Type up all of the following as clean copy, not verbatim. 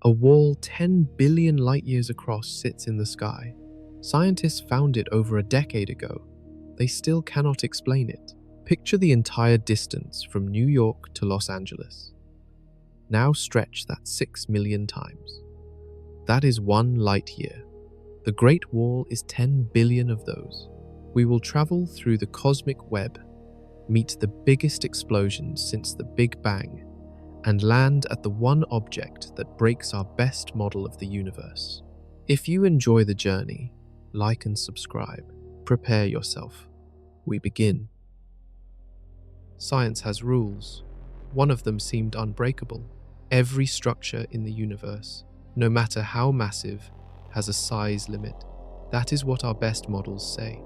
A wall 10 billion light years across sits in the sky. Scientists found it over a decade ago. They still cannot explain it. Picture the entire distance from New York to Los Angeles. Now stretch that 6 million times. That is 1 light year. The Great Wall is 10 billion of those. We will travel through the cosmic web, meet the biggest explosions since the Big Bang, and land at the one object that breaks our best model of the universe. If you enjoy the journey, like and subscribe. Prepare yourself. We begin. Science has rules. One of them seemed unbreakable. Every structure in the universe, no matter how massive, has a size limit. That is what our best models say.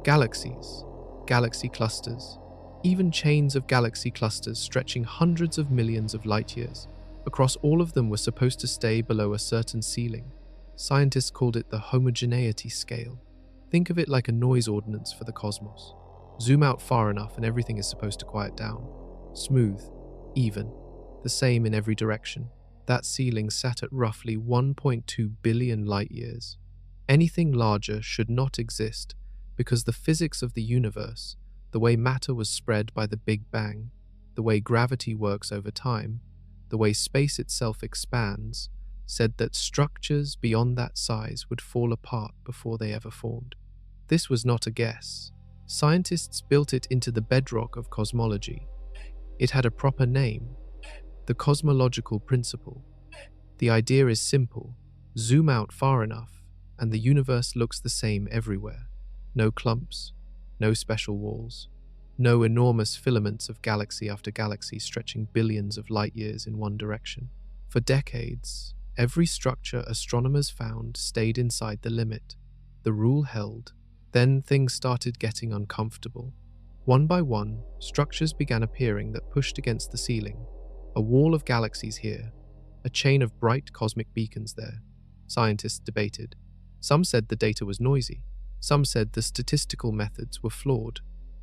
Galaxies, galaxy clusters, even chains of galaxy clusters stretching hundreds of millions of light years. Across all of them were supposed to stay below a certain ceiling. Scientists called it the homogeneity scale. Think of it like a noise ordinance for the cosmos. Zoom out far enough and everything is supposed to quiet down. Smooth, even, the same in every direction. That ceiling sat at roughly 1.2 billion light years. Anything larger should not exist because the physics of the universe, the way matter was spread by the Big Bang, the way gravity works over time, the way space itself expands, said that structures beyond that size would fall apart before they ever formed. This was not a guess. Scientists built it into the bedrock of cosmology. It had a proper name, the cosmological principle. The idea is simple. Zoom out far enough, and the universe looks the same everywhere. No clumps, no special walls, no enormous filaments of galaxy after galaxy stretching billions of light years in one direction. For decades, every structure astronomers found stayed inside the limit. The rule held. Then things started getting uncomfortable. One by one, structures began appearing that pushed against the ceiling. A wall of galaxies here, a chain of bright cosmic beacons there. Scientists debated. Some said the data was noisy. Some said the statistical methods were flawed.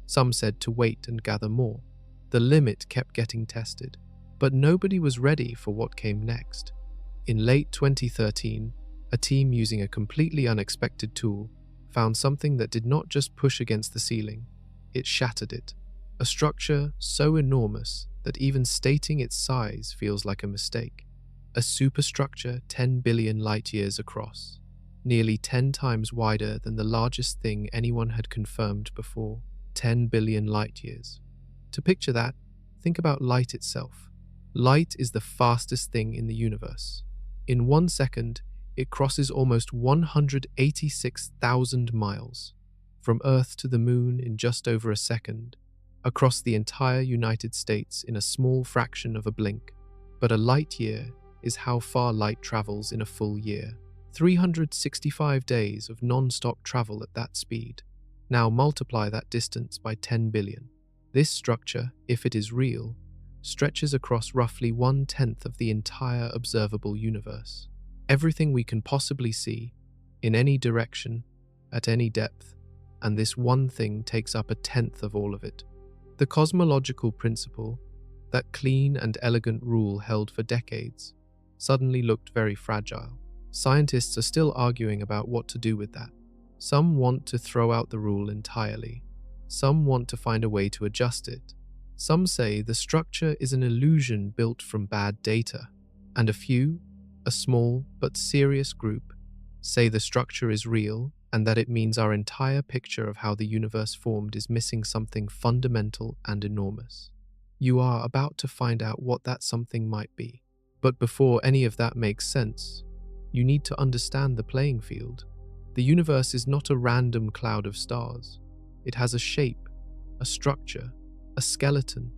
Some said to wait and gather more. The limit kept getting tested, but nobody was ready for what came next. In late 2013, a team using a completely unexpected tool found something that did not just push against the ceiling, it shattered it. A structure so enormous that even stating its size feels like a mistake. A superstructure 10 billion light years across, nearly 10 times wider than the largest thing anyone had confirmed before. 10 billion light years. To picture that, think about light itself. Light is the fastest thing in the universe. In 1 second, it crosses almost 186,000 miles. From Earth to the Moon in just over a second. Across the entire United States in a small fraction of a blink. But a light year is how far light travels in a full year. 365 days of non-stop travel at that speed. Now multiply that distance by 10 billion. This structure, if it is real, stretches across roughly 1/10 of the entire observable universe. Everything we can possibly see, in any direction, at any depth, and this one thing takes up 1/10 of all of it. The cosmological principle, that clean and elegant rule held for decades, suddenly looked very fragile. Scientists are still arguing about what to do with that. Some want to throw out the rule entirely. Some want to find a way to adjust it. Some say the structure is an illusion built from bad data. And a few, a small but serious group, say the structure is real and that it means our entire picture of how the universe formed is missing something fundamental and enormous. You are about to find out what that something might be. But before any of that makes sense, you need to understand the playing field. The universe is not a random cloud of stars. It has a shape, a structure, a skeleton.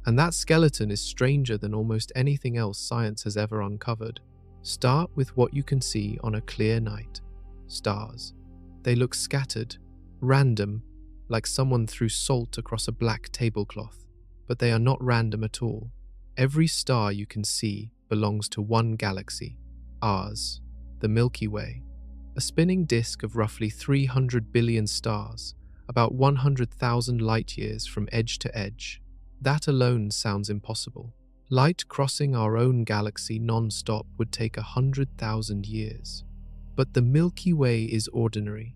And that skeleton is stranger than almost anything else science has ever uncovered. Start with what you can see on a clear night. Stars. They look scattered, random, like someone threw salt across a black tablecloth. But they are not random at all. Every star you can see belongs to one galaxy, ours, the Milky Way. A spinning disk of roughly 300 billion stars, about 100,000 light years from edge to edge. That alone sounds impossible, Light crossing our own galaxy non-stop would take 100,000 years. But the Milky Way is ordinary,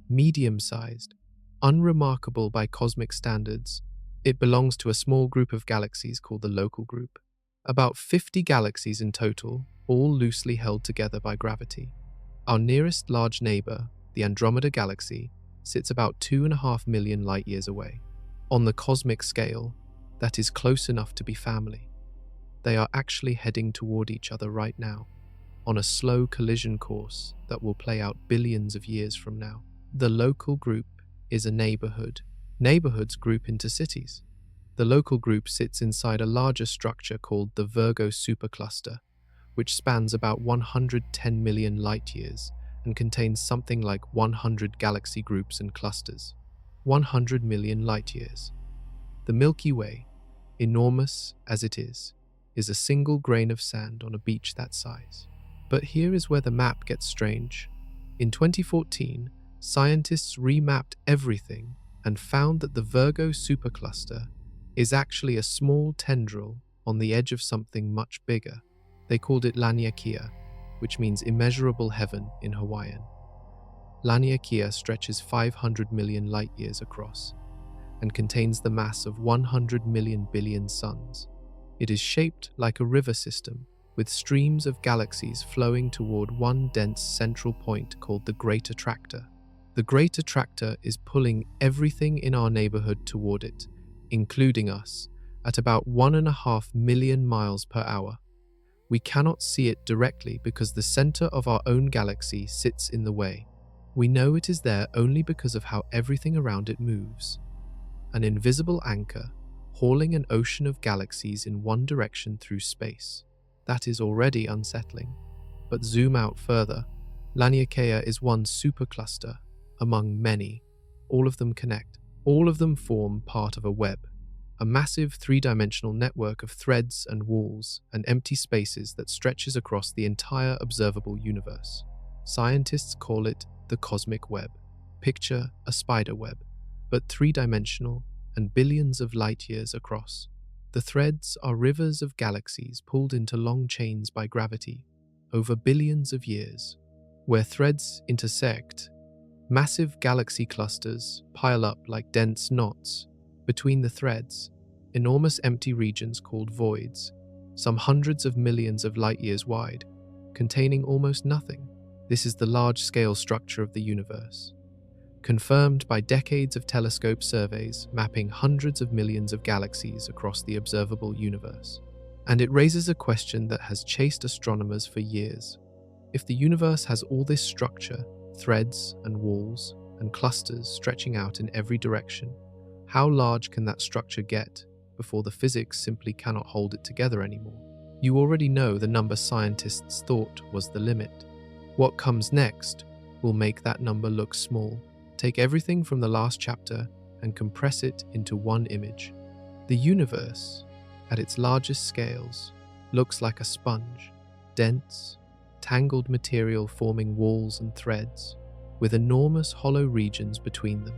medium-sized, unremarkable by cosmic standards. It belongs to a small group of galaxies called the Local Group. About 50 galaxies in total, all loosely held together by gravity. Our nearest large neighbor, the Andromeda Galaxy, sits about 2.5 million light-years away. On the cosmic scale, that is close enough to be family. They are actually heading toward each other right now, on a slow collision course that will play out billions of years from now. The Local Group is a neighborhood. Neighborhoods group into cities. The Local Group sits inside a larger structure called the Virgo Supercluster, which spans about 110 million light-years and contains something like 100 galaxy groups and clusters. 100 million light-years. The Milky Way, enormous as it is a single grain of sand on a beach that size. But here is where the map gets strange. In 2014, scientists remapped everything and found that the Virgo supercluster is actually a small tendril on the edge of something much bigger. They called it Laniakea, which means immeasurable heaven in Hawaiian. Laniakea stretches 500 million light-years across and contains the mass of 100 million billion suns. It is shaped like a river system, with streams of galaxies flowing toward one dense central point called the Great Attractor. The Great Attractor is pulling everything in our neighborhood toward it, including us, at about 1.5 million miles per hour. We cannot see it directly because the center of our own galaxy sits in the way. We know it is there only because of how everything around it moves. An invisible anchor, hauling an ocean of galaxies in one direction through space. That is already unsettling. But zoom out further. Laniakea is one supercluster among many. All of them connect. All of them form part of a web, a massive three-dimensional network of threads and walls and empty spaces that stretches across the entire observable universe. Scientists call it the cosmic web. Picture a spider web, but three-dimensional and billions of light-years across. The threads are rivers of galaxies pulled into long chains by gravity over billions of years. Where threads intersect, massive galaxy clusters pile up like dense knots. Between the threads, enormous empty regions called voids, some hundreds of millions of light-years wide, containing almost nothing. This is the large-scale structure of the universe, confirmed by decades of telescope surveys mapping hundreds of millions of galaxies across the observable universe. And it raises a question that has chased astronomers for years. If the universe has all this structure, threads and walls and clusters stretching out in every direction, how large can that structure get before the physics simply cannot hold it together anymore? You already know the number scientists thought was the limit. What comes next will make that number look small. Take everything from the last chapter and compress it into one image. The universe, at its largest scales, looks like a sponge, dense, tangled material forming walls and threads, with enormous hollow regions between them.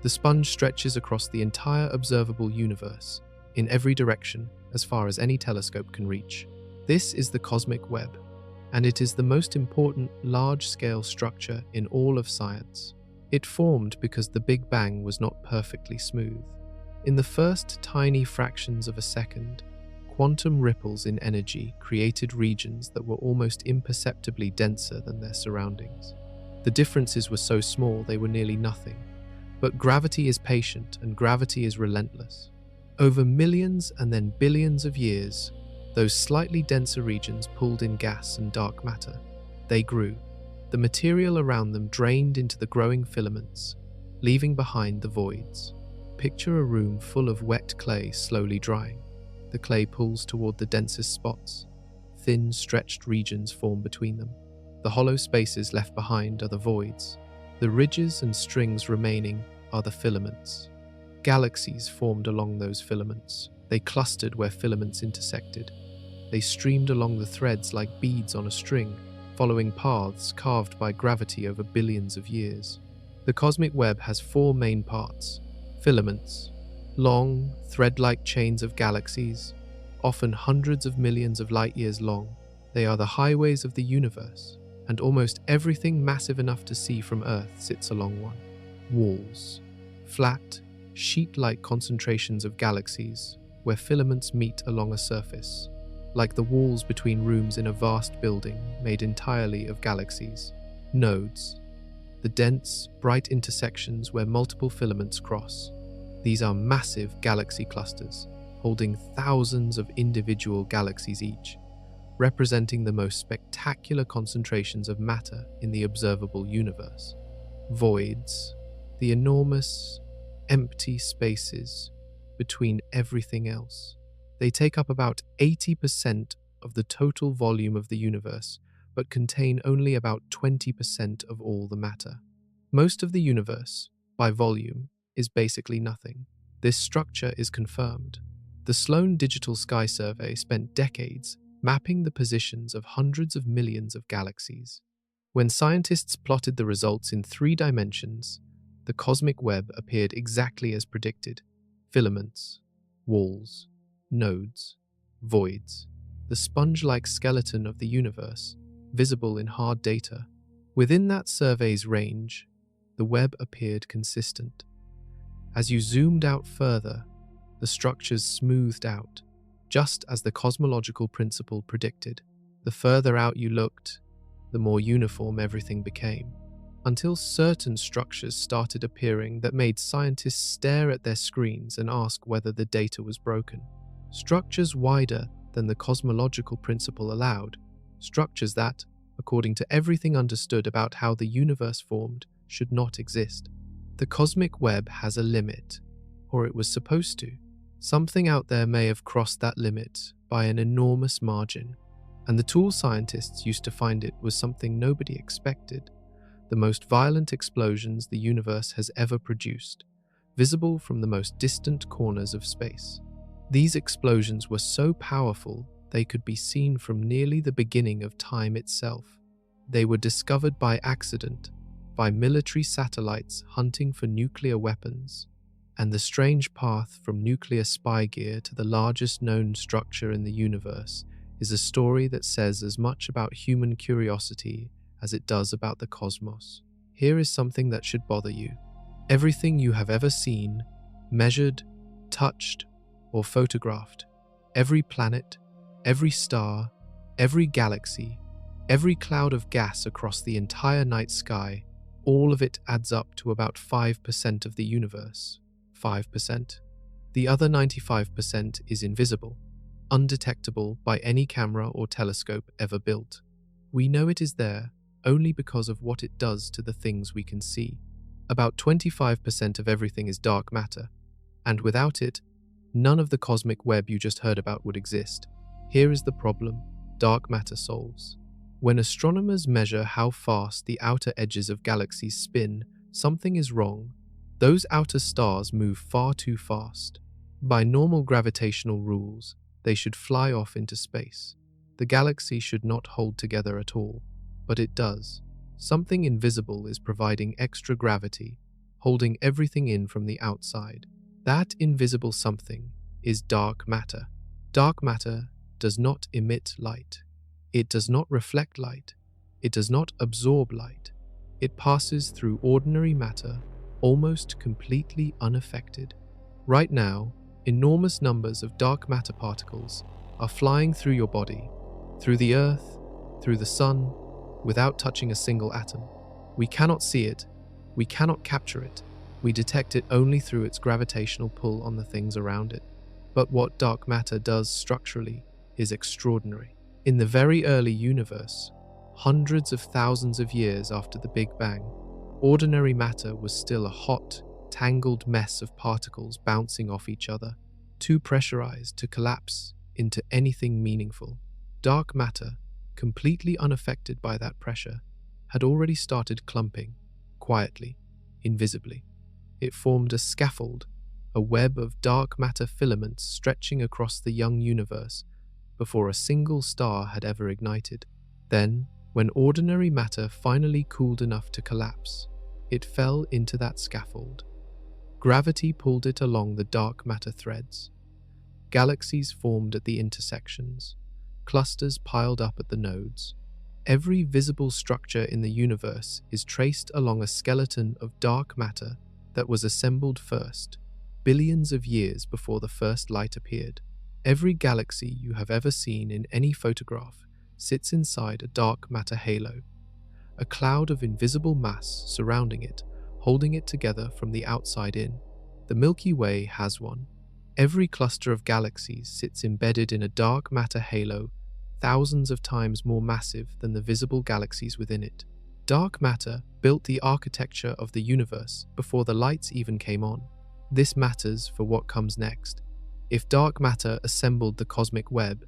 The sponge stretches across the entire observable universe, in every direction, as far as any telescope can reach. This is the cosmic web, and it is the most important large-scale structure in all of science. It formed because the Big Bang was not perfectly smooth. In the first tiny fractions of a second, quantum ripples in energy created regions that were almost imperceptibly denser than their surroundings. The differences were so small they were nearly nothing. But gravity is patient and gravity is relentless. Over millions and then billions of years, those slightly denser regions pulled in gas and dark matter. They grew. The material around them drained into the growing filaments, leaving behind the voids. Picture a room full of wet clay slowly drying. The clay pulls toward the densest spots. Thin, stretched regions form between them. The hollow spaces left behind are the voids. The ridges and strings remaining are the filaments. Galaxies formed along those filaments. They clustered where filaments intersected. They streamed along the threads like beads on a string, following paths carved by gravity over billions of years. The cosmic web has four main parts: filaments, long, thread-like chains of galaxies, often hundreds of millions of light years long. They are the highways of the universe, and almost everything massive enough to see from Earth sits along one. Walls. Flat, sheet-like concentrations of galaxies where filaments meet along a surface, like the walls between rooms in a vast building made entirely of galaxies. Nodes. The dense, bright intersections where multiple filaments cross. These are massive galaxy clusters, holding thousands of individual galaxies each, representing the most spectacular concentrations of matter in the observable universe. Voids. The enormous, empty spaces between everything else. They take up about 80% of the total volume of the universe, but contain only about 20% of all the matter. Most of the universe, by volume, is basically nothing. This structure is confirmed. The Sloan Digital Sky Survey spent decades mapping the positions of hundreds of millions of galaxies. When scientists plotted the results in 3 dimensions, the cosmic web appeared exactly as predicted: filaments, walls, nodes, voids, the sponge-like skeleton of the universe, visible in hard data. Within that survey's range, the web appeared consistent. As you zoomed out further, the structures smoothed out, just as the cosmological principle predicted. The further out you looked, the more uniform everything became, until certain structures started appearing that made scientists stare at their screens and ask whether the data was broken. Structures wider than the cosmological principle allowed, structures that, according to everything understood about how the universe formed, should not exist. The cosmic web has a limit, or it was supposed to. Something out there may have crossed that limit by an enormous margin, and the tool scientists used to find it was something nobody expected: the most violent explosions the universe has ever produced, visible from the most distant corners of space. These explosions were so powerful they could be seen from nearly the beginning of time itself. They were discovered by accident, by military satellites hunting for nuclear weapons, and the strange path from nuclear spy gear to the largest known structure in the universe is a story that says as much about human curiosity as it does about the cosmos. Here is something that should bother you. Everything you have ever seen, measured, touched, or photographed, every planet, every star, every galaxy, every cloud of gas across the entire night sky, all of it adds up to about 5% of the universe. 5%. The other 95% is invisible, undetectable by any camera or telescope ever built. We know it is there only because of what it does to the things we can see. About 25% of everything is dark matter, and without it, none of the cosmic web you just heard about would exist. Here is the problem dark matter solves. When astronomers measure how fast the outer edges of galaxies spin, something is wrong. Those outer stars move far too fast. By normal gravitational rules, they should fly off into space. The galaxy should not hold together at all, but it does. Something invisible is providing extra gravity, holding everything in from the outside. That invisible something is dark matter. Dark matter does not emit light. It does not reflect light. It does not absorb light. It passes through ordinary matter, almost completely unaffected. Right now, enormous numbers of dark matter particles are flying through your body, through the Earth, through the Sun, without touching a single atom. We cannot see it. We cannot capture it. We detect it only through its gravitational pull on the things around it. But what dark matter does structurally is extraordinary. In the very early universe, hundreds of thousands of years after the Big Bang, ordinary matter was still a hot, tangled mess of particles bouncing off each other, too pressurized to collapse into anything meaningful. Dark matter, completely unaffected by that pressure, had already started clumping, quietly, invisibly. It formed a scaffold, a web of dark matter filaments stretching across the young universe before a single star had ever ignited. Then, when ordinary matter finally cooled enough to collapse, it fell into that scaffold. Gravity pulled it along the dark matter threads. Galaxies formed at the intersections, clusters piled up at the nodes. Every visible structure in the universe is traced along a skeleton of dark matter that was assembled first, billions of years before the first light appeared. Every galaxy you have ever seen in any photograph sits inside a dark matter halo, a cloud of invisible mass surrounding it, holding it together from the outside in. The Milky Way has one. Every cluster of galaxies sits embedded in a dark matter halo, thousands of times more massive than the visible galaxies within it. Dark matter built the architecture of the universe before the lights even came on. This matters for what comes next. If dark matter assembled the cosmic web,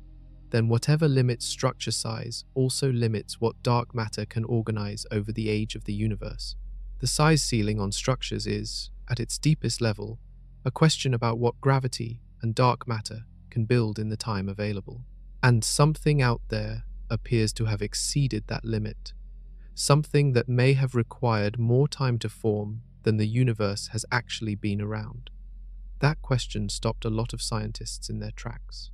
then whatever limits structure size also limits what dark matter can organize over the age of the universe. The size ceiling on structures is, at its deepest level, a question about what gravity and dark matter can build in the time available. And something out there appears to have exceeded that limit, something that may have required more time to form than the universe has actually been around. That question stopped a lot of scientists in their tracks,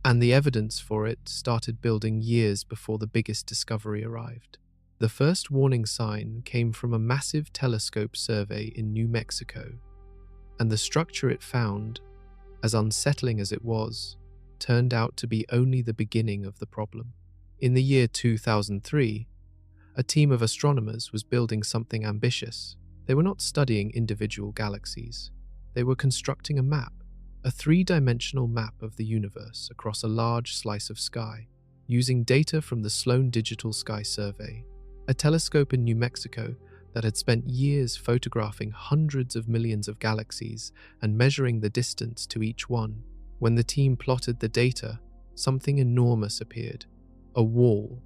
and the evidence for it started building years before the biggest discovery arrived. The first warning sign came from a massive telescope survey in New Mexico, and the structure it found, as unsettling as it was, turned out to be only the beginning of the problem. In the year 2003, a team of astronomers was building something ambitious. They were not studying individual galaxies. They were constructing a map, a three-dimensional map of the universe across a large slice of sky, using data from the Sloan Digital Sky Survey, a telescope in New Mexico that had spent years photographing hundreds of millions of galaxies and measuring the distance to each one. When the team plotted the data, something enormous appeared. A wall,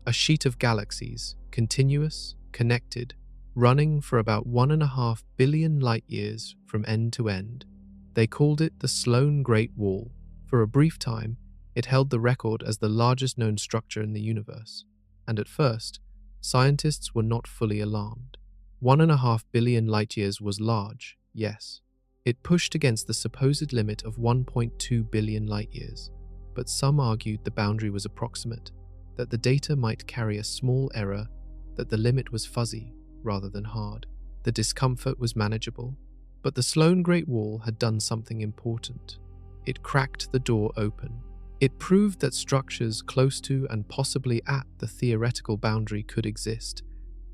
a sheet of galaxies, continuous, connected, running for about 1.5 billion light-years from end to end. They called it the Sloan Great Wall. For a brief time, it held the record as the largest known structure in the universe. And at first, scientists were not fully alarmed. 1.5 billion light-years was large, yes. It pushed against the supposed limit of 1.2 billion light-years, but some argued the boundary was approximate, that the data might carry a small error, that the limit was fuzzy rather than hard. The discomfort was manageable, but the Sloan Great Wall had done something important. It cracked the door open. It proved that structures close to and possibly at the theoretical boundary could exist,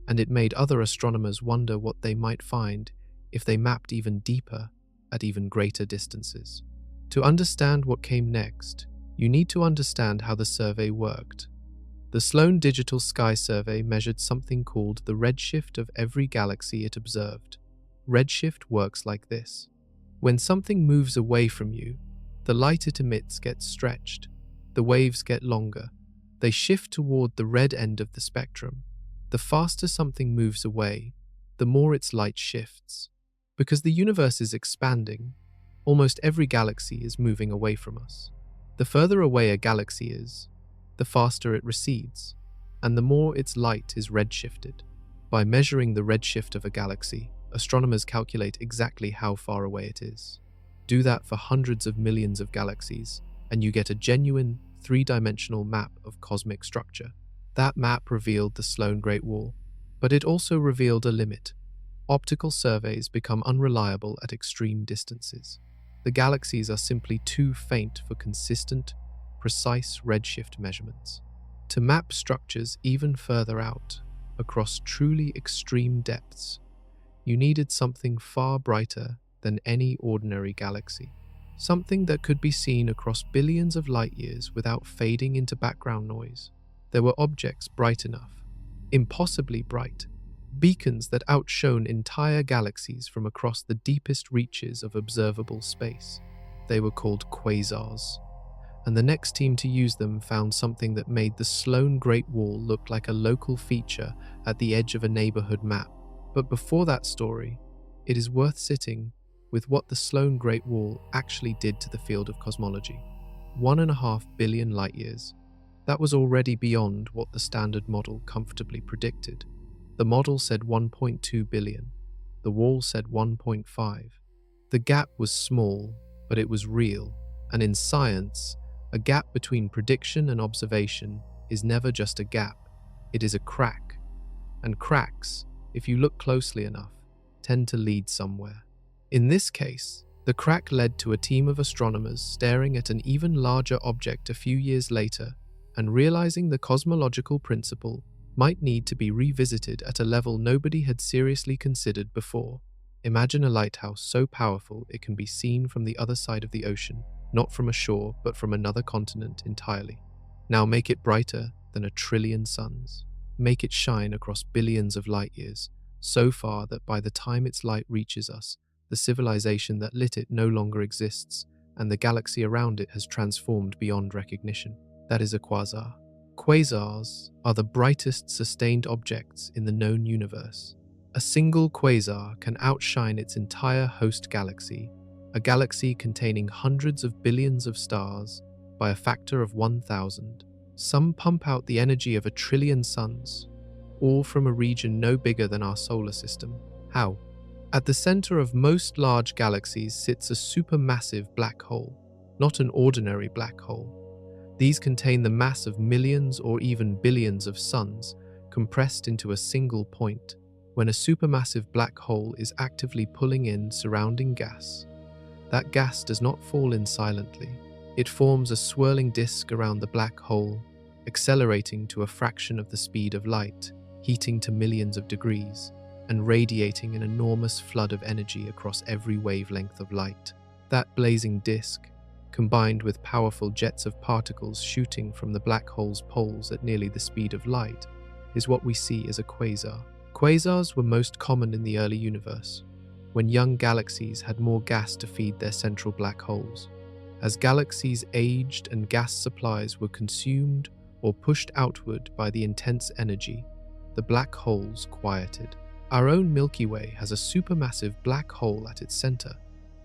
and it made other astronomers wonder what they might find if they mapped even deeper at even greater distances. To understand what came next, you need to understand how the survey worked. The Sloan Digital Sky Survey measured something called the redshift of every galaxy it observed. Redshift works like this. When something moves away from you, the light it emits gets stretched, the waves get longer, they shift toward the red end of the spectrum. The faster something moves away, the more its light shifts. Because the universe is expanding, almost every galaxy is moving away from us. The further away a galaxy is, the faster it recedes, and the more its light is redshifted. By measuring the redshift of a galaxy, astronomers calculate exactly how far away it is. Do that for hundreds of millions of galaxies, and you get a genuine, three-dimensional map of cosmic structure. That map revealed the Sloan Great Wall, but it also revealed a limit. Optical surveys become unreliable at extreme distances. The galaxies are simply too faint for consistent, precise redshift measurements. To map structures even further out, across truly extreme depths, you needed something far brighter than any ordinary galaxy. Something that could be seen across billions of light-years without fading into background noise. There were objects bright enough, impossibly bright, beacons that outshone entire galaxies from across the deepest reaches of observable space. They were called quasars, and the next team to use them found something that made the Sloan Great Wall look like a local feature at the edge of a neighborhood map. But before that story, it is worth sitting with what the Sloan Great Wall actually did to the field of cosmology. 1.5 billion light-years. That was already beyond what the standard model comfortably predicted. The model said 1.2 billion. The wall said 1.5. The gap was small, but it was real. And in science, a gap between prediction and observation is never just a gap, it is a crack. And cracks, if you look closely enough, tend to lead somewhere. In this case, the crack led to a team of astronomers staring at an even larger object a few years later and realizing the cosmological principle might need to be revisited at a level nobody had seriously considered before. Imagine a lighthouse so powerful it can be seen from the other side of the ocean, not from a shore, but from another continent entirely. Now make it brighter than 1,000,000,000,000 suns. Make it shine across billions of light years, so far that by the time its light reaches us, the civilization that lit it no longer exists, and the galaxy around it has transformed beyond recognition. That is a quasar. Quasars are the brightest sustained objects in the known universe. A single quasar can outshine its entire host galaxy, a galaxy containing hundreds of billions of stars, by a factor of 1,000. Some pump out the energy of 1,000,000,000,000 suns, all from a region no bigger than our solar system. How? At the center of most large galaxies sits a supermassive black hole, not an ordinary black hole. These contain the mass of millions or even billions of suns compressed into a single point. When a supermassive black hole is actively pulling in surrounding gas, that gas does not fall in silently. It forms a swirling disk around the black hole, accelerating to a fraction of the speed of light, heating to millions of degrees, and radiating an enormous flood of energy across every wavelength of light. That blazing disk, combined with powerful jets of particles shooting from the black hole's poles at nearly the speed of light, is what we see as a quasar. Quasars were most common in the early universe, when young galaxies had more gas to feed their central black holes. As galaxies aged and gas supplies were consumed or pushed outward by the intense energy, the black holes quieted. Our own Milky Way has a supermassive black hole at its center,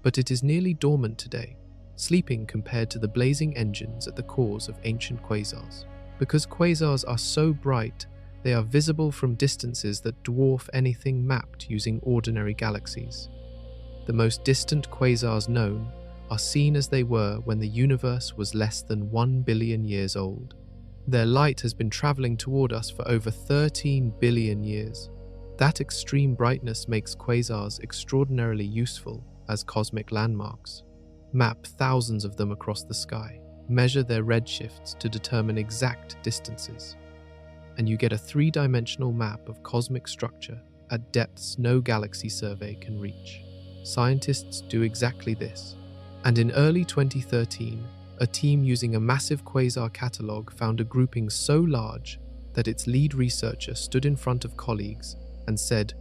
but it is nearly dormant today, sleeping compared to the blazing engines at the cores of ancient quasars. Because quasars are so bright, they are visible from distances that dwarf anything mapped using ordinary galaxies. The most distant quasars known are seen as they were when the universe was less than 1 billion years old. Their light has been traveling toward us for over 13 billion years. That extreme brightness makes quasars extraordinarily useful as cosmic landmarks. Map thousands of them across the sky, measure their redshifts to determine exact distances, and you get a three-dimensional map of cosmic structure at depths no galaxy survey can reach. Scientists do exactly this, and in early 2013, a team using a massive quasar catalog found a grouping so large that its lead researcher stood in front of colleagues and said,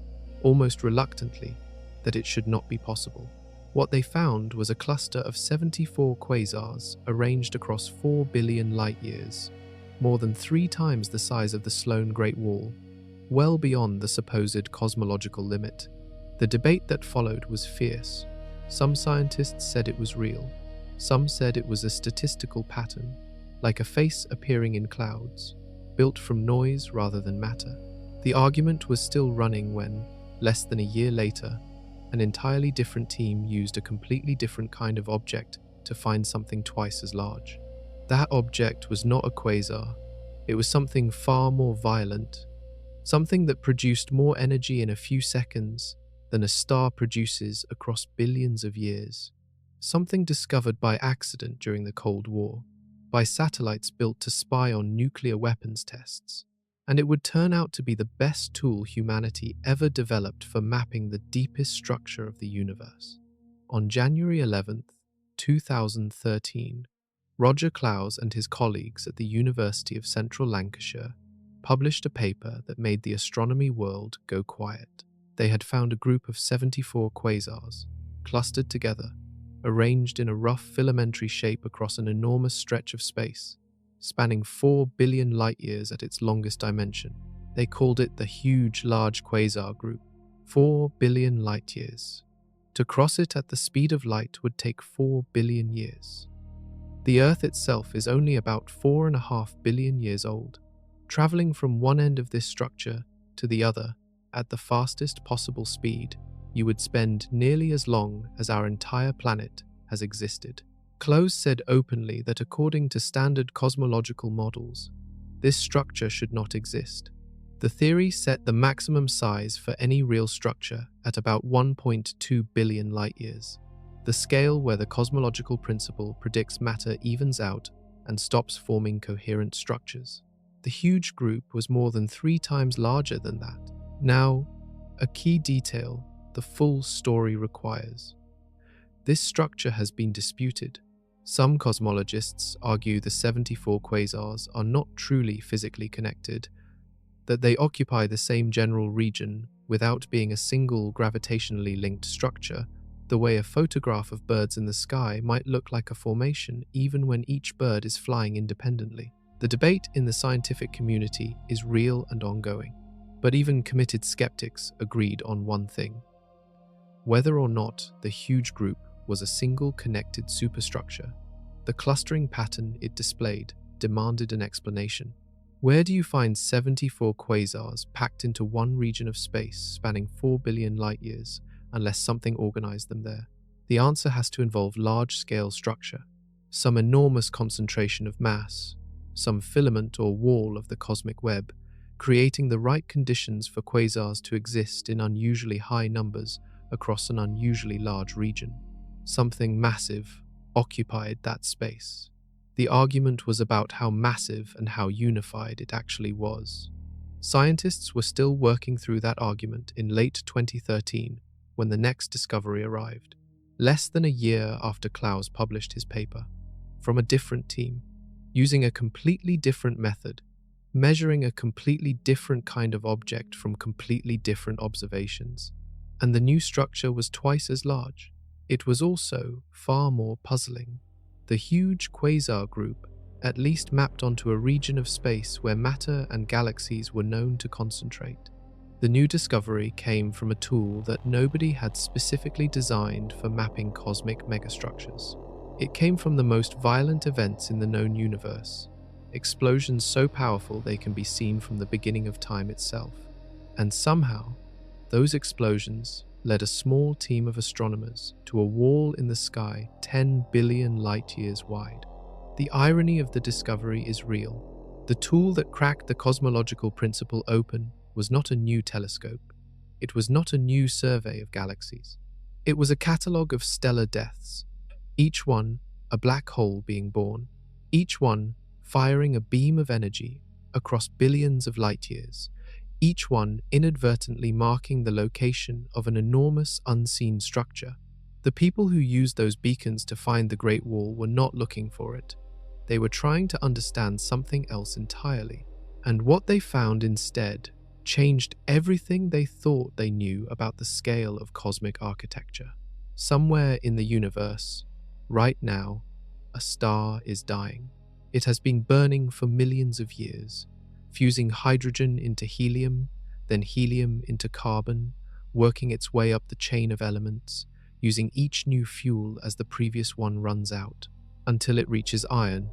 almost reluctantly, that it should not be possible. What they found was a cluster of 74 quasars arranged across 4 billion light-years, more than 3 times the size of the Sloan Great Wall, well beyond the supposed cosmological limit. The debate that followed was fierce. Some scientists said it was real. Some said it was a statistical pattern, like a face appearing in clouds, built from noise rather than matter. The argument was still running when, less than a year later, an entirely different team used a completely different kind of object to find something twice as large. That object was not a quasar. It was something far more violent, something that produced more energy in a few seconds than a star produces across billions of years. Something discovered by accident during the Cold War, by satellites built to spy on nuclear weapons tests. And it would turn out to be the best tool humanity ever developed for mapping the deepest structure of the universe. On January 11th, 2013, Roger Clowes and his colleagues at the University of Central Lancashire published a paper that made the astronomy world go quiet. They had found a group of 74 quasars, clustered together, arranged in a rough filamentary shape across an enormous stretch of space, spanning 4 billion light-years at its longest dimension. They called it the Huge Large Quasar Group. 4 billion light-years. To cross it at the speed of light would take 4 billion years. The Earth itself is only about 4.5 billion years old. Traveling from one end of this structure to the other at the fastest possible speed, you would spend nearly as long as our entire planet has existed. Close said openly that according to standard cosmological models, this structure should not exist. The theory set the maximum size for any real structure at about 1.2 billion light-years, the scale where the cosmological principle predicts matter evens out and stops forming coherent structures. The huge group was more than 3 times larger than that. Now, a key detail the full story requires. This structure has been disputed. Some cosmologists argue the 74 quasars are not truly physically connected, that they occupy the same general region without being a single gravitationally linked structure, the way a photograph of birds in the sky might look like a formation even when each bird is flying independently. The debate in the scientific community is real and ongoing, but even committed skeptics agreed on one thing: whether or not the huge group was a single connected superstructure. The clustering pattern it displayed demanded an explanation. Where do you find 74 quasars packed into one region of space spanning 4 billion light-years unless something organized them there? The answer has to involve large-scale structure, some enormous concentration of mass, some filament or wall of the cosmic web, creating the right conditions for quasars to exist in unusually high numbers across an unusually large region. Something massive occupied that space. The argument was about how massive and how unified it actually was. Scientists were still working through that argument in late 2013 when the next discovery arrived, less than a year after Klaus published his paper, from a different team, using a completely different method, measuring a completely different kind of object from completely different observations. And the new structure was twice as large. It was also far more puzzling. The huge quasar group at least mapped onto a region of space where matter and galaxies were known to concentrate. The new discovery came from a tool that nobody had specifically designed for mapping cosmic megastructures. It came from the most violent events in the known universe, explosions so powerful they can be seen from the beginning of time itself. And somehow, those explosions led a small team of astronomers to a wall in the sky 10 billion light-years wide. The irony of the discovery is real. The tool that cracked the cosmological principle open was not a new telescope. It was not a new survey of galaxies. It was a catalogue of stellar deaths, each one a black hole being born, each one firing a beam of energy across billions of light-years, each one inadvertently marking the location of an enormous unseen structure. The people who used those beacons to find the Great Wall were not looking for it. They were trying to understand something else entirely. And what they found instead changed everything they thought they knew about the scale of cosmic architecture. Somewhere in the universe, right now, a star is dying. It has been burning for millions of years, fusing hydrogen into helium, then helium into carbon, working its way up the chain of elements, using each new fuel as the previous one runs out, until it reaches iron.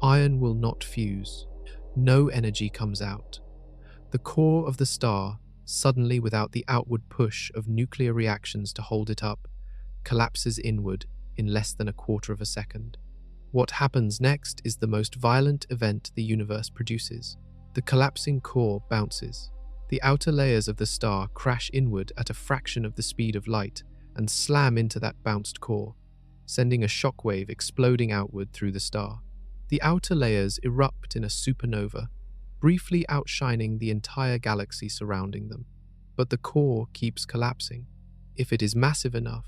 Iron will not fuse. No energy comes out. The core of the star, suddenly without the outward push of nuclear reactions to hold it up, collapses inward in less than a quarter of a second. What happens next is the most violent event the universe produces. The collapsing core bounces. The outer layers of the star crash inward at a fraction of the speed of light and slam into that bounced core, sending a shockwave exploding outward through the star. The outer layers erupt in a supernova, briefly outshining the entire galaxy surrounding them. But the core keeps collapsing. If it is massive enough,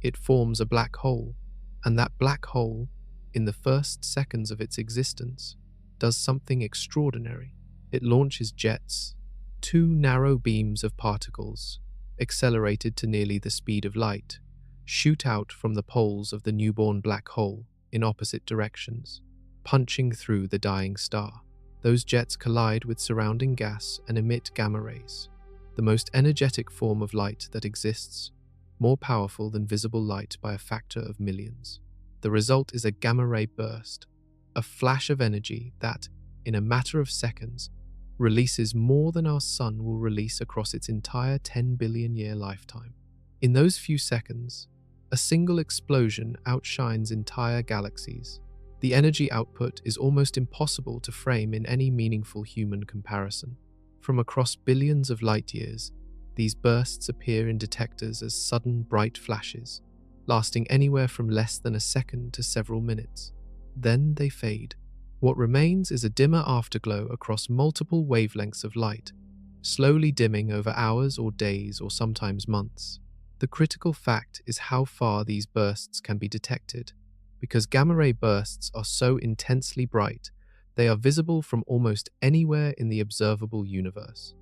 it forms a black hole, and that black hole, in the first seconds of its existence, does something extraordinary. It launches jets, 2 narrow beams of particles, accelerated to nearly the speed of light, shoot out from the poles of the newborn black hole in opposite directions, punching through the dying star. Those jets collide with surrounding gas and emit gamma rays, the most energetic form of light that exists, more powerful than visible light by a factor of millions. The result is a gamma ray burst, a flash of energy that, in a matter of seconds, releases more than our sun will release across its entire 10 billion year lifetime. In those few seconds, A single explosion outshines entire galaxies. The energy output is almost impossible to frame in any meaningful human comparison. From across billions of light years, these bursts appear in detectors as sudden bright flashes, lasting anywhere from less than a second to several minutes. Then they fade. What remains is a dimmer afterglow across multiple wavelengths of light, slowly dimming over hours or days or sometimes months. The critical fact is how far these bursts can be detected. Because gamma-ray bursts are so intensely bright, they are visible from almost anywhere in the observable universe.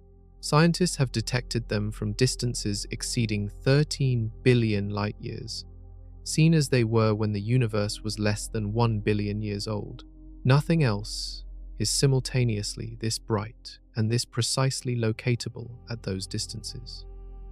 Scientists have detected them from distances exceeding 13 billion light-years, seen as they were when the universe was less than 1 billion years old. Nothing else is simultaneously this bright and this precisely locatable at those distances.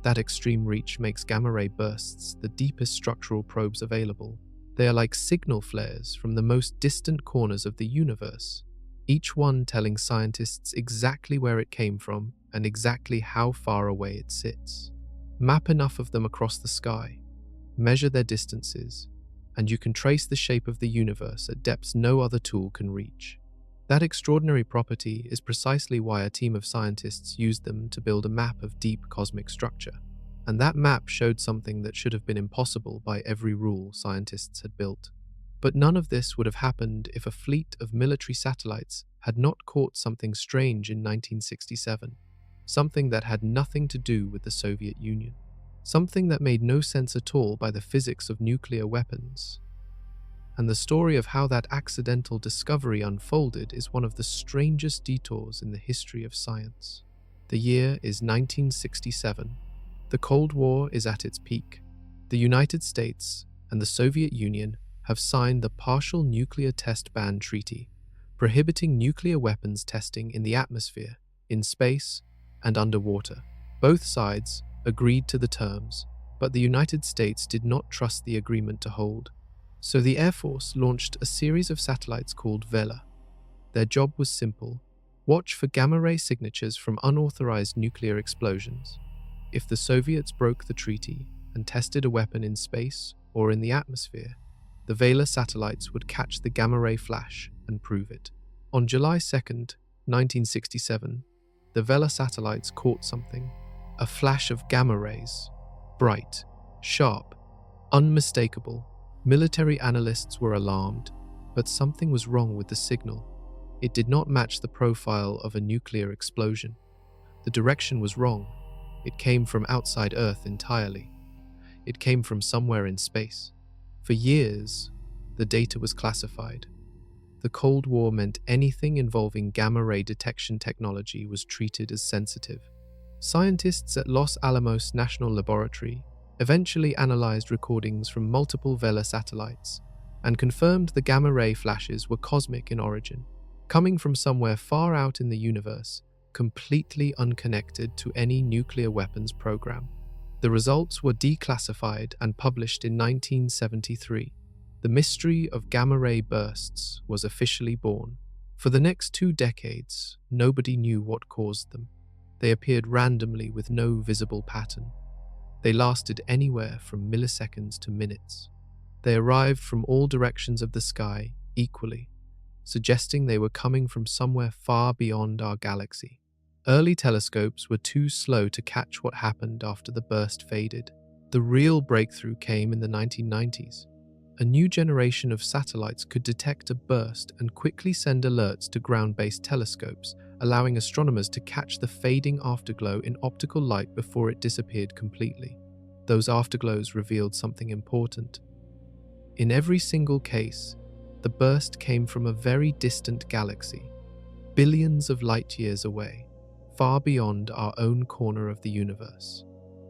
That extreme reach makes gamma-ray bursts the deepest structural probes available. They are like signal flares from the most distant corners of the universe, each one telling scientists exactly where it came from and exactly how far away it sits. Map enough of them across the sky, measure their distances, and you can trace the shape of the universe at depths no other tool can reach. That extraordinary property is precisely why a team of scientists used them to build a map of deep cosmic structure. And that map showed something that should have been impossible by every rule scientists had built. But none of this would have happened if a fleet of military satellites had not caught something strange in 1967, something that had nothing to do with the Soviet Union, something that made no sense at all by the physics of nuclear weapons. And the story of how that accidental discovery unfolded is one of the strangest detours in the history of science. The year is 1967. The Cold War is at its peak. The United States and the Soviet Union have signed the Partial Nuclear Test Ban Treaty, prohibiting nuclear weapons testing in the atmosphere, in space, and underwater. Both sides agreed to the terms, but the United States did not trust the agreement to hold. So the Air Force launched a series of satellites called Vela. Their job was simple: watch for gamma-ray signatures from unauthorized nuclear explosions. If the Soviets broke the treaty and tested a weapon in space or in the atmosphere, the Vela satellites would catch the gamma-ray flash and prove it. On July 2nd, 1967, the Vela satellites caught something, a flash of gamma rays, bright, sharp, unmistakable. Military analysts were alarmed, but something was wrong with the signal. It did not match the profile of a nuclear explosion. The direction was wrong. It came from outside Earth entirely. It came from somewhere in space. For years, the data was classified. The Cold War meant anything involving gamma-ray detection technology was treated as sensitive. Scientists at Los Alamos National Laboratory eventually analyzed recordings from multiple Vela satellites and confirmed the gamma-ray flashes were cosmic in origin, coming from somewhere far out in the universe, completely unconnected to any nuclear weapons program. The results were declassified and published in 1973. The mystery of gamma-ray bursts was officially born. For the next 2 decades, nobody knew what caused them. They appeared randomly with no visible pattern. They lasted anywhere from milliseconds to minutes. They arrived from all directions of the sky equally, suggesting they were coming from somewhere far beyond our galaxy. Early telescopes were too slow to catch what happened after the burst faded. The real breakthrough came in the 1990s. A new generation of satellites could detect a burst and quickly send alerts to ground-based telescopes, allowing astronomers to catch the fading afterglow in optical light before it disappeared completely. Those afterglows revealed something important. In every single case, the burst came from a very distant galaxy, billions of light-years away, far beyond our own corner of the universe.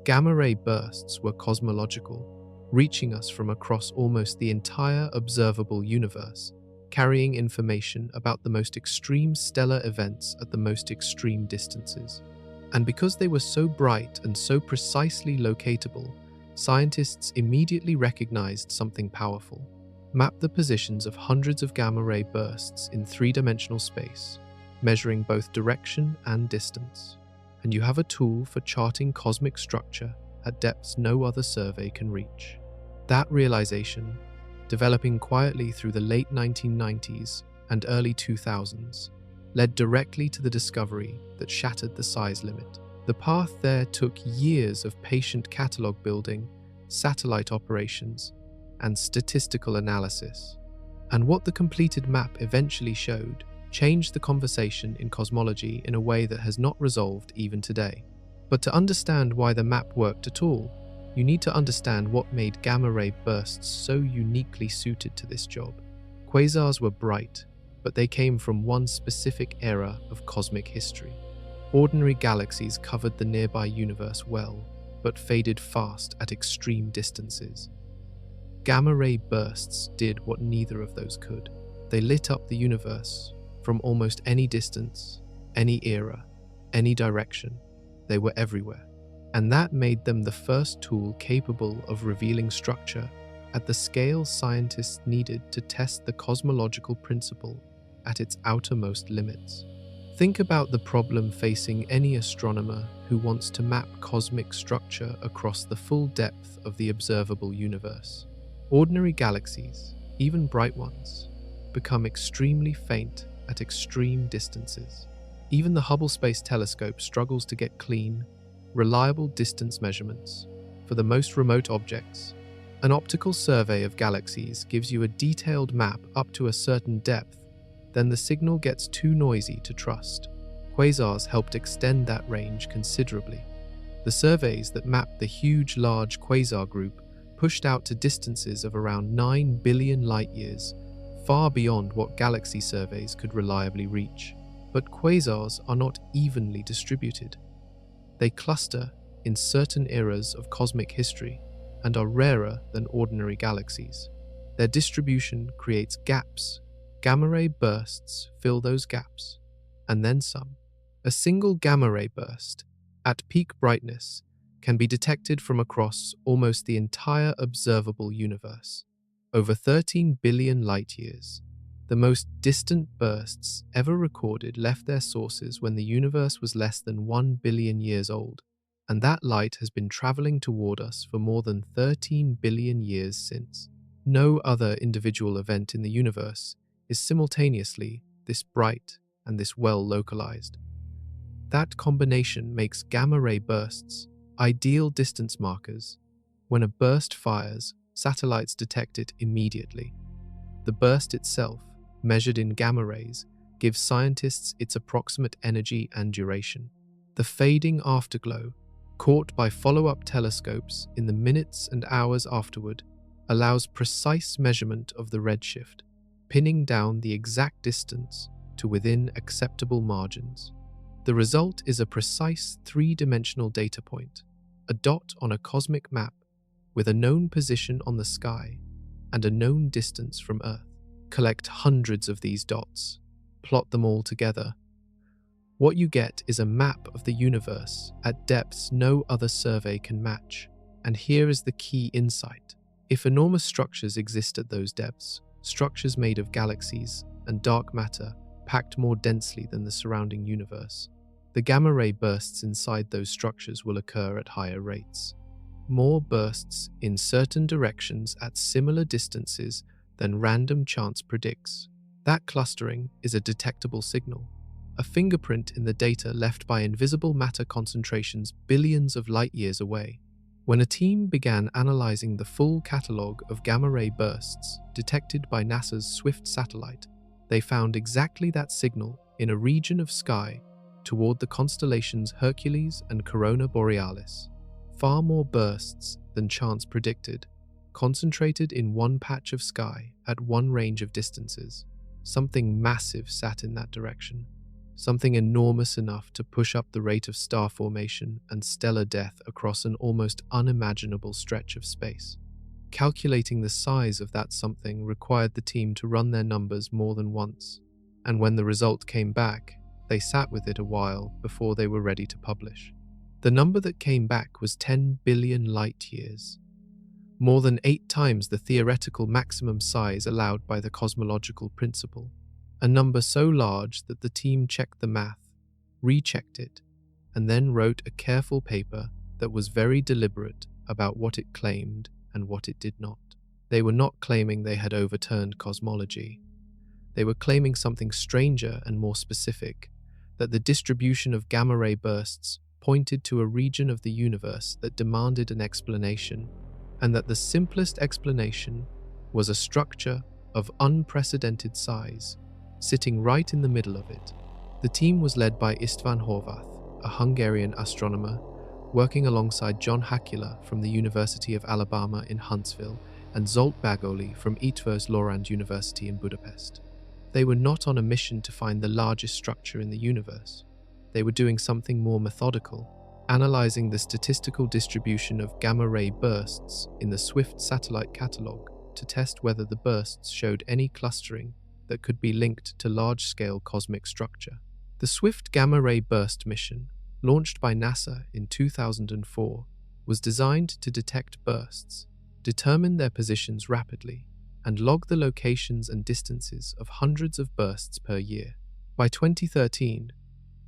Gamma-ray bursts were cosmological, reaching us from across almost the entire observable universe, carrying information about the most extreme stellar events at the most extreme distances. And because they were so bright and so precisely locatable, scientists immediately recognized something powerful. Map the positions of hundreds of gamma-ray bursts in 3-dimensional space, measuring both direction and distance, and you have a tool for charting cosmic structure at depths no other survey can reach. That realization, developing quietly through the late 1990s and early 2000s, led directly to the discovery that shattered the size limit. The path there took years of patient catalog building, satellite operations, and statistical analysis. And what the completed map eventually showed changed the conversation in cosmology in a way that has not resolved even today. But to understand why the map worked at all, you need to understand what made gamma-ray bursts so uniquely suited to this job. Quasars were bright, but they came from one specific era of cosmic history. Ordinary galaxies covered the nearby universe well, but faded fast at extreme distances. Gamma-ray bursts did what neither of those could. They lit up the universe from almost any distance, any era, any direction. They were everywhere. And that made them the first tool capable of revealing structure at the scale scientists needed to test the cosmological principle at its outermost limits. Think about the problem facing any astronomer who wants to map cosmic structure across the full depth of the observable universe. Ordinary galaxies, even bright ones, become extremely faint at extreme distances. Even the Hubble Space Telescope struggles to get clean, reliable distance measurements for the most remote objects. An optical survey of galaxies gives you a detailed map up to a certain depth, then the signal gets too noisy to trust. Quasars helped extend that range considerably. The surveys that mapped the huge large quasar group pushed out to distances of around 9 billion light-years, far beyond what galaxy surveys could reliably reach. But quasars are not evenly distributed. They cluster in certain eras of cosmic history and are rarer than ordinary galaxies. Their distribution creates gaps. Gamma-ray bursts fill those gaps, and then some. A single gamma-ray burst, at peak brightness, can be detected from across almost the entire observable universe, over 13 billion light-years. The most distant bursts ever recorded left their sources when the universe was less than 1 billion years old, and that light has been traveling toward us for more than 13 billion years since. No other individual event in the universe is simultaneously this bright and this well localized. That combination makes gamma-ray bursts ideal distance markers. When a burst fires, satellites detect it immediately. The burst itself, measured in gamma rays, gives scientists its approximate energy and duration. The fading afterglow, caught by follow-up telescopes in the minutes and hours afterward, allows precise measurement of the redshift, pinning down the exact distance to within acceptable margins. The result is a precise three-dimensional data point, a dot on a cosmic map with a known position on the sky and a known distance from Earth. Collect hundreds of these dots, plot them all together. What you get is a map of the universe at depths no other survey can match. And here is the key insight. If enormous structures exist at those depths, structures made of galaxies and dark matter packed more densely than the surrounding universe, the gamma-ray bursts inside those structures will occur at higher rates. More bursts in certain directions at similar distances than random chance predicts. That clustering is a detectable signal, a fingerprint in the data left by invisible matter concentrations billions of light-years away. When a team began analyzing the full catalogue of gamma-ray bursts detected by NASA's SWIFT satellite, they found exactly that signal in a region of sky toward the constellations Hercules and Corona Borealis. Far more bursts than chance predicted, concentrated in one patch of sky at one range of distances. Something massive sat in that direction, something enormous enough to push up the rate of star formation and stellar death across an almost unimaginable stretch of space. Calculating the size of that something required the team to run their numbers more than once, and when the result came back, they sat with it a while before they were ready to publish. The number that came back was 10 billion light-years, more than 8 times the theoretical maximum size allowed by the cosmological principle, a number so large that the team checked the math, rechecked it, and then wrote a careful paper that was very deliberate about what it claimed and what it did not. They were not claiming they had overturned cosmology. They were claiming something stranger and more specific, that the distribution of gamma-ray bursts pointed to a region of the universe that demanded an explanation, and that the simplest explanation was a structure of unprecedented size, sitting right in the middle of it. The team was led by István Horváth, a Hungarian astronomer, working alongside John Hackula from the University of Alabama in Huntsville and Zsolt Bágoli from Eötvös Loránd University in Budapest. They were not on a mission to find the largest structure in the universe. They were doing something more methodical, analyzing the statistical distribution of gamma-ray bursts in the SWIFT satellite catalog to test whether the bursts showed any clustering that could be linked to large-scale cosmic structure. The SWIFT gamma-ray burst mission, launched by NASA in 2004, was designed to detect bursts, determine their positions rapidly, and log the locations and distances of hundreds of bursts per year. By 2013,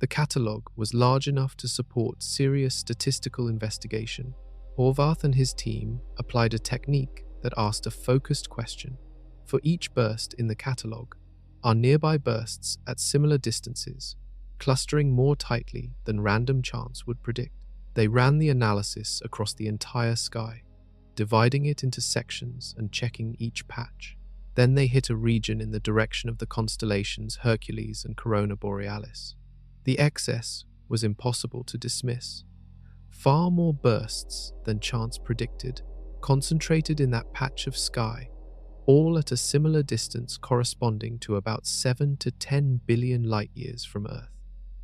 the catalog was large enough to support serious statistical investigation. Horváth and his team applied a technique that asked a focused question. For each burst in the catalog, are nearby bursts at similar distances, clustering more tightly than random chance would predict? They ran the analysis across the entire sky, dividing it into sections and checking each patch. Then they hit a region in the direction of the constellations Hercules and Corona Borealis. The excess was impossible to dismiss. Far more bursts than chance predicted, concentrated in that patch of sky, all at a similar distance corresponding to about 7 to 10 billion light-years from Earth.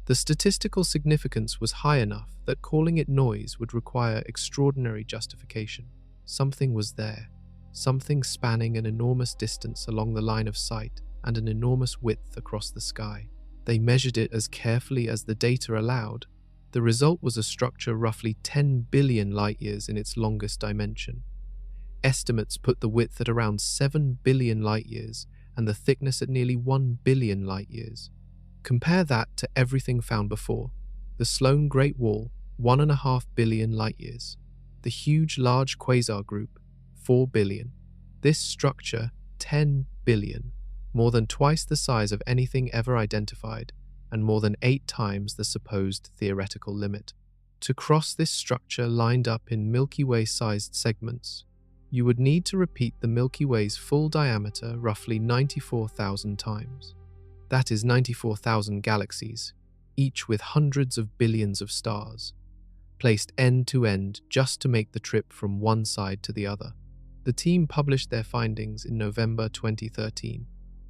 The statistical significance was high enough that calling it noise would require extraordinary justification. Something was there, something spanning an enormous distance along the line of sight and an enormous width across the sky. They measured it as carefully as the data allowed. The result was a structure roughly 10 billion light-years in its longest dimension. Estimates put the width at around 7 billion light-years and the thickness at nearly 1 billion light-years. Compare that to everything found before. The Sloan Great Wall, 1.5 billion light-years. The huge large quasar group, 4 billion. This structure, 10 billion. More than twice the size of anything ever identified, and more than 8 times the supposed theoretical limit. To cross this structure lined up in Milky Way-sized segments, you would need to repeat the Milky Way's full diameter roughly 94,000 times. That is 94,000 galaxies, each with hundreds of billions of stars, placed end to end just to make the trip from one side to the other. The team published their findings in November 2013.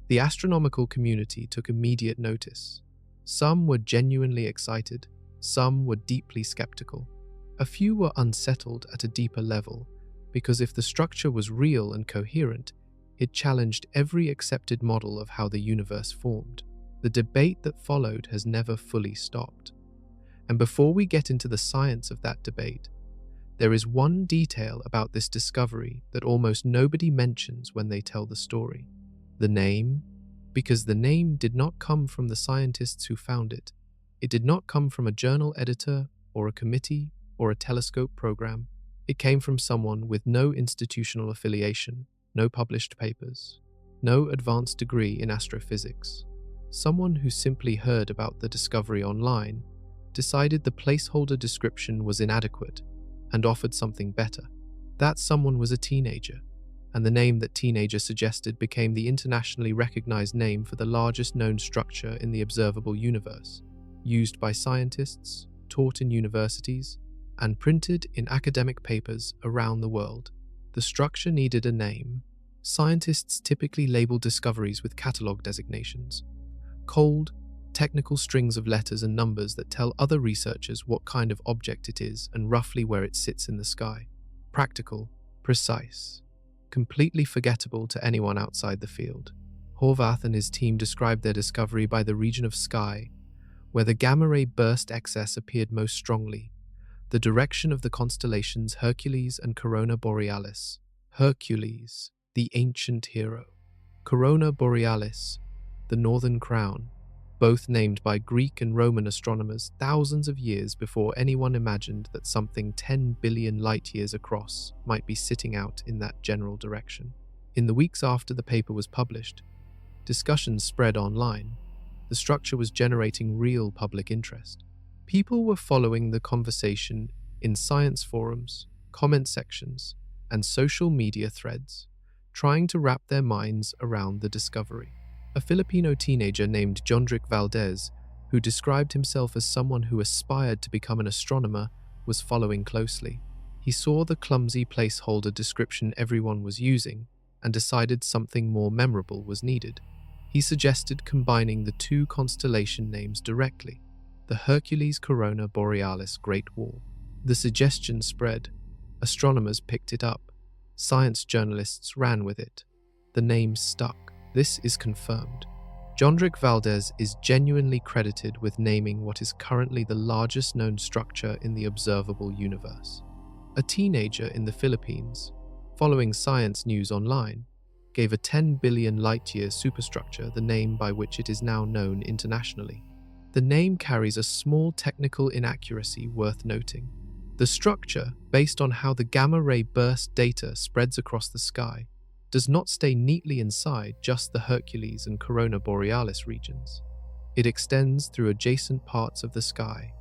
The astronomical community took immediate notice. Some were genuinely excited, some were deeply skeptical. A few were unsettled at a deeper level, because if the structure was real and coherent, it challenged every accepted model of how the universe formed. The debate that followed has never fully stopped. And before we get into the science of that debate, there is one detail about this discovery that almost nobody mentions when they tell the story. The name, because the name did not come from the scientists who found it. It did not come from a journal editor or a committee or a telescope program. It came from someone with no institutional affiliation, no published papers, no advanced degree in astrophysics. Someone who simply heard about the discovery online, decided the placeholder description was inadequate, and offered something better. That someone was a teenager, and the name that teenager suggested became the internationally recognized name for the largest known structure in the observable universe, used by scientists, taught in universities, and printed in academic papers around the world. The structure needed a name. Scientists typically label discoveries with catalog designations, cold, technical strings of letters and numbers that tell other researchers what kind of object it is and roughly where it sits in the sky. Practical, precise, completely forgettable to anyone outside the field. Horváth and his team described their discovery by the region of sky where the gamma-ray burst excess appeared most strongly, the direction of the constellations Hercules and Corona Borealis. Hercules, the ancient hero. Corona Borealis, the northern crown. both named by Greek and Roman astronomers thousands of years before anyone imagined that something 10 billion light-years across might be sitting out in that general direction. In the weeks after the paper was published, discussions spread online. The structure was generating real public interest. People were following the conversation in science forums, comment sections, and social media threads, trying to wrap their minds around the discovery. A Filipino teenager named Jondrick Valdez, who described himself as someone who aspired to become an astronomer, was following closely. He saw the clumsy placeholder description everyone was using and decided something more memorable was needed. He suggested combining the two constellation names directly, the Hercules Corona Borealis Great Wall. The suggestion spread. Astronomers picked it up. Science journalists ran with it. The name stuck. This is confirmed. Jondrick Valdez is genuinely credited with naming what is currently the largest known structure in the observable universe. A teenager in the Philippines, following science news online, gave a 10 billion light-year superstructure the name by which it is now known internationally. The name carries a small technical inaccuracy worth noting. The structure, based on how the gamma-ray burst data spreads across the sky, does not stay neatly inside just the Hercules and Corona Borealis regions. It extends through adjacent parts of the sky,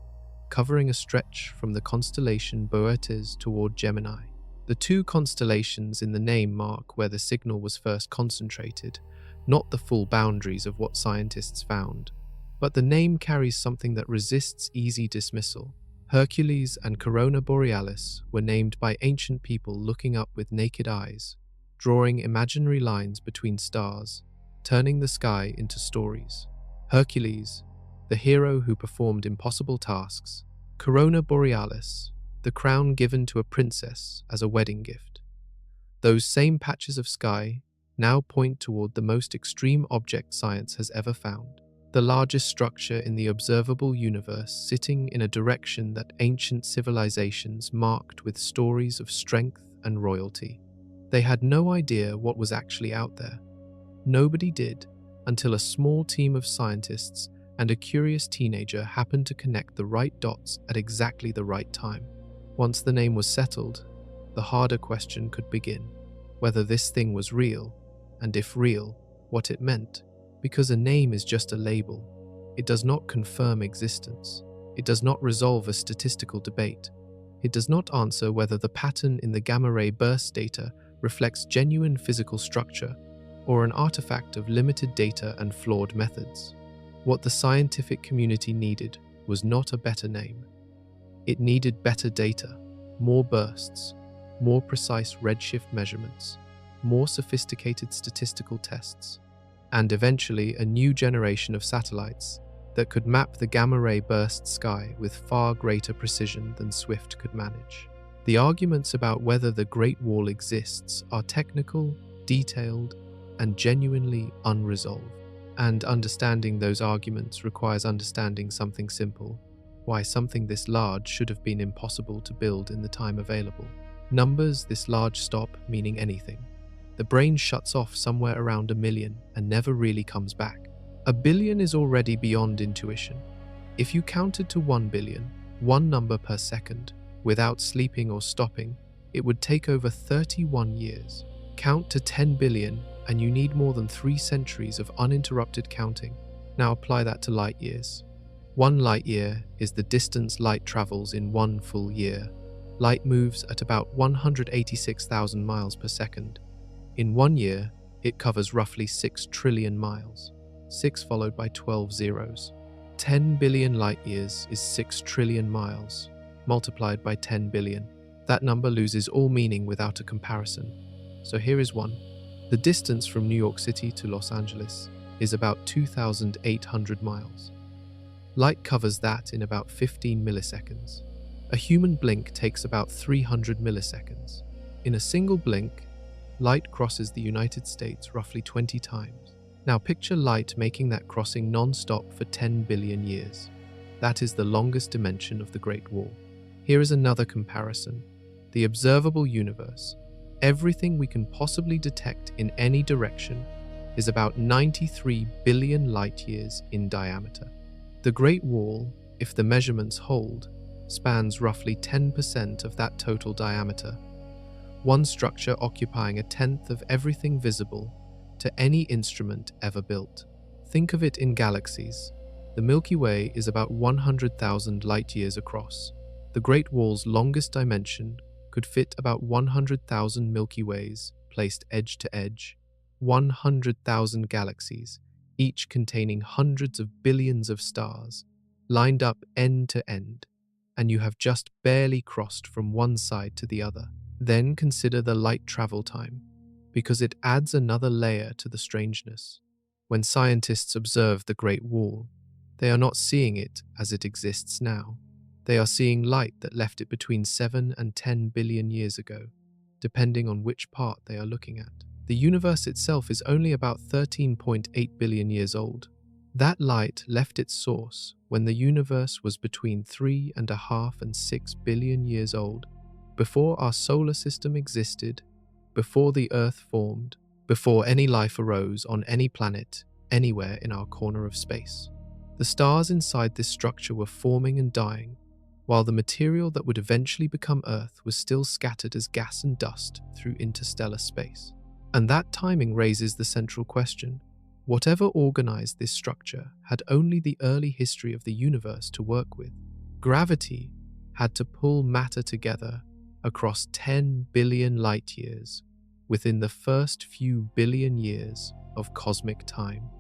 covering a stretch from the constellation Boötes toward Gemini. The two constellations in the name mark where the signal was first concentrated, not the full boundaries of what scientists found. But the name carries something that resists easy dismissal. Hercules and Corona Borealis were named by ancient people looking up with naked eyes, drawing imaginary lines between stars, turning the sky into stories. Hercules, the hero who performed impossible tasks. Corona Borealis, the crown given to a princess as a wedding gift. Those same patches of sky now point toward the most extreme object science has ever found, the largest structure in the observable universe, sitting in a direction that ancient civilizations marked with stories of strength and royalty. They had no idea what was actually out there. Nobody did, until a small team of scientists and a curious teenager happened to connect the right dots at exactly the right time. Once the name was settled, the harder question could begin: whether this thing was real, and if real, what it meant. Because a name is just a label. It does not confirm existence. It does not resolve a statistical debate. It does not answer whether the pattern in the gamma-ray burst data reflects genuine physical structure or an artifact of limited data and flawed methods. What the scientific community needed was not a better name. It needed better data, more bursts, more precise redshift measurements, more sophisticated statistical tests, and eventually a new generation of satellites that could map the gamma-ray burst sky with far greater precision than Swift could manage. The arguments about whether the Great Wall exists are technical, detailed, and genuinely unresolved. And understanding those arguments requires understanding something simple: why something this large should have been impossible to build in the time available. Numbers this large stop meaning anything. The brain shuts off somewhere around 1 million and never really comes back. 1 billion is already beyond intuition. If you counted to 1 billion, one number per second, without sleeping or stopping, it would take over 31 years. Count to 10 billion and you need more than 3 centuries of uninterrupted counting. Now apply that to light years. 1 light year is the distance light travels in 1 full year. Light moves at about 186,000 miles per second. In 1 year, it covers roughly 6 trillion miles, 6 followed by 12 zeros. 10 billion light years is 6 trillion miles, multiplied by 10 billion. That number loses all meaning without a comparison. So here is one. The distance from New York City to Los Angeles is about 2,800 miles. Light covers that in about 15 milliseconds. A human blink takes about 300 milliseconds. In a single blink, light crosses the United States roughly 20 times. Now picture light making that crossing non-stop for 10 billion years. That is the longest dimension of the Great Wall. Here is another comparison. The observable universe, everything we can possibly detect in any direction, is about 93 billion light-years in diameter. The Great Wall, if the measurements hold, spans roughly 10% of that total diameter, one structure occupying a tenth of everything visible to any instrument ever built. Think of it in galaxies. The Milky Way is about 100,000 light-years across. The Great Wall's longest dimension could fit about 100,000 Milky Ways placed edge to edge, 100,000 galaxies, each containing hundreds of billions of stars, lined up end to end, and you have just barely crossed from one side to the other. Then consider the light travel time, because it adds another layer to the strangeness. When scientists observe the Great Wall, they are not seeing it as it exists now. They are seeing light that left it between 7 and 10 billion years ago, depending on which part they are looking at. The universe itself is only about 13.8 billion years old. That light left its source when the universe was between 3.5 and 6 billion years old, before our solar system existed, before the Earth formed, before any life arose on any planet, anywhere in our corner of space. The stars inside this structure were forming and dying, while the material that would eventually become Earth was still scattered as gas and dust through interstellar space. And that timing raises the central question. Whatever organized this structure had only the early history of the universe to work with. Gravity had to pull matter together across 10 billion light-years within the first few billion years of cosmic time.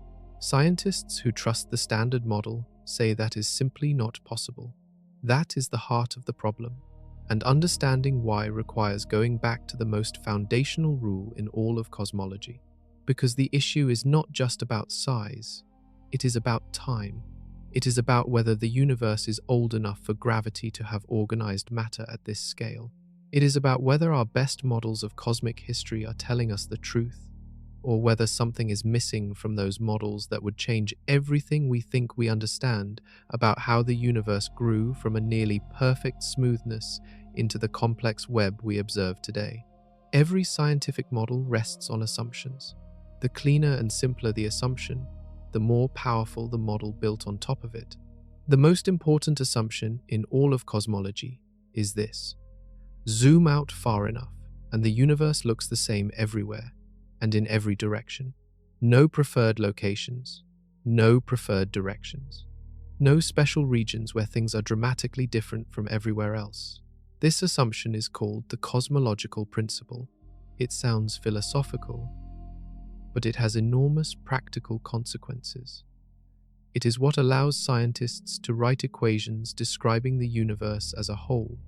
Scientists who trust the Standard Model say that is simply not possible. That is the heart of the problem, and understanding why requires going back to the most foundational rule in all of cosmology. Because the issue is not just about size, it is about time. It is about whether the universe is old enough for gravity to have organized matter at this scale. It is about whether our best models of cosmic history are telling us the truth, or whether something is missing from those models that would change everything we think we understand about how the universe grew from a nearly perfect smoothness into the complex web we observe today. Every scientific model rests on assumptions. The cleaner and simpler the assumption, the more powerful the model built on top of it. The most important assumption in all of cosmology is this: zoom out far enough, and the universe looks the same everywhere and in every direction. No preferred locations, no preferred directions, no special regions where things are dramatically different from everywhere else. This assumption is called the cosmological principle. It sounds philosophical, but it has enormous practical consequences. It is what allows scientists to write equations describing the universe as a whole.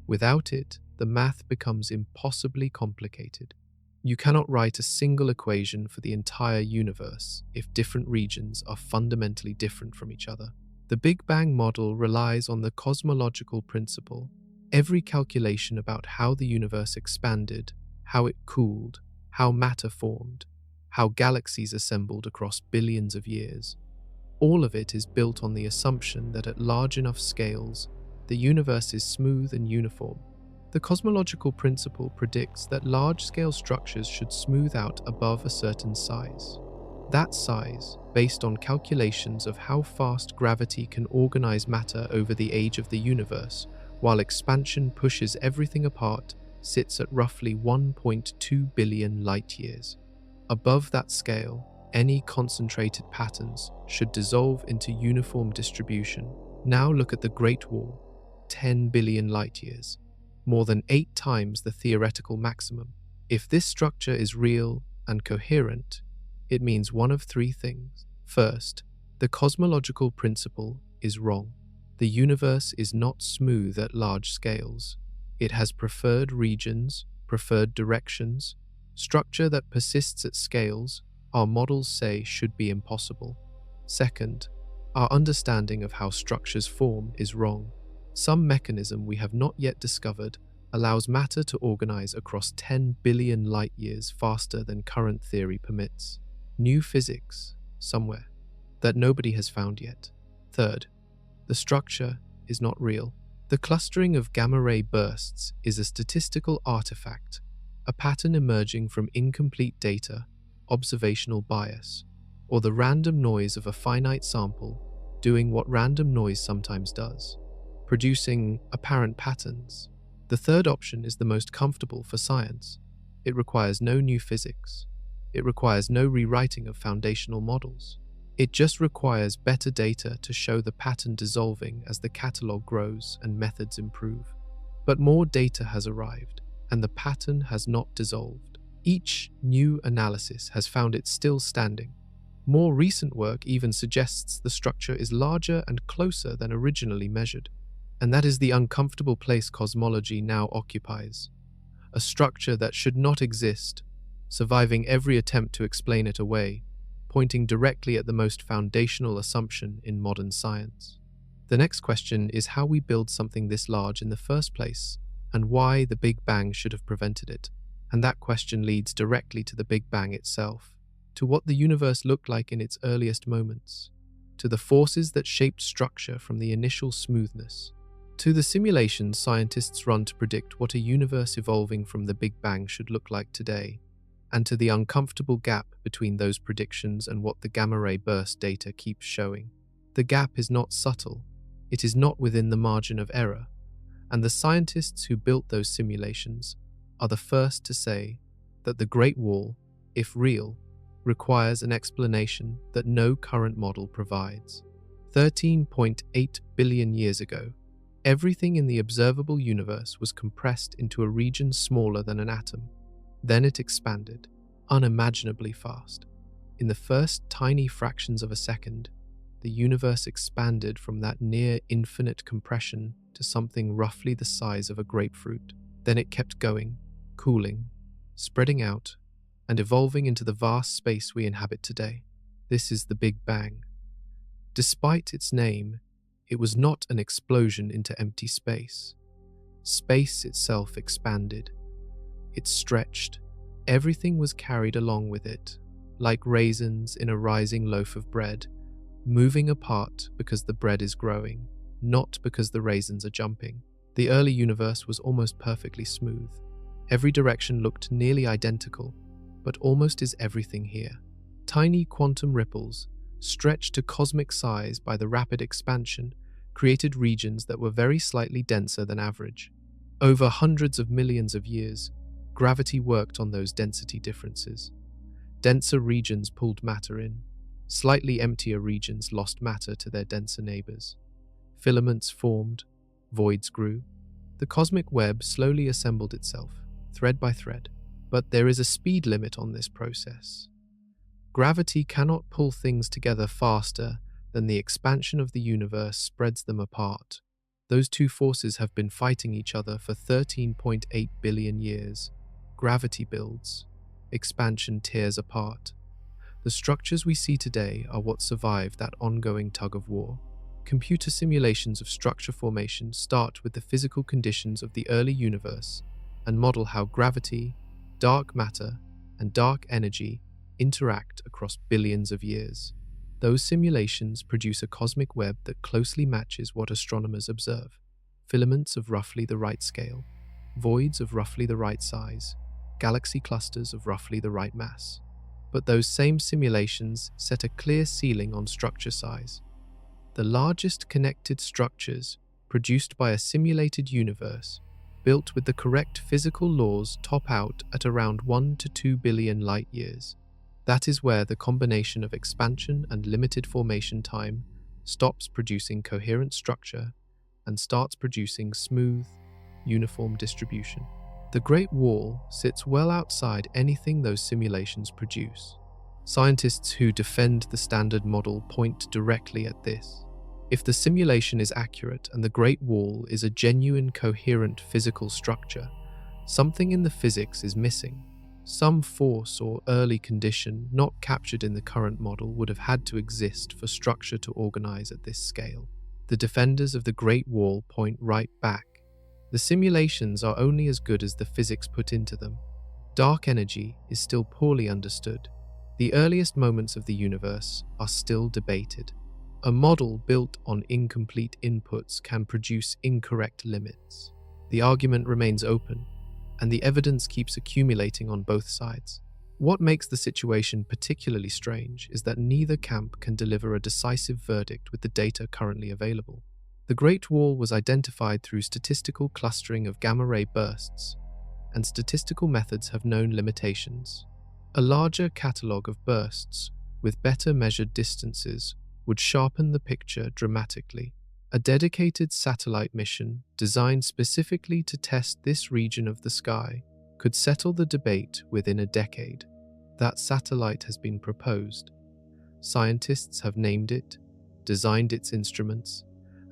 Without it, the math becomes impossibly complicated. You cannot write a single equation for the entire universe if different regions are fundamentally different from each other. The Big Bang model relies on the cosmological principle. Every calculation about how the universe expanded, how it cooled, how matter formed, how galaxies assembled across billions of years, all of it is built on the assumption that at large enough scales, the universe is smooth and uniform. The cosmological principle predicts that large-scale structures should smooth out above a certain size. That size, based on calculations of how fast gravity can organize matter over the age of the universe, while expansion pushes everything apart, sits at roughly 1.2 billion light-years. Above that scale, any concentrated patterns should dissolve into uniform distribution. Now look at the Great Wall, 10 billion light-years. More than 8 times the theoretical maximum. If this structure is real and coherent, it means one of 3 things. First, the cosmological principle is wrong. The universe is not smooth at large scales. It has preferred regions, preferred directions, structure that persists at scales our models say should be impossible. Second, our understanding of how structures form is wrong. Some mechanism we have not yet discovered allows matter to organize across 10 billion light-years faster than current theory permits. New physics, somewhere, that nobody has found yet. Third, the structure is not real. The clustering of gamma-ray bursts is a statistical artifact, a pattern emerging from incomplete data, observational bias, or the random noise of a finite sample doing what random noise sometimes does, producing apparent patterns. The third option is the most comfortable for science. It requires no new physics. It requires no rewriting of foundational models. It just requires better data to show the pattern dissolving as the catalog grows and methods improve. But more data has arrived, and the pattern has not dissolved. Each new analysis has found it still standing. More recent work even suggests the structure is larger and closer than originally measured. And that is the uncomfortable place cosmology now occupies. A structure that should not exist, surviving every attempt to explain it away, pointing directly at the most foundational assumption in modern science. The next question is how we build something this large in the first place, and why the Big Bang should have prevented it. And that question leads directly to the Big Bang itself, to what the universe looked like in its earliest moments, to the forces that shaped structure from the initial smoothness, to the simulations scientists run to predict what a universe evolving from the Big Bang should look like today, and to the uncomfortable gap between those predictions and what the gamma-ray burst data keeps showing. The gap is not subtle, it is not within the margin of error, and the scientists who built those simulations are the first to say that the Great Wall, if real, requires an explanation that no current model provides. 13.8 billion years ago, everything in the observable universe was compressed into a region smaller than an atom. Then it expanded, unimaginably fast. In the first tiny fractions of a second, the universe expanded from that near-infinite compression to something roughly the size of a grapefruit. Then it kept going, cooling, spreading out, and evolving into the vast space we inhabit today. This is the Big Bang. Despite its name, it was not an explosion into empty space. Space itself expanded. It stretched. Everything was carried along with it, like raisins in a rising loaf of bread, moving apart because the bread is growing, not because the raisins are jumping. The early universe was almost perfectly smooth. Every direction looked nearly identical, but almost is everything here. Tiny quantum ripples, stretched to cosmic size by the rapid expansion, created regions that were very slightly denser than average. Over hundreds of millions of years, gravity worked on those density differences. Denser regions pulled matter in. Slightly emptier regions lost matter to their denser neighbors. Filaments formed, voids grew. The cosmic web slowly assembled itself, thread by thread. But there is a speed limit on this process. Gravity cannot pull things together faster than the expansion of the universe spreads them apart. Those two forces have been fighting each other for 13.8 billion years. Gravity builds, expansion tears apart. The structures we see today are what survived that ongoing tug-of-war. Computer simulations of structure formation start with the physical conditions of the early universe and model how gravity, dark matter, and dark energy interact across billions of years. Those simulations produce a cosmic web that closely matches what astronomers observe. Filaments of roughly the right scale, voids of roughly the right size, galaxy clusters of roughly the right mass. But those same simulations set a clear ceiling on structure size. The largest connected structures produced by a simulated universe built with the correct physical laws top out at around 1 to 2 billion light years. That is where the combination of expansion and limited formation time stops producing coherent structure and starts producing smooth, uniform distribution. The Great Wall sits well outside anything those simulations produce. Scientists who defend the standard model point directly at this. If the simulation is accurate and the Great Wall is a genuine, coherent physical structure, something in the physics is missing. Some force or early condition not captured in the current model would have had to exist for structure to organize at this scale. The defenders of the Great Wall point right back. The simulations are only as good as the physics put into them. Dark energy is still poorly understood. The earliest moments of the universe are still debated. A model built on incomplete inputs can produce incorrect limits. The argument remains open, and the evidence keeps accumulating on both sides. What makes the situation particularly strange is that neither camp can deliver a decisive verdict with the data currently available. The Great Wall was identified through statistical clustering of gamma-ray bursts, and statistical methods have known limitations. A larger catalogue of bursts, with better measured distances, would sharpen the picture dramatically. A dedicated satellite mission, designed specifically to test this region of the sky, could settle the debate within a decade. That satellite has been proposed. Scientists have named it, designed its instruments,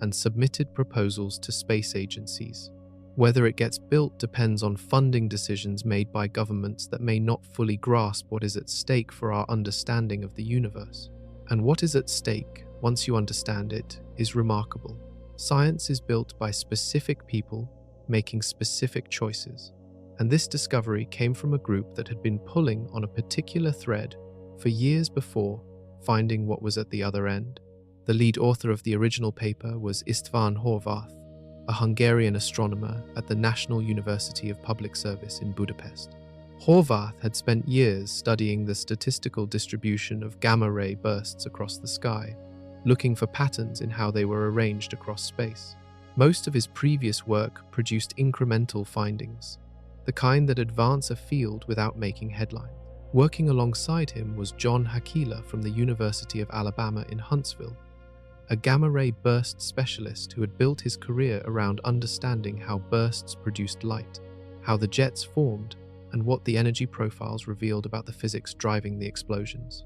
and submitted proposals to space agencies. Whether it gets built depends on funding decisions made by governments that may not fully grasp what is at stake for our understanding of the universe. And what is at stake, once you understand it, is remarkable. Science is built by specific people making specific choices. And this discovery came from a group that had been pulling on a particular thread for years before finding what was at the other end. The lead author of the original paper was István Horváth, a Hungarian astronomer at the National University of Public Service in Budapest. Horváth had spent years studying the statistical distribution of gamma-ray bursts across the sky, looking for patterns in how they were arranged across space. Most of his previous work produced incremental findings, the kind that advance a field without making headlines. Working alongside him was John Hakila from the University of Alabama in Huntsville, a gamma-ray burst specialist who had built his career around understanding how bursts produced light, how the jets formed, and what the energy profiles revealed about the physics driving the explosions.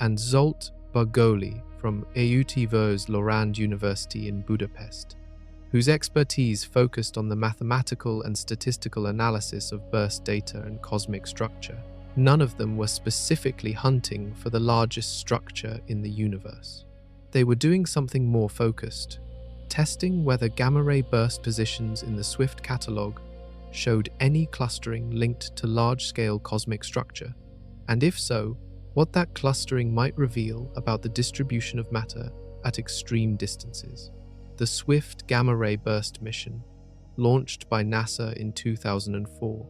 And Zsolt Bargholyi from EUTVO's Lorand University in Budapest, whose expertise focused on the mathematical and statistical analysis of burst data and cosmic structure. None of them were specifically hunting for the largest structure in the universe. They were doing something more focused, testing whether gamma-ray burst positions in the Swift catalog showed any clustering linked to large-scale cosmic structure, and if so, what that clustering might reveal about the distribution of matter at extreme distances. The Swift gamma-ray burst mission, launched by NASA in 2004,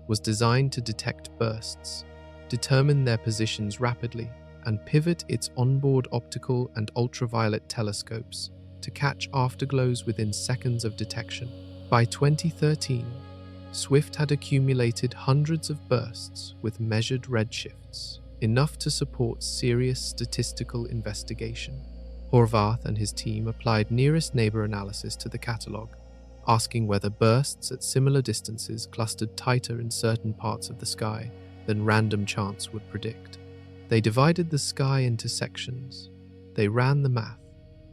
was designed to detect bursts, determine their positions rapidly, and pivot its onboard optical and ultraviolet telescopes to catch afterglows within seconds of detection. By 2013, Swift had accumulated hundreds of bursts with measured redshifts, enough to support serious statistical investigation. Horváth and his team applied nearest neighbor analysis to the catalog, asking whether bursts at similar distances clustered tighter in certain parts of the sky than random chance would predict. They divided the sky into sections. They ran the math.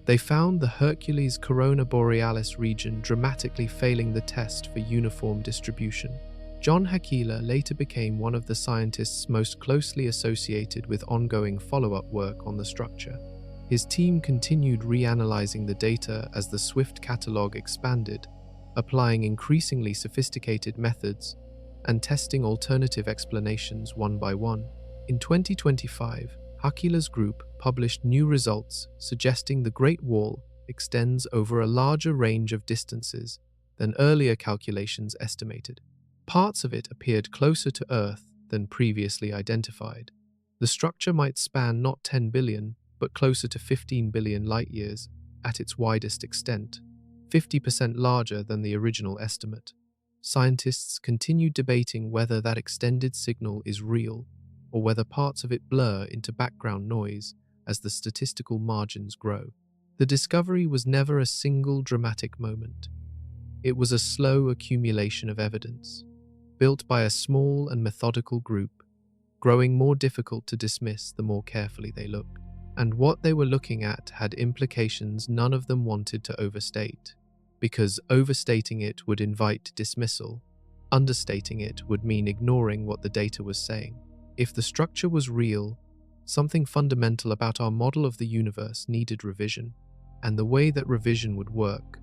They found the Hercules Corona Borealis region dramatically failing the test for uniform distribution. John Hakila later became one of the scientists most closely associated with ongoing follow-up work on the structure. His team continued reanalyzing the data as the Swift catalog expanded, applying increasingly sophisticated methods and testing alternative explanations one by one. In 2025, Hakila's group published new results suggesting the Great Wall extends over a larger range of distances than earlier calculations estimated. Parts of it appeared closer to Earth than previously identified. The structure might span not 10 billion, but closer to 15 billion light-years at its widest extent, 50% larger than the original estimate. Scientists continued debating whether that extended signal is real, or whether parts of it blur into background noise as the statistical margins grow. The discovery was never a single dramatic moment. It was a slow accumulation of evidence, built by a small and methodical group, growing more difficult to dismiss the more carefully they looked. And what they were looking at had implications none of them wanted to overstate, because overstating it would invite dismissal. Understating it would mean ignoring what the data was saying. If the structure was real, something fundamental about our model of the universe needed revision, and the way that revision would work,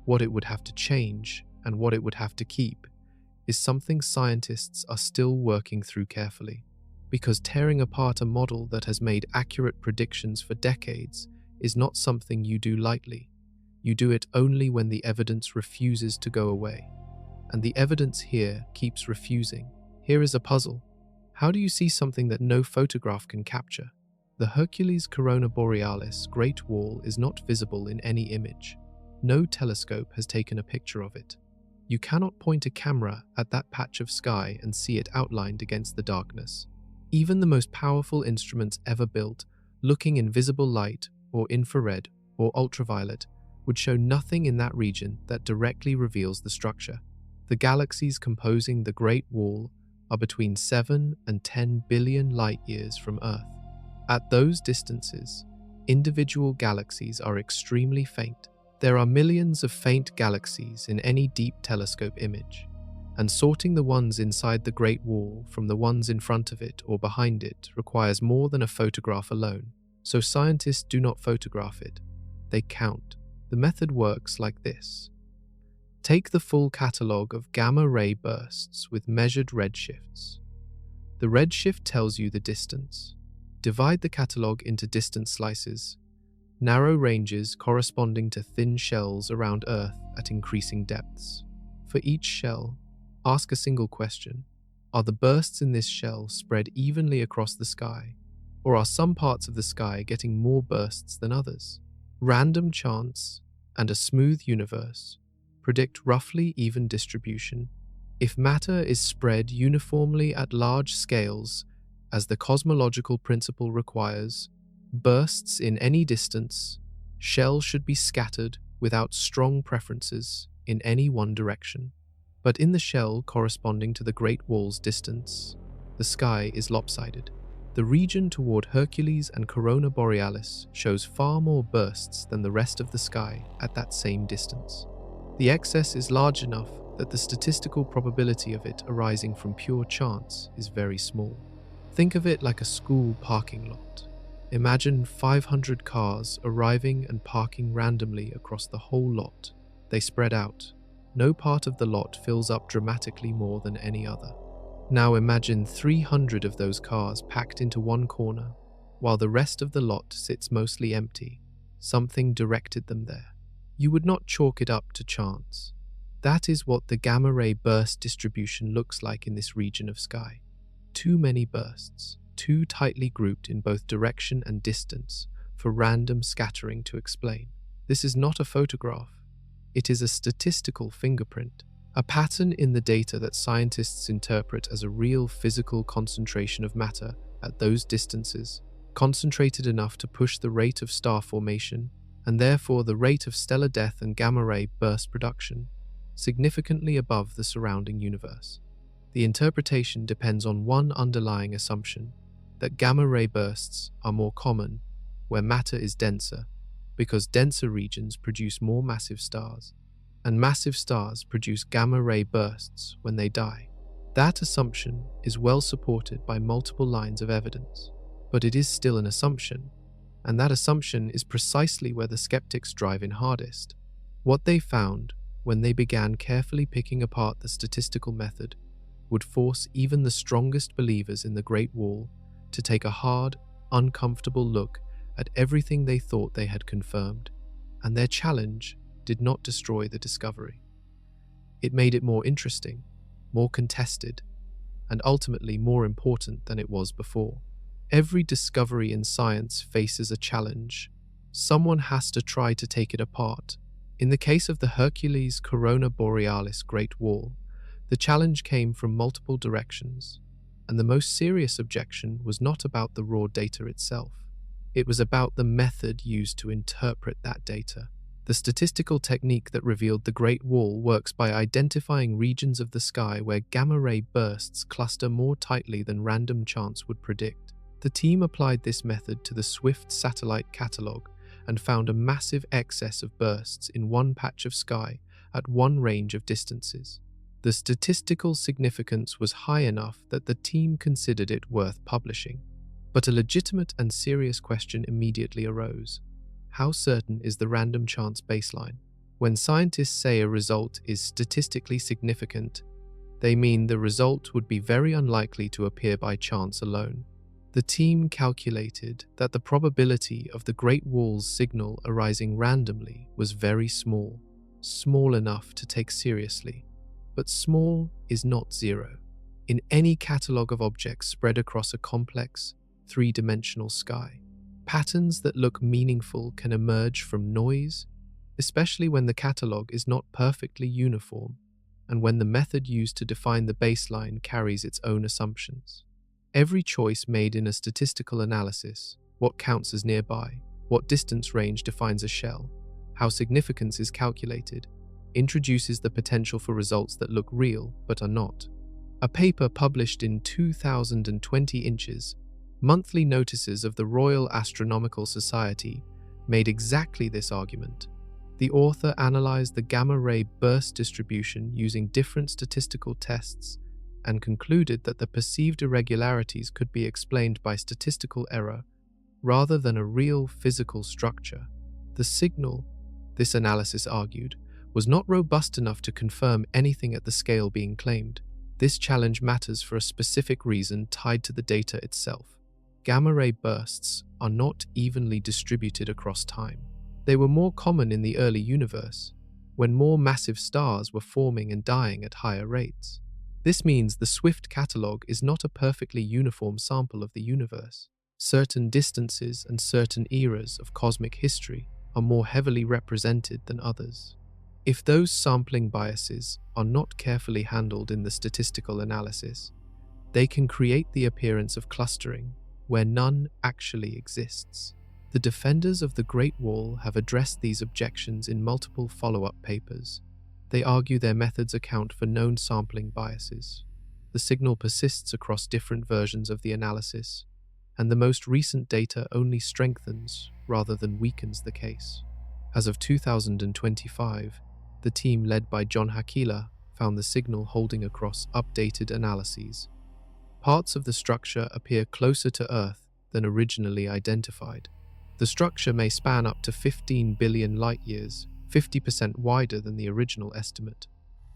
what it would have to change, and what it would have to keep, is something scientists are still working through carefully. Because tearing apart a model that has made accurate predictions for decades is not something you do lightly. You do it only when the evidence refuses to go away. And the evidence here keeps refusing. Here is a puzzle. How do you see something that no photograph can capture? The Hercules Corona Borealis Great Wall is not visible in any image. No telescope has taken a picture of it. You cannot point a camera at that patch of sky and see it outlined against the darkness. Even the most powerful instruments ever built, looking in visible light or infrared or ultraviolet, would show nothing in that region that directly reveals the structure. The galaxies composing the Great Wall are between 7 and 10 billion light-years from Earth. At those distances, individual galaxies are extremely faint. There are millions of faint galaxies in any deep telescope image, and sorting the ones inside the Great Wall from the ones in front of it or behind it requires more than a photograph alone. So scientists do not photograph it, they count. The method works like this. Take the full catalogue of gamma-ray bursts with measured redshifts. The redshift tells you the distance. Divide the catalogue into distance slices, narrow ranges corresponding to thin shells around Earth at increasing depths. For each shell, ask a single question. Are the bursts in this shell spread evenly across the sky, or are some parts of the sky getting more bursts than others? Random chance and a smooth universe predict roughly even distribution. If matter is spread uniformly at large scales, as the cosmological principle requires, bursts in any distance, shells should be scattered without strong preferences in any one direction. But in the shell corresponding to the Great Wall's distance, the sky is lopsided. The region toward Hercules and Corona Borealis shows far more bursts than the rest of the sky at that same distance. The excess is large enough that the statistical probability of it arising from pure chance is very small. Think of it like a school parking lot. Imagine 500 cars arriving and parking randomly across the whole lot. They spread out. No part of the lot fills up dramatically more than any other. Now imagine 300 of those cars packed into one corner, while the rest of the lot sits mostly empty. Something directed them there. You would not chalk it up to chance. That is what the gamma-ray burst distribution looks like in this region of sky. Too many bursts, too tightly grouped in both direction and distance for random scattering to explain. This is not a photograph. It is a statistical fingerprint, a pattern in the data that scientists interpret as a real physical concentration of matter at those distances, concentrated enough to push the rate of star formation, and therefore the rate of stellar death and gamma-ray burst production, significantly above the surrounding universe. The interpretation depends on one underlying assumption, that gamma-ray bursts are more common where matter is denser, because denser regions produce more massive stars, and massive stars produce gamma-ray bursts when they die. That assumption is well supported by multiple lines of evidence, but it is still an assumption, and that assumption is precisely where the skeptics drive in hardest. What they found when they began carefully picking apart the statistical method would force even the strongest believers in the Great Wall to take a hard, uncomfortable look at everything they thought they had confirmed, and their challenge did not destroy the discovery. It made it more interesting, more contested, and ultimately more important than it was before. Every discovery in science faces a challenge. Someone has to try to take it apart. In the case of the Hercules Corona Borealis Great Wall, the challenge came from multiple directions, and the most serious objection was not about the raw data itself. It was about the method used to interpret that data. The statistical technique that revealed the Great Wall works by identifying regions of the sky where gamma-ray bursts cluster more tightly than random chance would predict. The team applied this method to the Swift satellite catalogue and found a massive excess of bursts in one patch of sky at one range of distances. The statistical significance was high enough that the team considered it worth publishing. But a legitimate and serious question immediately arose. How certain is the random chance baseline? When scientists say a result is statistically significant, they mean the result would be very unlikely to appear by chance alone. The team calculated that the probability of the Great Wall's signal arising randomly was very small, small enough to take seriously. But small is not zero. in any catalogue of objects spread across a complex, three-dimensional sky. Patterns that look meaningful can emerge from noise, especially when the catalogue is not perfectly uniform and when the method used to define the baseline carries its own assumptions. Every choice made in a statistical analysis, what counts as nearby, what distance range defines a shell, how significance is calculated, introduces the potential for results that look real but are not. A paper published in 2020 Inches, Monthly Notices of the Royal Astronomical Society, made exactly this argument. The author analyzed the gamma-ray burst distribution using different statistical tests and concluded that the perceived irregularities could be explained by statistical error rather than a real physical structure. The signal, this analysis argued, was not robust enough to confirm anything at the scale being claimed. This challenge matters for a specific reason tied to the data itself. Gamma-ray bursts are not evenly distributed across time. They were more common in the early universe, when more massive stars were forming and dying at higher rates. This means the Swift catalogue is not a perfectly uniform sample of the universe. Certain distances and certain eras of cosmic history are more heavily represented than others. If those sampling biases are not carefully handled in the statistical analysis, they can create the appearance of clustering where none actually exists. The defenders of the Great Wall have addressed these objections in multiple follow-up papers. They argue their methods account for known sampling biases. The signal persists across different versions of the analysis, and the most recent data only strengthens rather than weakens the case. As of 2025, the team led by John Hakila found the signal holding across updated analyses. Parts of the structure appear closer to Earth than originally identified. The structure may span up to 15 billion light-years, 50% wider than the original estimate.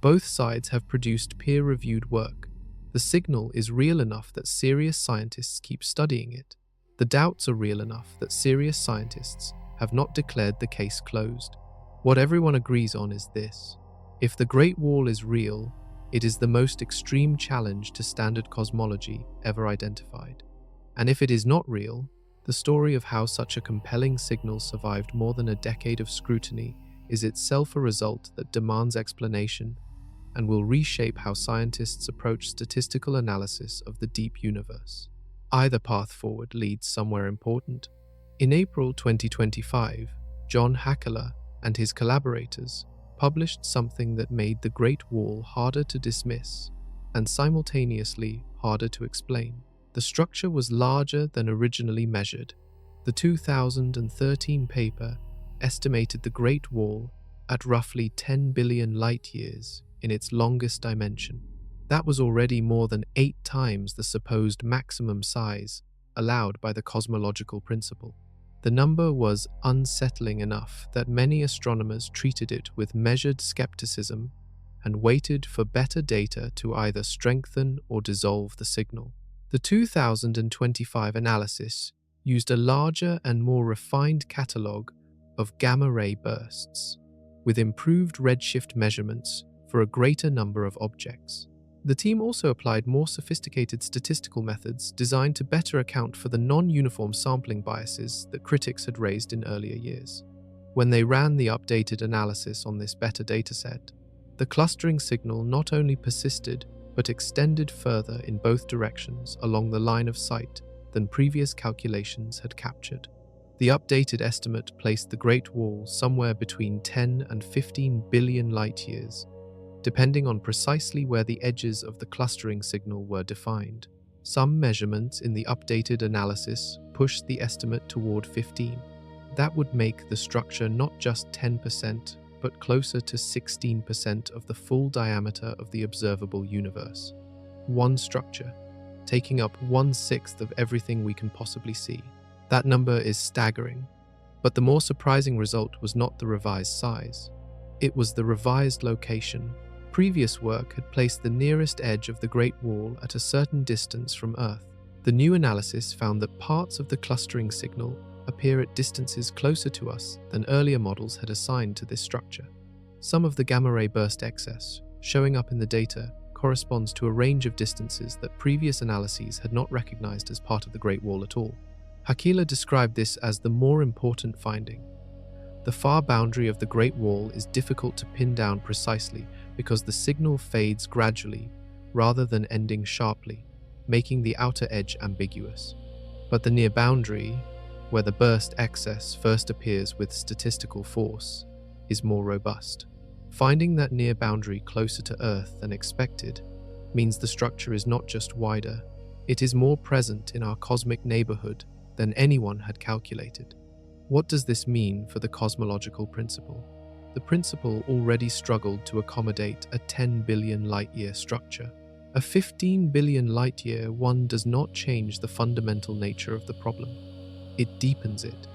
Both sides have produced peer-reviewed work. The signal is real enough that serious scientists keep studying it. The doubts are real enough that serious scientists have not declared the case closed. What everyone agrees on is this: if the Great Wall is real, it is the most extreme challenge to standard cosmology ever identified. And if it is not real, the story of how such a compelling signal survived more than a decade of scrutiny is itself a result that demands explanation and will reshape how scientists approach statistical analysis of the deep universe. Either path forward leads somewhere important. In April 2025, John Hakala and his collaborators published something that made the Great Wall harder to dismiss and simultaneously harder to explain. The structure was larger than originally measured. The 2013 paper estimated the Great Wall at roughly 10 billion light-years in its longest dimension. That was already more than 8 times the supposed maximum size allowed by the cosmological principle. The number was unsettling enough that many astronomers treated it with measured skepticism and waited for better data to either strengthen or dissolve the signal. The 2025 analysis used a larger and more refined catalogue of gamma-ray bursts, with improved redshift measurements for a greater number of objects. The team also applied more sophisticated statistical methods designed to better account for the non-uniform sampling biases that critics had raised in earlier years. When they ran the updated analysis on this better dataset, the clustering signal not only persisted but extended further in both directions along the line of sight than previous calculations had captured. The updated estimate placed the Great Wall somewhere between 10 and 15 billion light-years, depending on precisely where the edges of the clustering signal were defined. Some measurements in the updated analysis pushed the estimate toward 15. That would make the structure not just 10%, but closer to 16% of the full diameter of the observable universe. One structure, taking up 1/6 of everything we can possibly see. That number is staggering, but the more surprising result was not the revised size. It was the revised location. Previous work had placed the nearest edge of the Great Wall at a certain distance from Earth. The new analysis found that parts of the clustering signal appear at distances closer to us than earlier models had assigned to this structure. Some of the gamma-ray burst excess, showing up in the data, corresponds to a range of distances that previous analyses had not recognized as part of the Great Wall at all. Hakeela described this as the more important finding. The far boundary of the Great Wall is difficult to pin down precisely because the signal fades gradually rather than ending sharply, making the outer edge ambiguous. But the near boundary, where the burst excess first appears with statistical force, is more robust. Finding that near boundary closer to Earth than expected means the structure is not just wider, it is more present in our cosmic neighborhood than anyone had calculated. What does this mean for the cosmological principle? The principle already struggled to accommodate a 10 billion light-year structure. A 15 billion light-year one does not change the fundamental nature of the problem. It deepens it.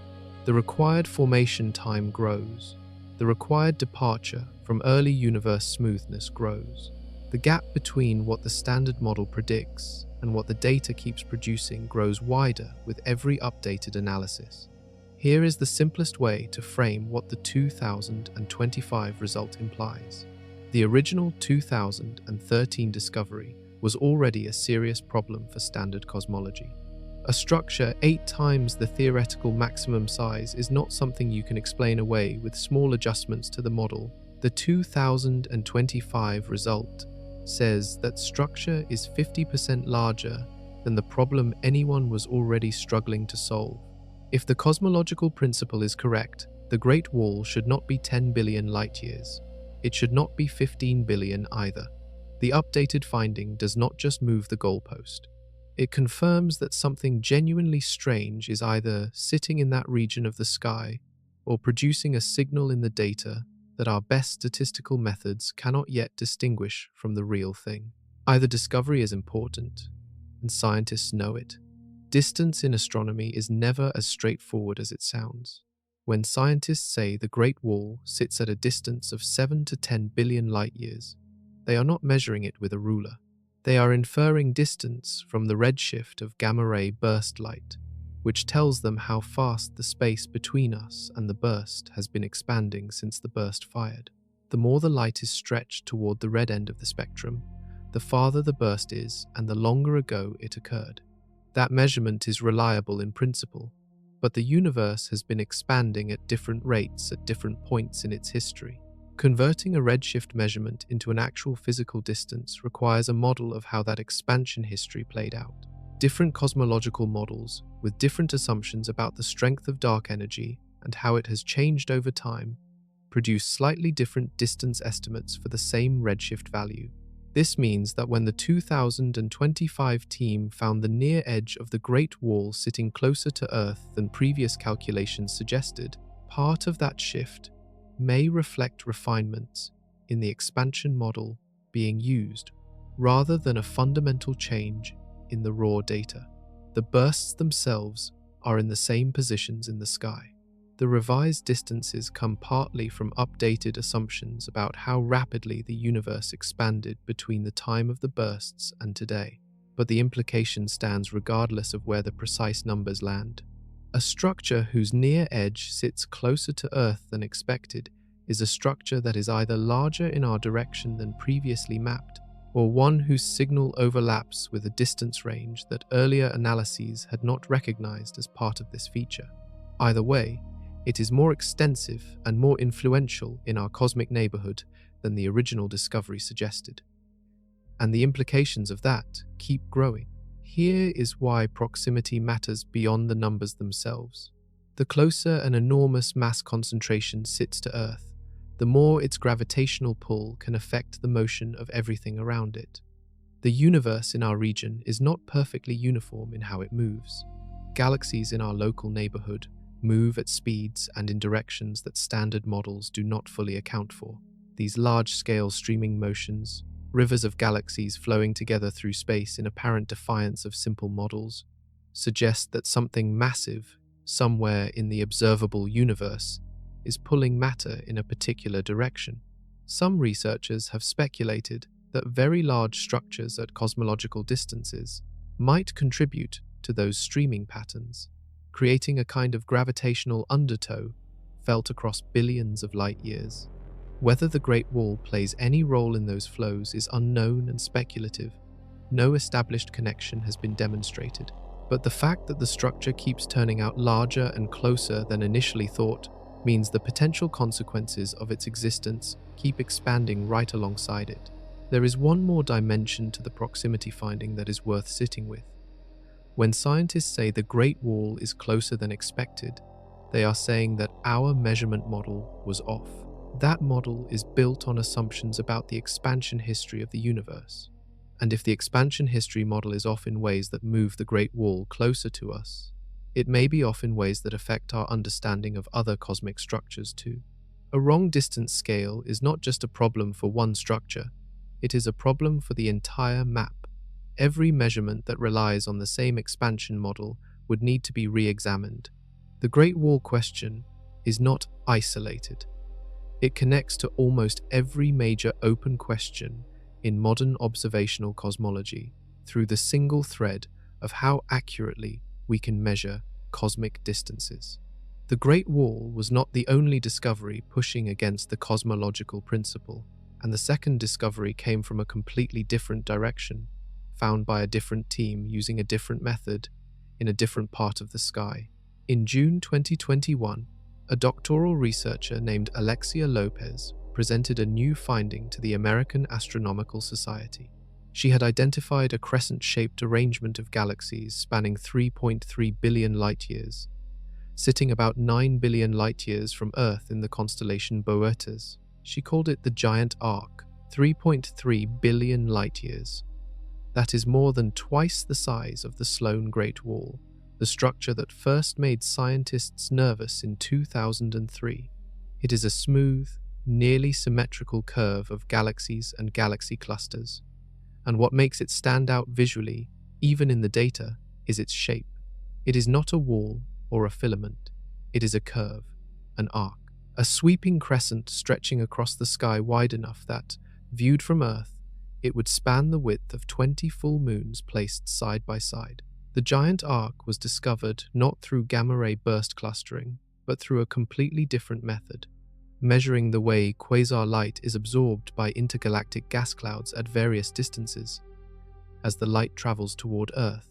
The required formation time grows. The required departure from early universe smoothness grows. The gap between what the standard model predicts and what the data keeps producing grows wider with every updated analysis. Here is the simplest way to frame what the 2025 result implies. The original 2013 discovery was already a serious problem for standard cosmology. A structure 8 times the theoretical maximum size is not something you can explain away with small adjustments to the model. The 2025 result says that structure is 50% larger than the problem anyone was already struggling to solve. If the cosmological principle is correct, the Great Wall should not be 10 billion light-years. It should not be 15 billion either. The updated finding does not just move the goalpost. It confirms that something genuinely strange is either sitting in that region of the sky or producing a signal in the data that our best statistical methods cannot yet distinguish from the real thing. Either discovery is important, and scientists know it. Distance in astronomy is never as straightforward as it sounds. When scientists say the Great Wall sits at a distance of 7 to 10 billion light-years, they are not measuring it with a ruler. They are inferring distance from the redshift of gamma-ray burst light, which tells them how fast the space between us and the burst has been expanding since the burst fired. The more the light is stretched toward the red end of the spectrum, the farther the burst is and the longer ago it occurred. That measurement is reliable in principle, but the universe has been expanding at different rates at different points in its history. Converting a redshift measurement into an actual physical distance requires a model of how that expansion history played out. Different cosmological models, with different assumptions about the strength of dark energy and how it has changed over time, produce slightly different distance estimates for the same redshift value. This means that when the 2025 team found the near edge of the Great Wall sitting closer to Earth than previous calculations suggested, part of that shift may reflect refinements in the expansion model being used, rather than a fundamental change in the raw data. The bursts themselves are in the same positions in the sky. The revised distances come partly from updated assumptions about how rapidly the universe expanded between the time of the bursts and today, but the implication stands regardless of where the precise numbers land. A structure whose near edge sits closer to Earth than expected is a structure that is either larger in our direction than previously mapped, or one whose signal overlaps with a distance range that earlier analyses had not recognized as part of this feature. Either way, it is more extensive and more influential in our cosmic neighborhood than the original discovery suggested. And the implications of that keep growing. Here is why proximity matters beyond the numbers themselves. The closer an enormous mass concentration sits to Earth, the more its gravitational pull can affect the motion of everything around it. The universe in our region is not perfectly uniform in how it moves. Galaxies in our local neighborhood move at speeds and in directions that standard models do not fully account for. These large-scale streaming motions, rivers of galaxies flowing together through space in apparent defiance of simple models, suggest that something massive, somewhere in the observable universe, is pulling matter in a particular direction. Some researchers have speculated that very large structures at cosmological distances might contribute to those streaming patterns, creating a kind of gravitational undertow felt across billions of light years. Whether the Great Wall plays any role in those flows is unknown and speculative. No established connection has been demonstrated. But the fact that the structure keeps turning out larger and closer than initially thought means the potential consequences of its existence keep expanding right alongside it. There is one more dimension to the proximity finding that is worth sitting with. When scientists say the Great Wall is closer than expected, they are saying that our measurement model was off. That model is built on assumptions about the expansion history of the universe. And if the expansion history model is off in ways that move the Great Wall closer to us, it may be off in ways that affect our understanding of other cosmic structures too. A wrong distance scale is not just a problem for one structure, it is a problem for the entire map. Every measurement that relies on the same expansion model would need to be re-examined. The Great Wall question is not isolated. It connects to almost every major open question in modern observational cosmology through the single thread of how accurately we can measure cosmic distances. The Great Wall was not the only discovery pushing against the cosmological principle, and the second discovery came from a completely different direction, found by a different team using a different method in a different part of the sky. In June 2021, a doctoral researcher named Alexia Lopez presented a new finding to the American Astronomical Society. She had identified a crescent-shaped arrangement of galaxies spanning 3.3 billion light-years, sitting about 9 billion light-years from Earth in the constellation Boötes. She called it the Giant Arc, 3.3 billion light-years. That is more than twice the size of the Sloan Great Wall, the structure that first made scientists nervous in 2003. It is a smooth, nearly symmetrical curve of galaxies and galaxy clusters. And what makes it stand out visually, even in the data, is its shape. It is not a wall or a filament. It is a curve, an arc, a sweeping crescent stretching across the sky wide enough that, viewed from Earth, it would span the width of 20 full moons placed side by side. The Giant Arc was discovered not through gamma-ray burst clustering, but through a completely different method, measuring the way quasar light is absorbed by intergalactic gas clouds at various distances. As the light travels toward Earth,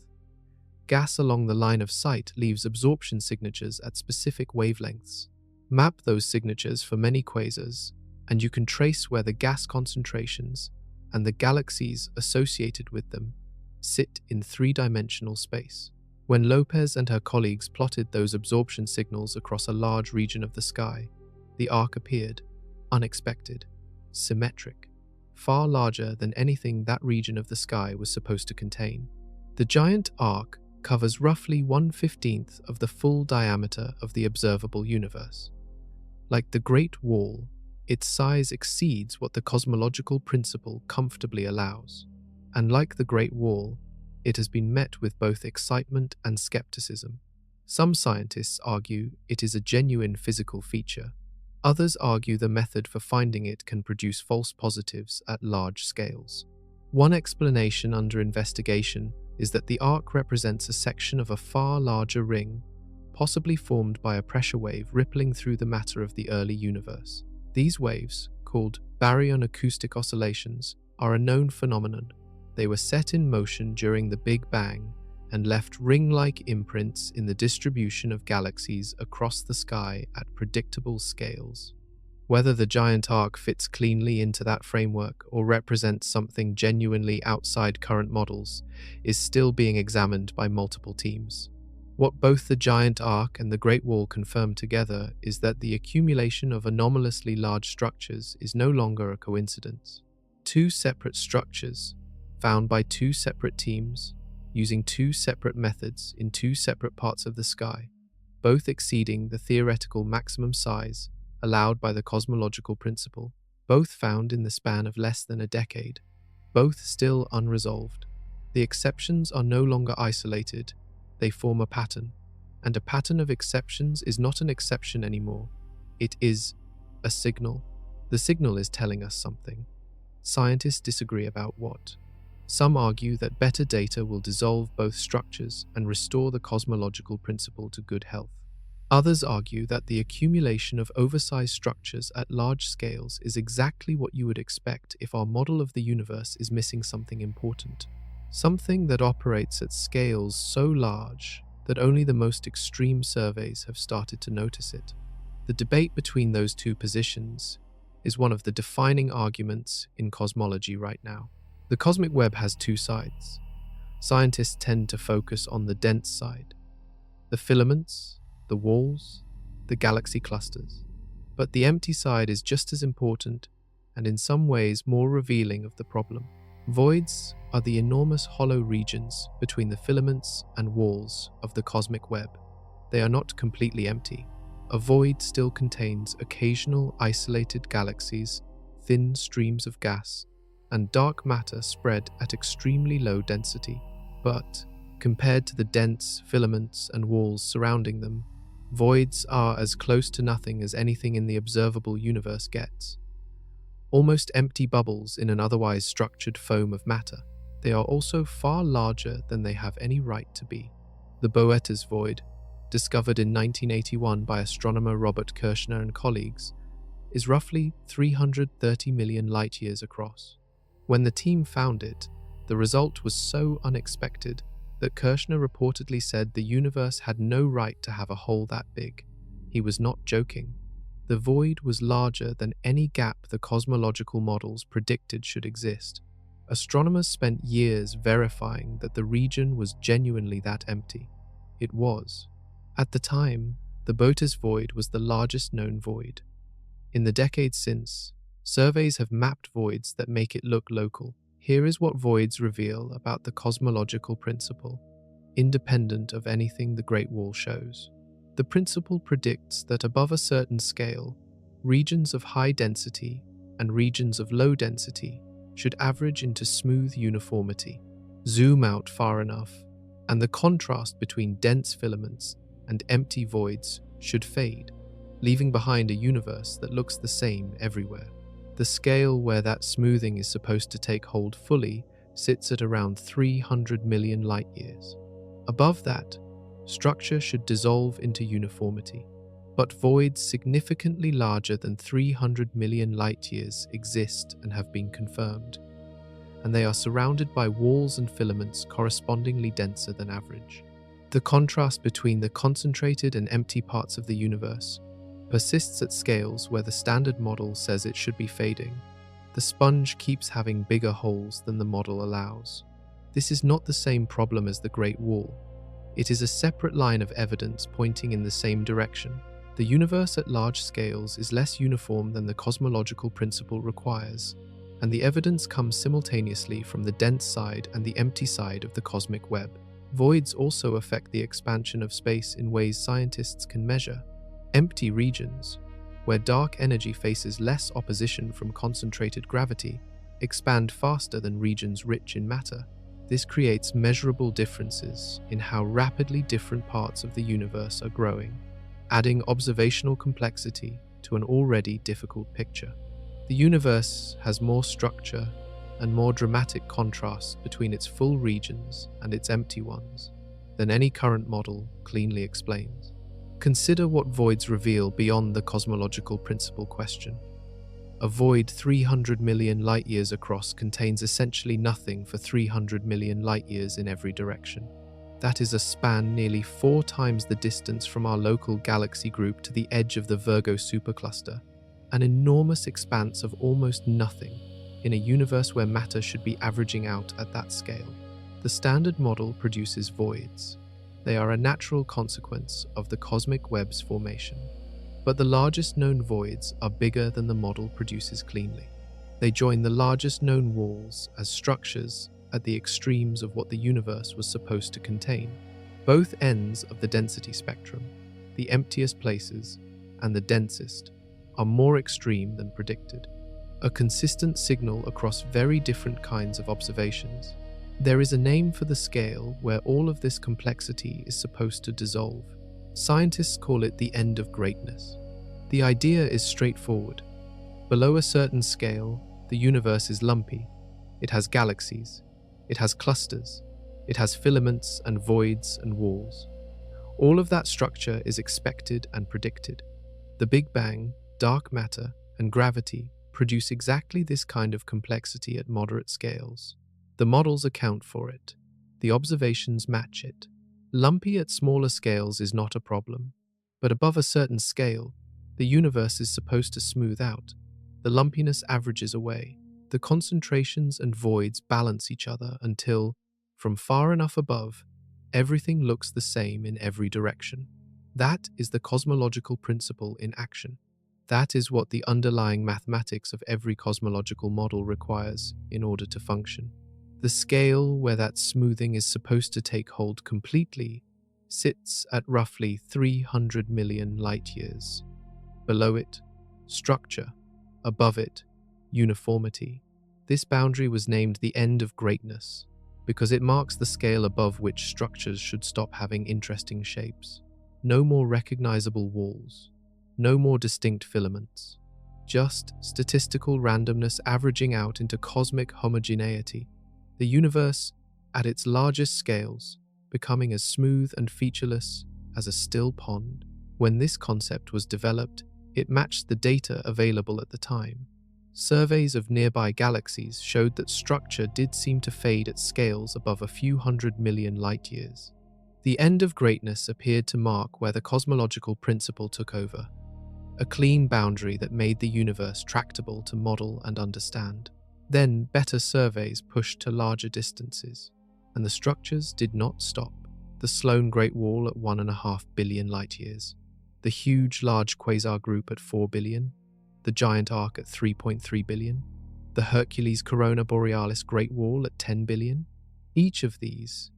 gas along the line of sight leaves absorption signatures at specific wavelengths. Map those signatures for many quasars, and you can trace where the gas concentrations and the galaxies associated with them sit in three-dimensional space. When Lopez and her colleagues plotted those absorption signals across a large region of the sky, the arc appeared unexpected, symmetric, far larger than anything that region of the sky was supposed to contain. The Giant Arc covers roughly 1/15 of the full diameter of the observable universe. Like the Great Wall, its size exceeds what the cosmological principle comfortably allows. And like the Great Wall, it has been met with both excitement and skepticism. Some scientists argue it is a genuine physical feature. Others argue the method for finding it can produce false positives at large scales. One explanation under investigation is that the arc represents a section of a far larger ring, possibly formed by a pressure wave rippling through the matter of the early universe. These waves, called baryon acoustic oscillations, are a known phenomenon. They were set in motion during the Big Bang and left ring-like imprints in the distribution of galaxies across the sky at predictable scales. Whether the Giant Arc fits cleanly into that framework or represents something genuinely outside current models is still being examined by multiple teams. What both the Giant Arc and the Great Wall confirm together is that the accumulation of anomalously large structures is no longer a coincidence. Two separate structures, found by two separate teams, using two separate methods in two separate parts of the sky, both exceeding the theoretical maximum size allowed by the cosmological principle, both found in the span of less than a decade, both still unresolved. The exceptions are no longer isolated, they form a pattern, and a pattern of exceptions is not an exception anymore. It is a signal. The signal is telling us something. Scientists disagree about what. Some argue that better data will dissolve both structures and restore the cosmological principle to good health. Others argue that the accumulation of oversized structures at large scales is exactly what you would expect if our model of the universe is missing something important, something that operates at scales so large that only the most extreme surveys have started to notice it. The debate between those two positions is one of the defining arguments in cosmology right now. The cosmic web has two sides. Scientists tend to focus on the dense side, the filaments, the walls, the galaxy clusters. But the empty side is just as important and in some ways more revealing of the problem. Voids are the enormous hollow regions between the filaments and walls of the cosmic web. They are not completely empty. A void still contains occasional isolated galaxies, thin streams of gas, and dark matter spread at extremely low density. But, compared to the dense filaments and walls surrounding them, voids are as close to nothing as anything in the observable universe gets. Almost empty bubbles in an otherwise structured foam of matter. They are also far larger than they have any right to be. The Boetes void, discovered in 1981 by astronomer Robert Kirshner and colleagues, is roughly 330 million light-years across. When the team found it, the result was so unexpected that Kirshner reportedly said the universe had no right to have a hole that big. He was not joking. The void was larger than any gap the cosmological models predicted should exist. Astronomers spent years verifying that the region was genuinely that empty. It was. At the time, the Boetes void was the largest known void. In the decades since, surveys have mapped voids that make it look local. Here is what voids reveal about the cosmological principle, independent of anything the Great Wall shows. The principle predicts that above a certain scale, regions of high density and regions of low density should average into smooth uniformity. Zoom out far enough, and the contrast between dense filaments and empty voids should fade, leaving behind a universe that looks the same everywhere. The scale where that smoothing is supposed to take hold fully sits at around 300 million light-years. Above that, structure should dissolve into uniformity, but voids significantly larger than 300 million light-years exist and have been confirmed, and they are surrounded by walls and filaments correspondingly denser than average. The contrast between the concentrated and empty parts of the universe persists at scales where the standard model says it should be fading. The sponge keeps having bigger holes than the model allows. This is not the same problem as the Great Wall. It is a separate line of evidence pointing in the same direction. The universe at large scales is less uniform than the cosmological principle requires, and the evidence comes simultaneously from the dense side and the empty side of the cosmic web. Voids also affect the expansion of space in ways scientists can measure. Empty regions, where dark energy faces less opposition from concentrated gravity, expand faster than regions rich in matter. This creates measurable differences in how rapidly different parts of the universe are growing, adding observational complexity to an already difficult picture. The universe has more structure and more dramatic contrast between its full regions and its empty ones than any current model cleanly explains. Consider what voids reveal beyond the cosmological principle question. A void 300 million light-years across contains essentially nothing for 300 million light-years in every direction. That is a span nearly 4 times the distance from our local galaxy group to the edge of the Virgo supercluster, an enormous expanse of almost nothing in a universe where matter should be averaging out at that scale. The standard model produces voids. They are a natural consequence of the cosmic web's formation. But the largest known voids are bigger than the model produces cleanly. They join the largest known walls as structures at the extremes of what the universe was supposed to contain. Both ends of the density spectrum, the emptiest places and the densest, are more extreme than predicted. A consistent signal across very different kinds of observations. There is a name for the scale where all of this complexity is supposed to dissolve. Scientists call it the end of greatness. The idea is straightforward. Below a certain scale, the universe is lumpy. It has galaxies. It has clusters. It has filaments and voids and walls. All of that structure is expected and predicted. The Big Bang, dark matter, and gravity produce exactly this kind of complexity at moderate scales. The models account for it. The observations match it. Lumpy at smaller scales is not a problem, but above a certain scale, the universe is supposed to smooth out. The lumpiness averages away. The concentrations and voids balance each other until, from far enough above, everything looks the same in every direction. That is the cosmological principle in action. That is what the underlying mathematics of every cosmological model requires in order to function. The scale where that smoothing is supposed to take hold completely sits at roughly 300 million light-years. Below it, structure. Above it, uniformity. This boundary was named the end of greatness because it marks the scale above which structures should stop having interesting shapes. No more recognizable walls. No more distinct filaments. Just statistical randomness averaging out into cosmic homogeneity. The universe, at its largest scales, becoming as smooth and featureless as a still pond. When this concept was developed, it matched the data available at the time. Surveys of nearby galaxies showed that structure did seem to fade at scales above a few 100 million light-years. The end of greatness appeared to mark where the cosmological principle took over, a clean boundary that made the universe tractable to model and understand. Then better surveys pushed to larger distances, and the structures did not stop. The Sloan Great Wall at 1.5 billion light-years, the huge large quasar group at 4 billion, the giant arc at 3.3 billion, the Hercules Corona Borealis Great Wall at 10 billion. Each of these,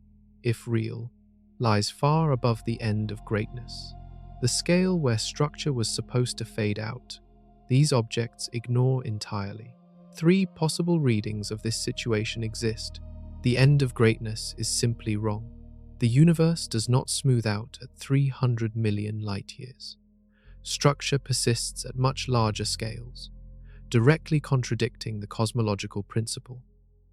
if real, lies far above the end of greatness, the scale where structure was supposed to fade out. These objects ignore entirely. 3 possible readings of this situation exist. The end of greatness is simply wrong. The universe does not smooth out at 300 million light-years. Structure persists at much larger scales, directly contradicting the cosmological principle.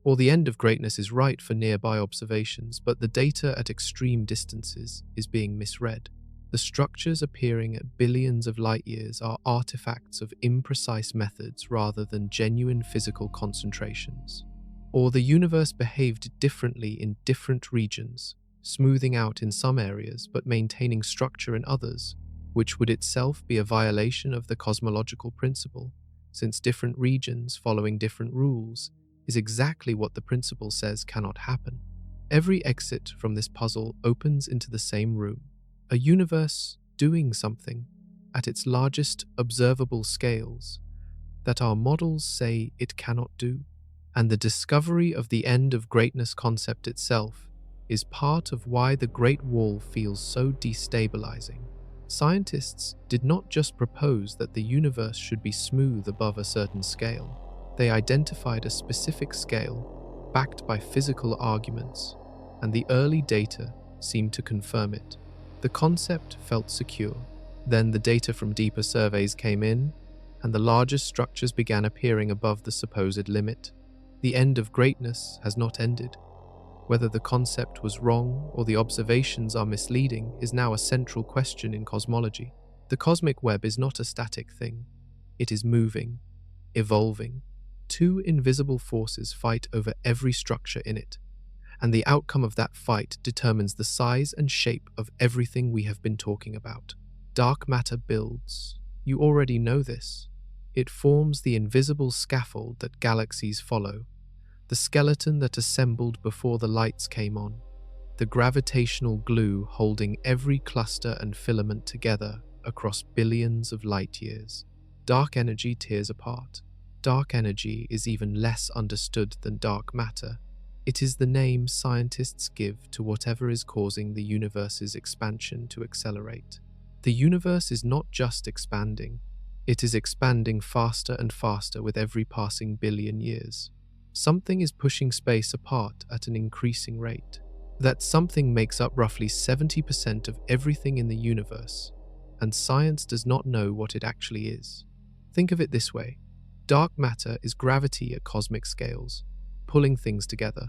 Or the end of greatness is right for nearby observations, but the data at extreme distances is being misread. The structures appearing at billions of light-years are artifacts of imprecise methods rather than genuine physical concentrations. Or the universe behaved differently in different regions, smoothing out in some areas but maintaining structure in others, which would itself be a violation of the cosmological principle, since different regions following different rules is exactly what the principle says cannot happen. Every exit from this puzzle opens into the same room, a universe doing something at its largest observable scales that our models say it cannot do. And the discovery of the end of greatness concept itself is part of why the Great Wall feels so destabilizing. Scientists did not just propose that the universe should be smooth above a certain scale. They identified a specific scale, backed by physical arguments, and the early data seemed to confirm it. The concept felt secure. Then the data from deeper surveys came in, and the largest structures began appearing above the supposed limit. The end of greatness has not ended. Whether the concept was wrong or the observations are misleading is now a central question in cosmology. The cosmic web is not a static thing. It is moving, evolving. 2 invisible forces fight over every structure in it, and the outcome of that fight determines the size and shape of everything we have been talking about. Dark matter builds. You already know this. It forms the invisible scaffold that galaxies follow, the skeleton that assembled before the lights came on, the gravitational glue holding every cluster and filament together across billions of light-years. Dark energy tears apart. Dark energy is even less understood than dark matter. It is the name scientists give to whatever is causing the universe's expansion to accelerate. The universe is not just expanding, it is expanding faster and faster with every passing billion years. Something is pushing space apart at an increasing rate. That something makes up roughly 70% of everything in the universe, and science does not know what it actually is. Think of it this way. Dark matter is gravity at cosmic scales, pulling things together.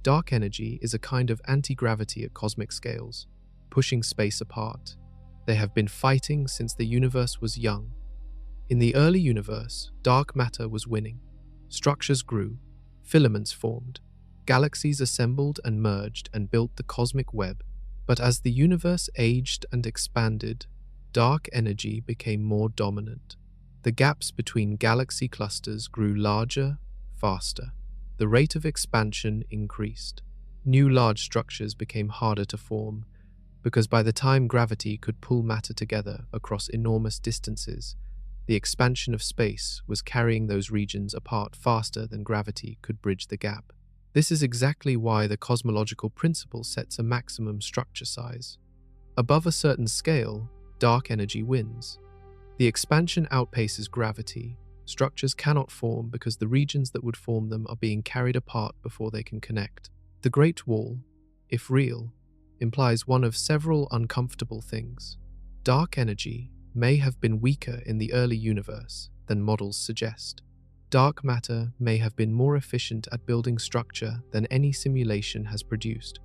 Dark energy is a kind of anti-gravity at cosmic scales, pushing space apart. They have been fighting since the universe was young. In the early universe, dark matter was winning. Structures grew, filaments formed, galaxies assembled and merged and built the cosmic web. But as the universe aged and expanded, dark energy became more dominant. The gaps between galaxy clusters grew larger, faster. The rate of expansion increased. New large structures became harder to form, because by the time gravity could pull matter together across enormous distances, the expansion of space was carrying those regions apart faster than gravity could bridge the gap. This is exactly why the cosmological principle sets a maximum structure size. Above a certain scale, dark energy wins. The expansion outpaces gravity. Structures cannot form because the regions that would form them are being carried apart before they can connect. The Great Wall, if real, implies one of several uncomfortable things. Dark energy may have been weaker in the early universe than models suggest. Dark matter may have been more efficient at building structure than any simulation has produced,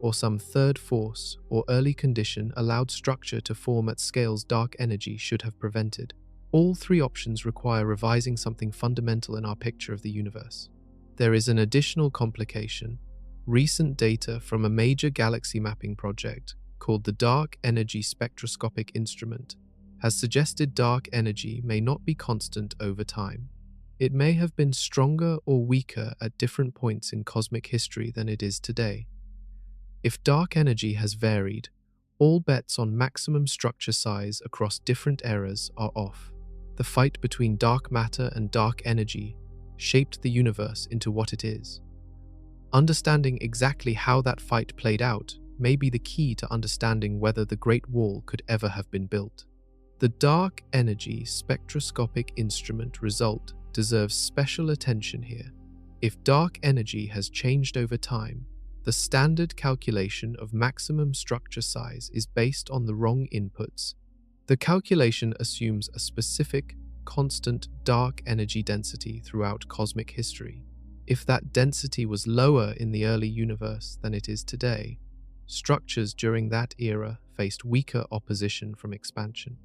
or some third force or early condition allowed structure to form at scales dark energy should have prevented. All three options require revising something fundamental in our picture of the universe. There is an additional complication. Recent data from a major galaxy mapping project called the Dark Energy Spectroscopic Instrument has suggested dark energy may not be constant over time. It may have been stronger or weaker at different points in cosmic history than it is today. If dark energy has varied, all bets on maximum structure size across different eras are off. The fight between dark matter and dark energy shaped the universe into what it is. Understanding exactly how that fight played out may be the key to understanding whether the Great Wall could ever have been built. The Dark Energy Spectroscopic Instrument result deserves special attention here. If dark energy has changed over time, the standard calculation of maximum structure size is based on the wrong inputs. The calculation assumes a specific, constant dark energy density throughout cosmic history. If that density was lower in the early universe than it is today, structures during that era faced weaker opposition from expansion.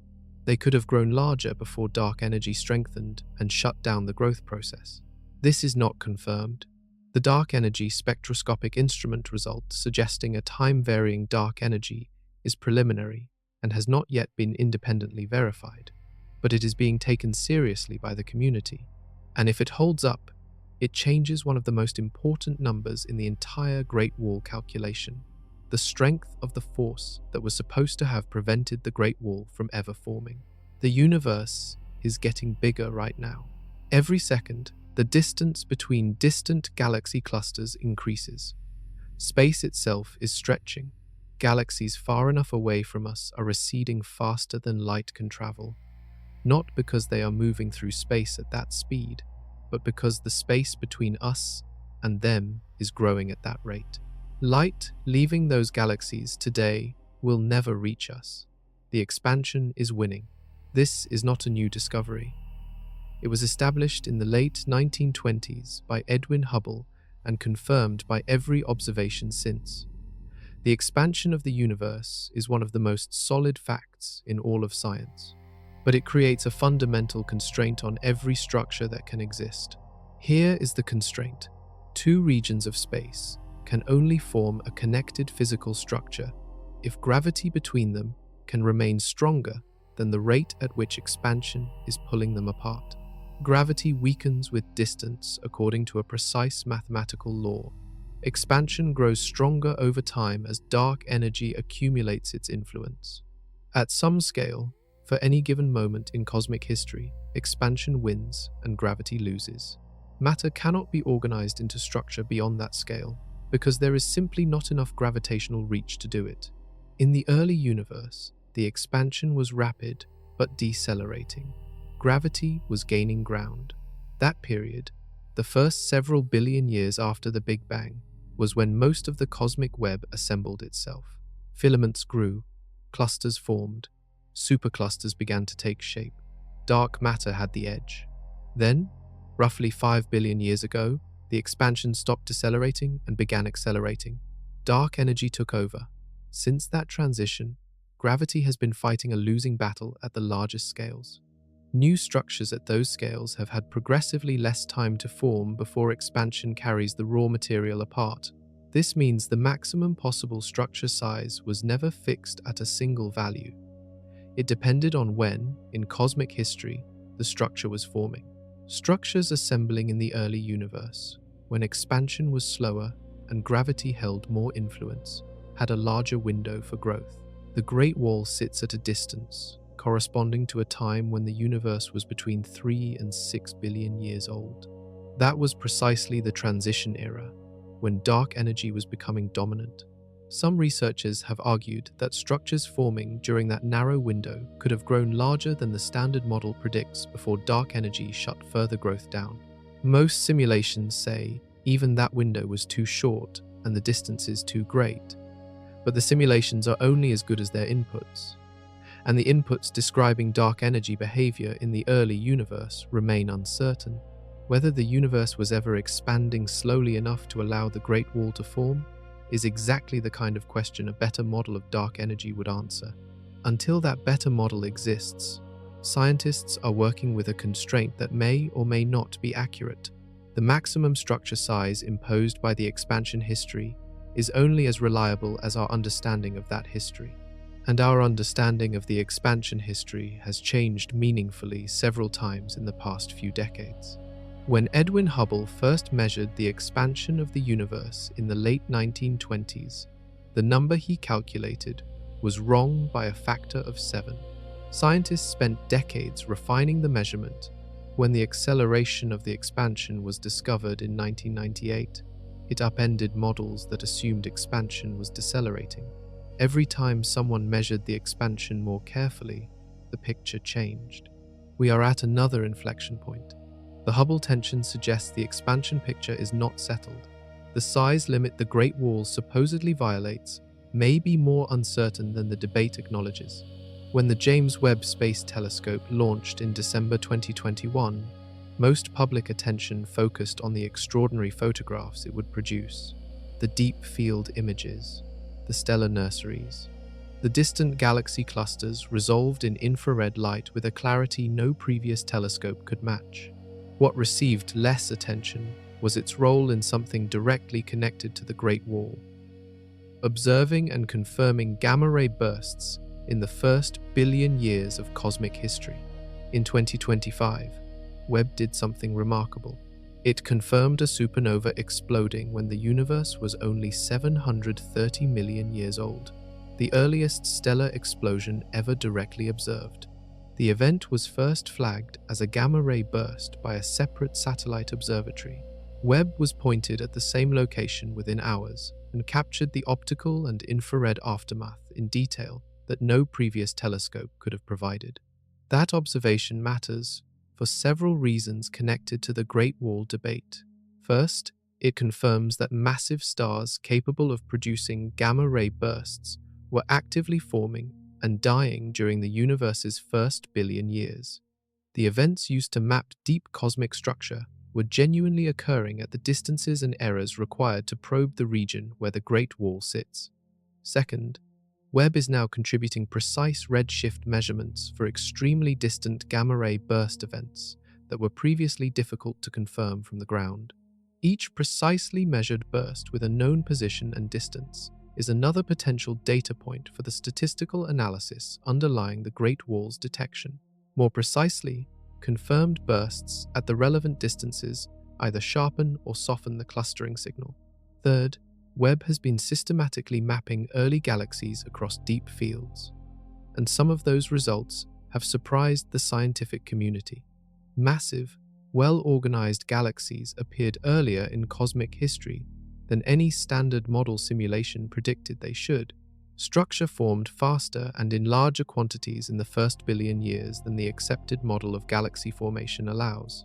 They could have grown larger before dark energy strengthened and shut down the growth process. This is not confirmed. The Dark Energy Spectroscopic Instrument result suggesting a time-varying dark energy is preliminary and has not yet been independently verified, but it is being taken seriously by the community. And if it holds up, it changes one of the most important numbers in the entire Great Wall calculation: the strength of the force that was supposed to have prevented the Great Wall from ever forming. The universe is getting bigger right now. Every second, the distance between distant galaxy clusters increases. Space itself is stretching. Galaxies far enough away from us are receding faster than light can travel, not because they are moving through space at that speed, but because the space between us and them is growing at that rate. Light leaving those galaxies today will never reach us. The expansion is winning. This is not a new discovery. It was established in the late 1920s by Edwin Hubble and confirmed by every observation since. The expansion of the universe is one of the most solid facts in all of science, but it creates a fundamental constraint on every structure that can exist. Here is the constraint. Two regions of space can only form a connected physical structure if gravity between them can remain stronger than the rate at which expansion is pulling them apart. Gravity weakens with distance according to a precise mathematical law. Expansion grows stronger over time as dark energy accumulates its influence. At some scale, for any given moment in cosmic history, expansion wins and gravity loses. Matter cannot be organized into structure beyond that scale, because there is simply not enough gravitational reach to do it. In the early universe, the expansion was rapid but decelerating. Gravity was gaining ground. That period, the first several billion years after the Big Bang, was when most of the cosmic web assembled itself. Filaments grew, clusters formed, superclusters began to take shape. Dark matter had the edge. Then, roughly 5 billion years ago, the expansion stopped decelerating and began accelerating. Dark energy took over. Since that transition, gravity has been fighting a losing battle at the largest scales. New structures at those scales have had progressively less time to form before expansion carries the raw material apart. This means the maximum possible structure size was never fixed at a single value. It depended on when, in cosmic history, the structure was forming. Structures assembling in the early universe, when expansion was slower and gravity held more influence, had a larger window for growth. The Great Wall sits at a distance, corresponding to a time when the universe was between 3 and 6 billion years old. That was precisely the transition era, when dark energy was becoming dominant. Some researchers have argued that structures forming during that narrow window could have grown larger than the standard model predicts before dark energy shut further growth down. Most simulations say even that window was too short and the distances too great, but the simulations are only as good as their inputs, and the inputs describing dark energy behavior in the early universe remain uncertain. Whether the universe was ever expanding slowly enough to allow the Great Wall to form is exactly the kind of question a better model of dark energy would answer. Until that better model exists, scientists are working with a constraint that may or may not be accurate. The maximum structure size imposed by the expansion history is only as reliable as our understanding of that history. And our understanding of the expansion history has changed meaningfully several times in the past few decades. When Edwin Hubble first measured the expansion of the universe in the late 1920s, the number he calculated was wrong by a factor of 7. Scientists spent decades refining the measurement. When the acceleration of the expansion was discovered in 1998, it upended models that assumed expansion was decelerating. Every time someone measured the expansion more carefully, the picture changed. We are at another inflection point. The Hubble tension suggests the expansion picture is not settled. The size limit the Great Wall supposedly violates may be more uncertain than the debate acknowledges. When the James Webb Space Telescope launched in December 2021, most public attention focused on the extraordinary photographs it would produce, the deep field images, the stellar nurseries, the distant galaxy clusters resolved in infrared light with a clarity no previous telescope could match. What received less attention was its role in something directly connected to the Great Wall: observing and confirming gamma-ray bursts in the first billion years of cosmic history. In 2025, Webb did something remarkable. It confirmed a supernova exploding when the universe was only 730 million years old, the earliest stellar explosion ever directly observed. The event was first flagged as a gamma-ray burst by a separate satellite observatory. Webb was pointed at the same location within hours and captured the optical and infrared aftermath in detail that no previous telescope could have provided. That observation matters for several reasons connected to the Great Wall debate. First, it confirms that massive stars capable of producing gamma-ray bursts were actively forming and dying during the universe's first billion years. The events used to map deep cosmic structure were genuinely occurring at the distances and errors required to probe the region where the Great Wall sits. Second, Webb is now contributing precise redshift measurements for extremely distant gamma-ray burst events that were previously difficult to confirm from the ground. Each precisely measured burst with a known position and distance is another potential data point for the statistical analysis underlying the Great Wall's detection. More precisely, confirmed bursts at the relevant distances either sharpen or soften the clustering signal. Third, Webb has been systematically mapping early galaxies across deep fields, and some of those results have surprised the scientific community. Massive, well-organized galaxies appeared earlier in cosmic history than any standard model simulation predicted they should. Structure formed faster and in larger quantities in the first billion years than the accepted model of galaxy formation allows.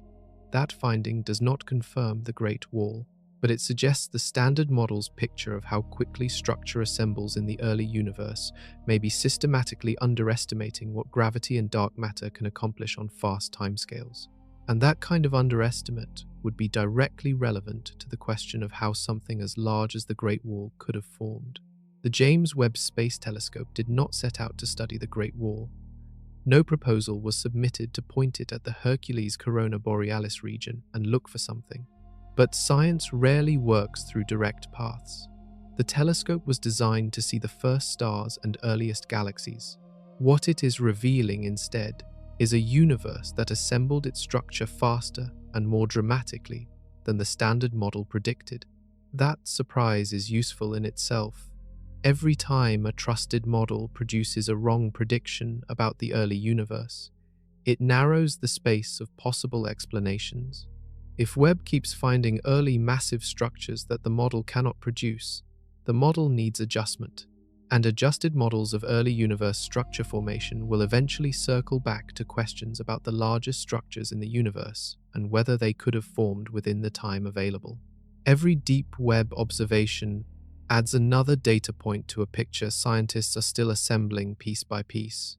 That finding does not confirm the Great Wall, but it suggests the standard model's picture of how quickly structure assembles in the early universe may be systematically underestimating what gravity and dark matter can accomplish on fast timescales. And that kind of underestimate would be directly relevant to the question of how something as large as the Great Wall could have formed. The James Webb Space Telescope did not set out to study the Great Wall. No proposal was submitted to point it at the Hercules Corona Borealis region and look for something. But science rarely works through direct paths. The telescope was designed to see the first stars and earliest galaxies. What it is revealing instead is a universe that assembled its structure faster and more dramatically than the standard model predicted. That surprise is useful in itself. Every time a trusted model produces a wrong prediction about the early universe, it narrows the space of possible explanations. If Webb keeps finding early massive structures that the model cannot produce, the model needs adjustment, and adjusted models of early universe structure formation will eventually circle back to questions about the largest structures in the universe and whether they could have formed within the time available. Every deep Webb observation adds another data point to a picture scientists are still assembling piece by piece.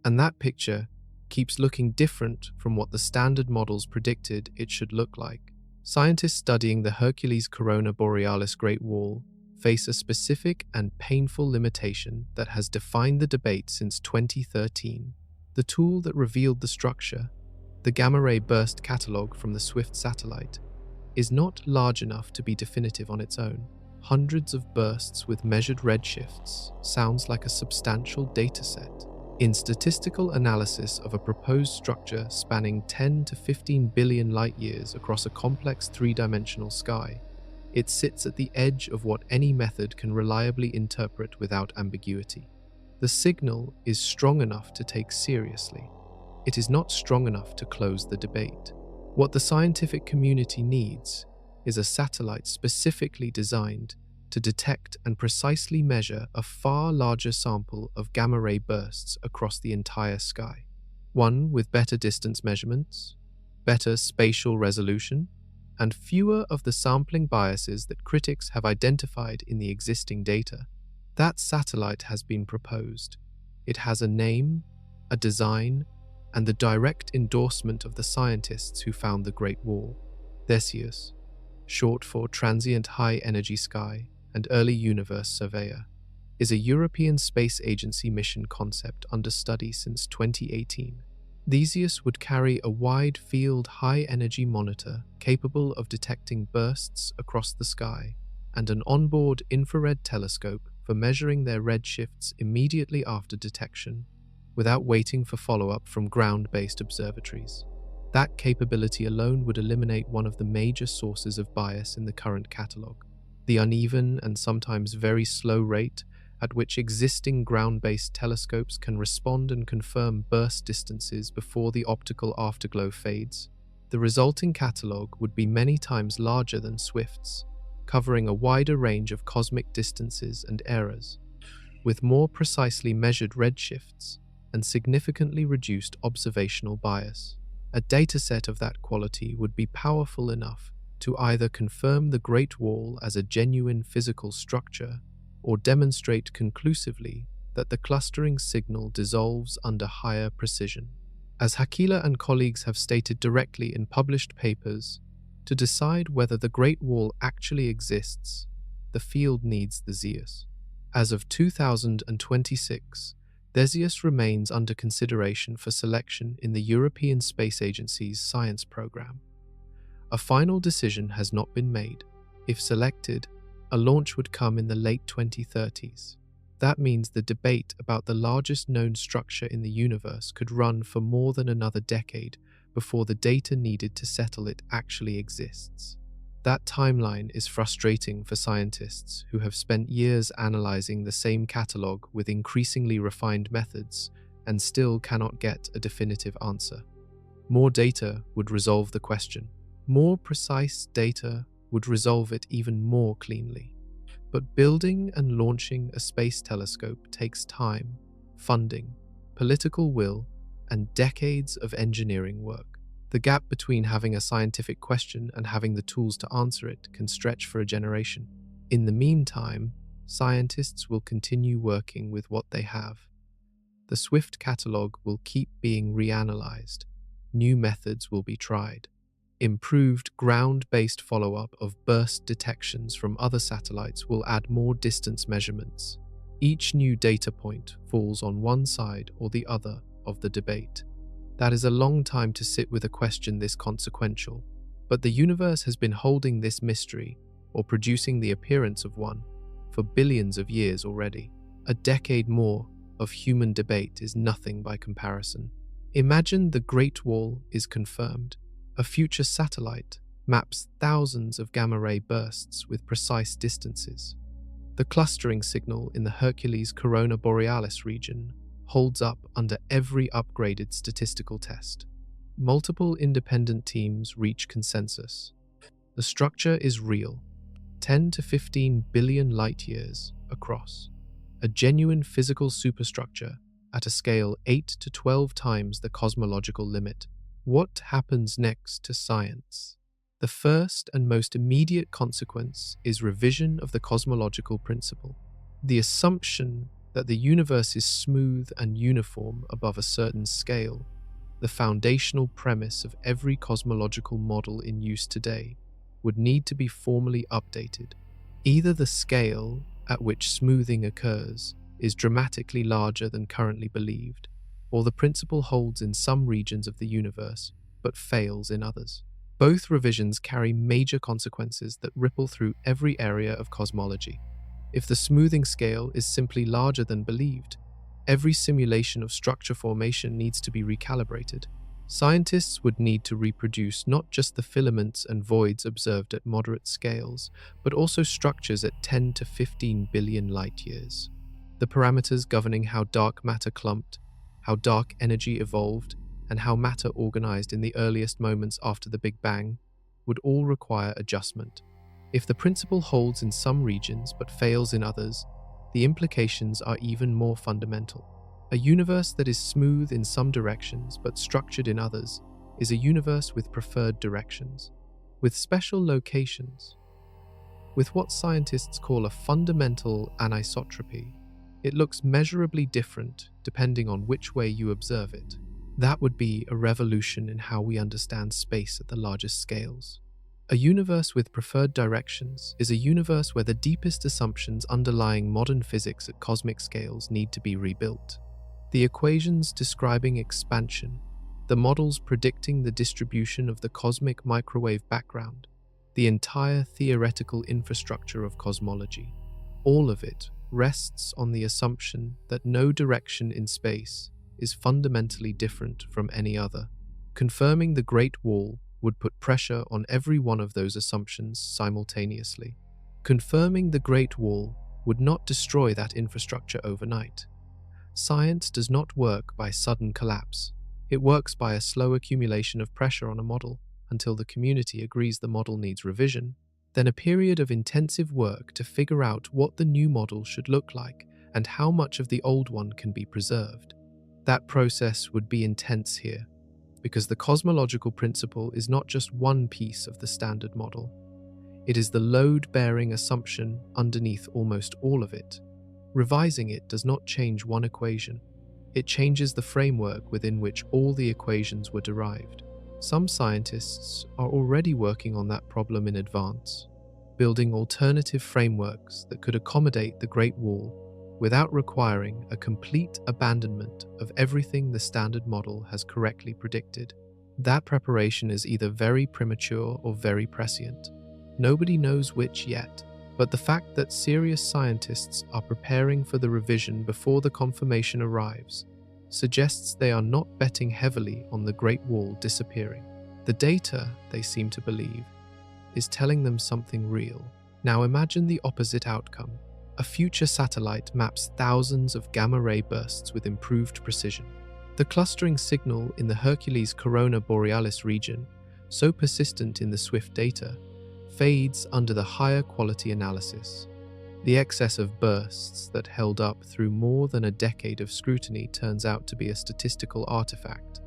And that picture keeps looking different from what the standard models predicted it should look like. Scientists studying the Hercules Corona Borealis Great Wall face a specific and painful limitation that has defined the debate since 2013. The tool that revealed the structure, the gamma-ray burst catalog from the SWIFT satellite, is not large enough to be definitive on its own. Hundreds of bursts with measured redshifts sounds like a substantial dataset. In statistical analysis of a proposed structure spanning 10 to 15 billion light-years across a complex three-dimensional sky, it sits at the edge of what any method can reliably interpret without ambiguity. The signal is strong enough to take seriously. It is not strong enough to close the debate. What the scientific community needs is a satellite specifically designed to detect and precisely measure a far larger sample of gamma-ray bursts across the entire sky. One with better distance measurements, better spatial resolution, and fewer of the sampling biases that critics have identified in the existing data. That satellite has been proposed. It has a name, a design, and the direct endorsement of the scientists who found the Great Wall. Theseus, short for Transient High Energy Sky and Early Universe Surveyor, is a European Space Agency mission concept under study since 2018. Theseus would carry a wide-field high-energy monitor capable of detecting bursts across the sky and an onboard infrared telescope for measuring their redshifts immediately after detection, without waiting for follow-up from ground-based observatories. That capability alone would eliminate one of the major sources of bias in the current catalogue: the uneven and sometimes very slow rate at which existing ground-based telescopes can respond and confirm burst distances before the optical afterglow fades. The resulting catalogue would be many times larger than Swift's, covering a wider range of cosmic distances and errors, with more precisely measured redshifts and significantly reduced observational bias. A dataset of that quality would be powerful enough to either confirm the Great Wall as a genuine physical structure or demonstrate conclusively that the clustering signal dissolves under higher precision. As Hakila and colleagues have stated directly in published papers, to decide whether the Great Wall actually exists, the field needs Theseus. As of 2026, Theseus remains under consideration for selection in the European Space Agency's science program. A final decision has not been made. If selected, a launch would come in the late 2030s. That means the debate about the largest known structure in the universe could run for more than another decade before the data needed to settle it actually exists. That timeline is frustrating for scientists who have spent years analyzing the same catalogue with increasingly refined methods and still cannot get a definitive answer. More data would resolve the question. More precise data would resolve it even more cleanly. But building and launching a space telescope takes time, funding, political will, and decades of engineering work. The gap between having a scientific question and having the tools to answer it can stretch for a generation. In the meantime, scientists will continue working with what they have. The Swift catalogue will keep being reanalyzed. New methods will be tried. Improved ground-based follow-up of burst detections from other satellites will add more distance measurements. Each new data point falls on one side or the other of the debate. That is a long time to sit with a question this consequential, but the universe has been holding this mystery, or producing the appearance of one, for billions of years already. A decade more of human debate is nothing by comparison. Imagine the Great Wall is confirmed. A future satellite maps thousands of gamma-ray bursts with precise distances. The clustering signal in the Hercules Corona Borealis region holds up under every upgraded statistical test. Multiple independent teams reach consensus. The structure is real, 10 to 15 billion light-years across. A genuine physical superstructure at a scale 8 to 12 times the cosmological limit. What happens next to science? The first and most immediate consequence is revision of the cosmological principle. The assumption that the universe is smooth and uniform above a certain scale, the foundational premise of every cosmological model in use today, would need to be formally updated. Either the scale at which smoothing occurs is dramatically larger than currently believed, or the principle holds in some regions of the universe but fails in others. Both revisions carry major consequences that ripple through every area of cosmology. If the smoothing scale is simply larger than believed, every simulation of structure formation needs to be recalibrated. Scientists would need to reproduce not just the filaments and voids observed at moderate scales, but also structures at 10 to 15 billion light-years. The parameters governing how dark matter clumped, how dark energy evolved, and how matter organized in the earliest moments after the Big Bang would all require adjustment. If the principle holds in some regions but fails in others, the implications are even more fundamental. A universe that is smooth in some directions but structured in others is a universe with preferred directions, with special locations, with what scientists call a fundamental anisotropy. It looks measurably different depending on which way you observe it. That would be a revolution in how we understand space at the largest scales. A universe with preferred directions is a universe where the deepest assumptions underlying modern physics at cosmic scales need to be rebuilt. The equations describing expansion, the models predicting the distribution of the cosmic microwave background, the entire theoretical infrastructure of cosmology, all of it rests on the assumption that no direction in space is fundamentally different from any other. Confirming the Great Wall would put pressure on every one of those assumptions simultaneously. Confirming the Great Wall would not destroy that infrastructure overnight. Science does not work by sudden collapse. It works by a slow accumulation of pressure on a model until the community agrees the model needs revision, then a period of intensive work to figure out what the new model should look like and how much of the old one can be preserved. That process would be intense here, because the cosmological principle is not just one piece of the standard model. It is the load-bearing assumption underneath almost all of it. Revising it does not change one equation. It changes the framework within which all the equations were derived. Some scientists are already working on that problem in advance, building alternative frameworks that could accommodate the Great Wall without requiring a complete abandonment of everything the standard model has correctly predicted. That preparation is either very premature or very prescient. Nobody knows which yet, but the fact that serious scientists are preparing for the revision before the confirmation arrives suggests they are not betting heavily on the Great Wall disappearing. The data, they seem to believe, is telling them something real. Now imagine the opposite outcome. A future satellite maps thousands of gamma-ray bursts with improved precision. The clustering signal in the Hercules Corona Borealis region, so persistent in the SWIFT data, fades under the higher quality analysis. The excess of bursts that held up through more than a decade of scrutiny turns out to be a statistical artifact,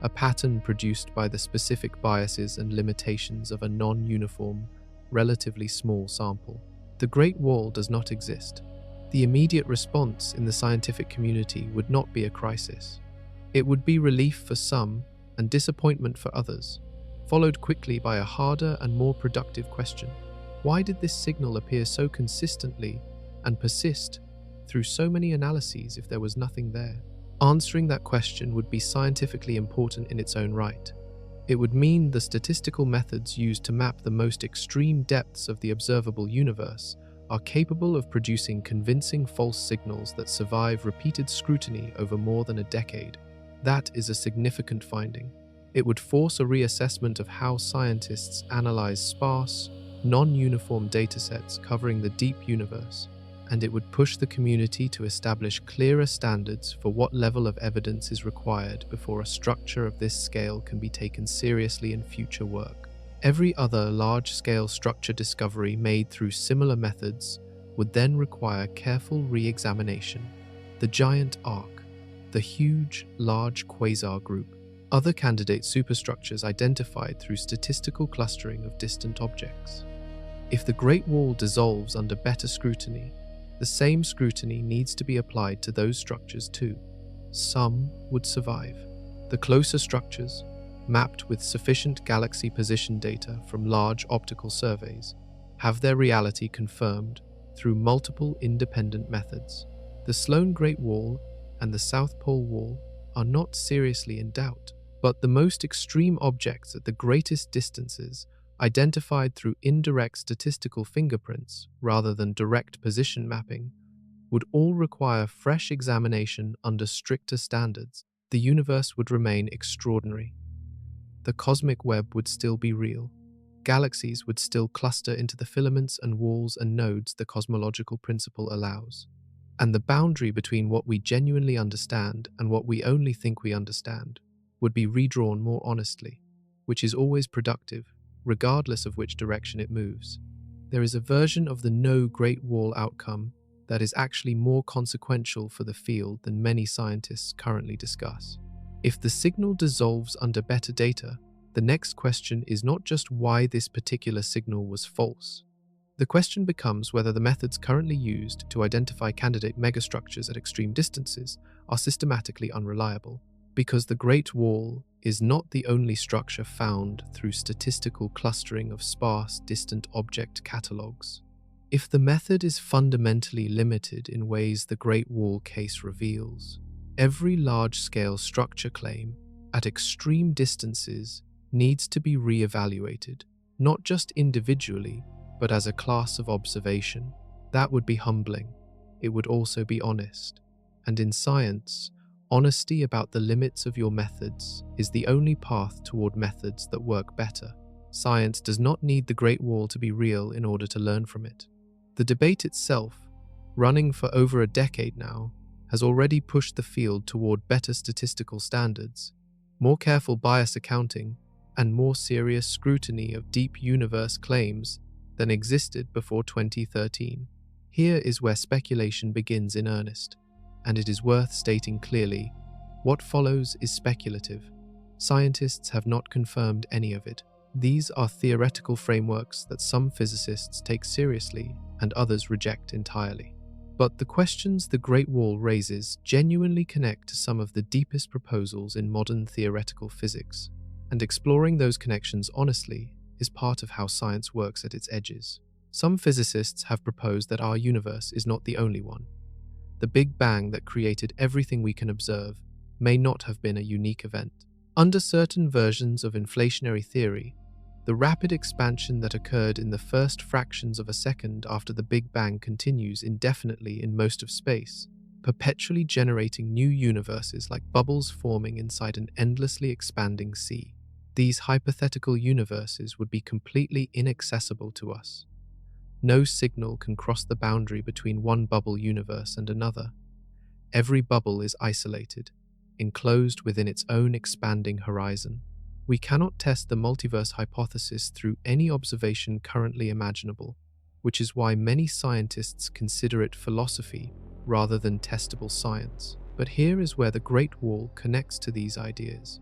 a pattern produced by the specific biases and limitations of a non-uniform, relatively small sample. The Great Wall does not exist. The immediate response in the scientific community would not be a crisis. It would be relief for some and disappointment for others. followed quickly by a harder and more productive question. Why did this signal appear so consistently and persist through so many analyses if there was nothing there? Answering that question would be scientifically important in its own right. It would mean the statistical methods used to map the most extreme depths of the observable universe are capable of producing convincing false signals that survive repeated scrutiny over more than a decade. That is a significant finding. It would force a reassessment of how scientists analyze sparse, non-uniform datasets covering the deep universe, and it would push the community to establish clearer standards for what level of evidence is required before a structure of this scale can be taken seriously in future work. Every other large-scale structure discovery made through similar methods would then require careful re-examination. The giant arc, the huge, large quasar group, other candidate superstructures identified through statistical clustering of distant objects. If the Great Wall dissolves under better scrutiny, the same scrutiny needs to be applied to those structures too. Some would survive. The closer structures, mapped with sufficient galaxy position data from large optical surveys, have their reality confirmed through multiple independent methods. The Sloan Great Wall and the South Pole Wall are not seriously in doubt, but the most extreme objects at the greatest distances, identified through indirect statistical fingerprints rather than direct position mapping, would all require fresh examination under stricter standards. The universe would remain extraordinary. The cosmic web would still be real. Galaxies would still cluster into the filaments and walls and nodes the cosmological principle allows. And the boundary between what we genuinely understand and what we only think we understand would be redrawn more honestly, which is always productive, regardless of which direction it moves. There is a version of the no Great Wall outcome that is actually more consequential for the field than many scientists currently discuss. If the signal dissolves under better data, the next question is not just why this particular signal was false. The question becomes whether the methods currently used to identify candidate megastructures at extreme distances are systematically unreliable, because the Great Wall is not the only structure found through statistical clustering of sparse, distant object catalogues. If the method is fundamentally limited in ways the Great Wall case reveals, every large-scale structure claim at extreme distances needs to be re-evaluated, not just individually, but as a class of observation. That would be humbling. It would also be honest. And in science, honesty about the limits of your methods is the only path toward methods that work better. Science does not need the Great Wall to be real in order to learn from it. The debate itself, running for over a decade now, has already pushed the field toward better statistical standards, more careful bias accounting, and more serious scrutiny of deep universe claims than existed before 2013. Here is where speculation begins in earnest, and it is worth stating clearly, what follows is speculative. Scientists have not confirmed any of it. These are theoretical frameworks that some physicists take seriously and others reject entirely. But the questions the Great Wall raises genuinely connect to some of the deepest proposals in modern theoretical physics, and exploring those connections honestly is part of how science works at its edges. Some physicists have proposed that our universe is not the only one. The Big Bang that created everything we can observe may not have been a unique event. Under certain versions of inflationary theory, the rapid expansion that occurred in the first fractions of a second after the Big Bang continues indefinitely in most of space, perpetually generating new universes like bubbles forming inside an endlessly expanding sea. These hypothetical universes would be completely inaccessible to us. No signal can cross the boundary between one bubble universe and another. Every bubble is isolated, enclosed within its own expanding horizon. We cannot test the multiverse hypothesis through any observation currently imaginable, which is why many scientists consider it philosophy rather than testable science. But here is where the Great Wall connects to these ideas,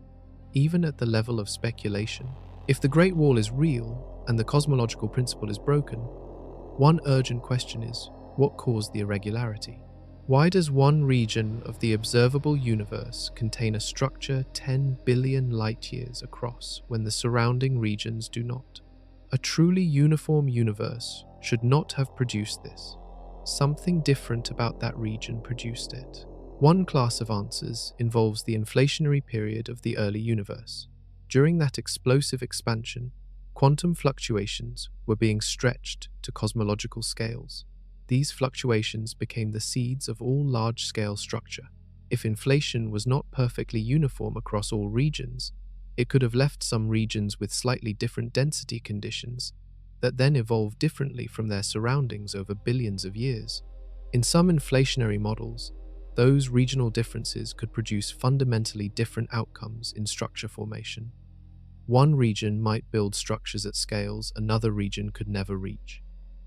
even at the level of speculation. If the Great Wall is real and the cosmological principle is broken, one urgent question is, what caused the irregularity? Why does one region of the observable universe contain a structure 10 billion light-years across when the surrounding regions do not? A truly uniform universe should not have produced this. Something different about that region produced it. One class of answers involves the inflationary period of the early universe. During that explosive expansion, quantum fluctuations were being stretched to cosmological scales. These fluctuations became the seeds of all large-scale structure. If inflation was not perfectly uniform across all regions, it could have left some regions with slightly different density conditions that then evolved differently from their surroundings over billions of years. In some inflationary models, those regional differences could produce fundamentally different outcomes in structure formation. One region might build structures at scales another region could never reach.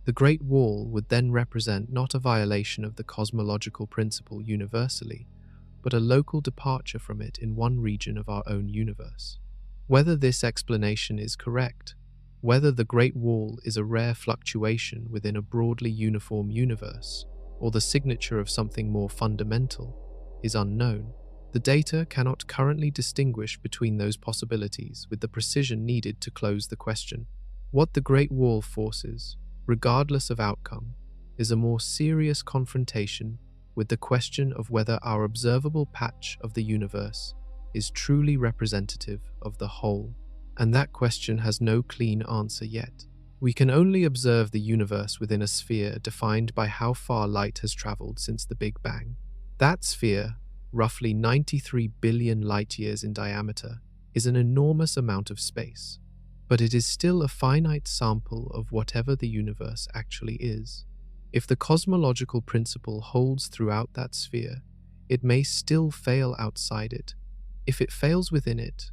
The Great Wall would then represent not a violation of the cosmological principle universally, but a local departure from it in one region of our own universe. Whether this explanation is correct, whether the Great Wall is a rare fluctuation within a broadly uniform universe, or the signature of something more fundamental, is unknown. The data cannot currently distinguish between those possibilities with the precision needed to close the question. What the Great Wall forces, regardless of outcome, is a more serious confrontation with the question of whether our observable patch of the universe is truly representative of the whole, and that question has no clean answer yet. We can only observe the universe within a sphere defined by how far light has traveled since the Big Bang. That sphere, roughly 93 billion light-years in diameter, is an enormous amount of space, but it is still a finite sample of whatever the universe actually is. If the cosmological principle holds throughout that sphere, it may still fail outside it. If it fails within it,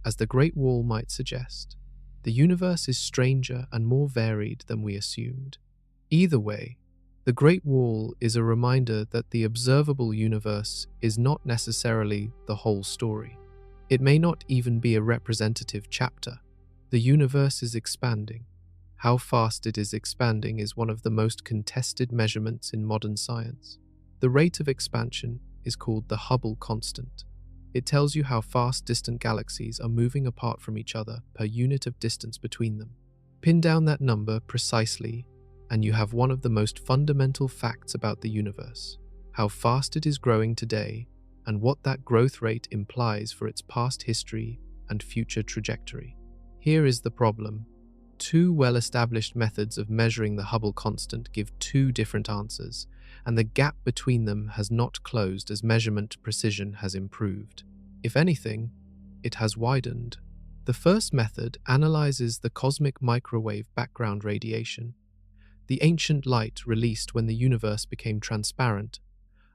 as the Great Wall might suggest, the universe is stranger and more varied than we assumed. Either way, the Great Wall is a reminder that the observable universe is not necessarily the whole story. It may not even be a representative chapter. The universe is expanding. How fast it is expanding is one of the most contested measurements in modern science. The rate of expansion is called the Hubble constant. It tells you how fast distant galaxies are moving apart from each other per unit of distance between them. Pin down that number precisely, and you have one of the most fundamental facts about the universe: how fast it is growing today, and what that growth rate implies for its past history and future trajectory. Here is the problem. Two well-established methods of measuring the Hubble constant give two different answers, and the gap between them has not closed as measurement precision has improved. If anything, it has widened. The first method analyzes the cosmic microwave background radiation, the ancient light released when the universe became transparent.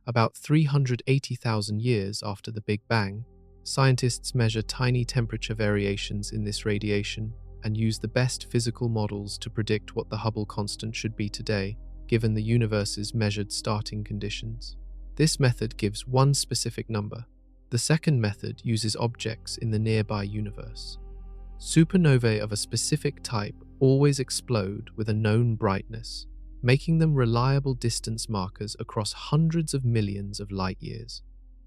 About 380,000 years after the Big Bang, scientists measure tiny temperature variations in this radiation and use the best physical models to predict what the Hubble constant should be today, given the universe's measured starting conditions. This method gives one specific number. The second method uses objects in the nearby universe. Supernovae of a specific type always explode with a known brightness, making them reliable distance markers across hundreds of millions of light-years.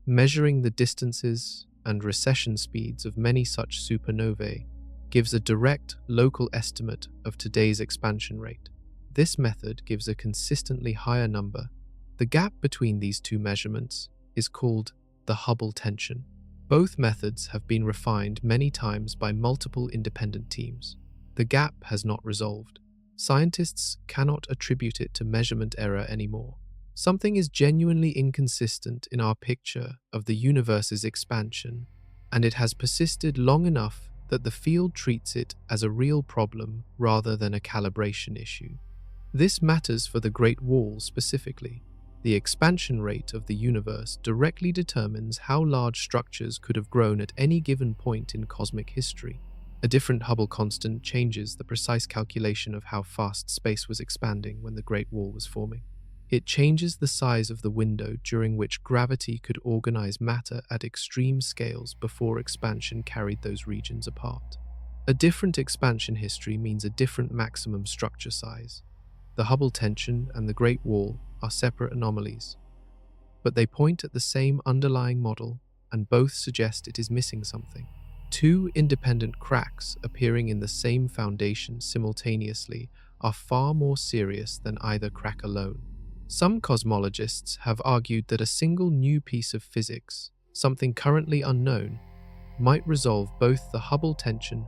Measuring the distances and recession speeds of many such supernovae gives a direct, local estimate of today's expansion rate. This method gives a consistently higher number. The gap between these two measurements is called the Hubble tension. Both methods have been refined many times by multiple independent teams. The gap has not resolved. Scientists cannot attribute it to measurement error anymore. Something is genuinely inconsistent in our picture of the universe's expansion, and it has persisted long enough that the field treats it as a real problem rather than a calibration issue. This matters for the Great Wall specifically. The expansion rate of the universe directly determines how large structures could have grown at any given point in cosmic history. A different Hubble constant changes the precise calculation of how fast space was expanding when the Great Wall was forming. It changes the size of the window during which gravity could organize matter at extreme scales before expansion carried those regions apart. A different expansion history means a different maximum structure size. The Hubble tension and the Great Wall are separate anomalies, but they point at the same underlying model and both suggest it is missing something. Two independent cracks appearing in the same foundation simultaneously are far more serious than either crack alone. Some cosmologists have argued that a single new piece of physics, something currently unknown, might resolve both the Hubble tension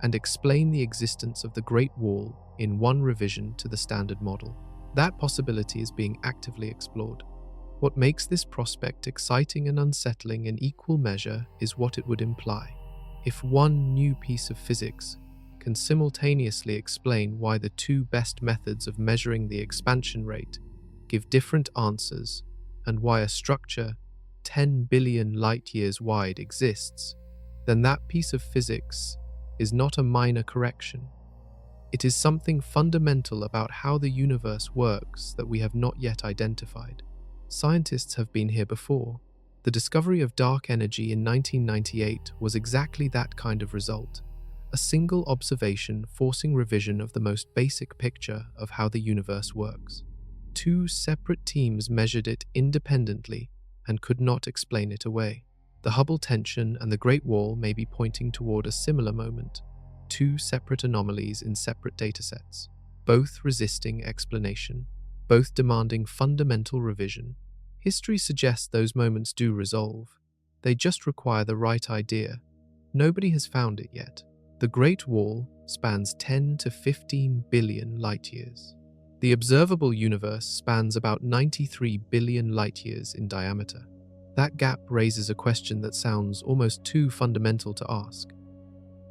and explain the existence of the Great Wall in one revision to the Standard Model. That possibility is being actively explored. What makes this prospect exciting and unsettling in equal measure is what it would imply. If one new piece of physics can simultaneously explain why the two best methods of measuring the expansion rate give different answers and why a structure 10 billion light-years wide exists, then that piece of physics is not a minor correction. It is something fundamental about how the universe works that we have not yet identified. Scientists have been here before. The discovery of dark energy in 1998 was exactly that kind of result, a single observation forcing revision of the most basic picture of how the universe works. Two separate teams measured it independently and could not explain it away. The Hubble tension and the Great Wall may be pointing toward a similar moment, two separate anomalies in separate datasets, both resisting explanation, both demanding fundamental revision. History suggests those moments do resolve. They just require the right idea. Nobody has found it yet. The Great Wall spans 10 to 15 billion light-years. The observable universe spans about 93 billion light-years in diameter. That gap raises a question that sounds almost too fundamental to ask.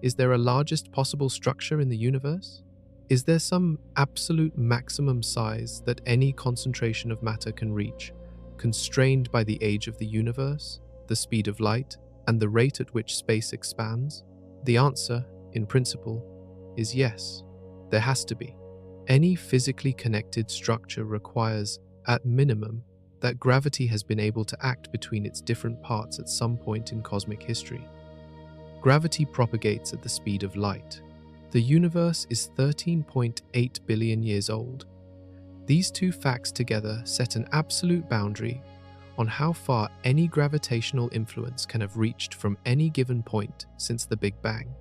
Is there a largest possible structure in the universe? Is there some absolute maximum size that any concentration of matter can reach, constrained by the age of the universe, the speed of light, and the rate at which space expands? The answer, in principle, is yes. There has to be. Any physically connected structure requires, at minimum, that gravity has been able to act between its different parts at some point in cosmic history. Gravity propagates at the speed of light. The universe is 13.8 billion years old. These two facts together set an absolute boundary on how far any gravitational influence can have reached from any given point since the Big Bang.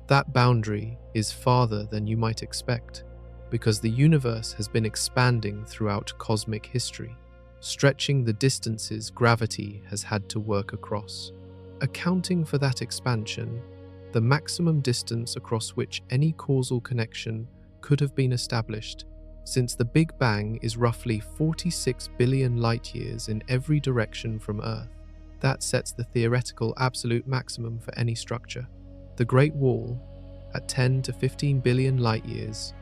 That boundary is farther than you might expect, because the universe has been expanding throughout cosmic history, stretching the distances gravity has had to work across. Accounting for that expansion, the maximum distance across which any causal connection could have been established since the Big Bang is roughly 46 billion light-years in every direction from Earth. That sets the theoretical absolute maximum for any structure. The Great Wall, at 10 to 15 billion light-years,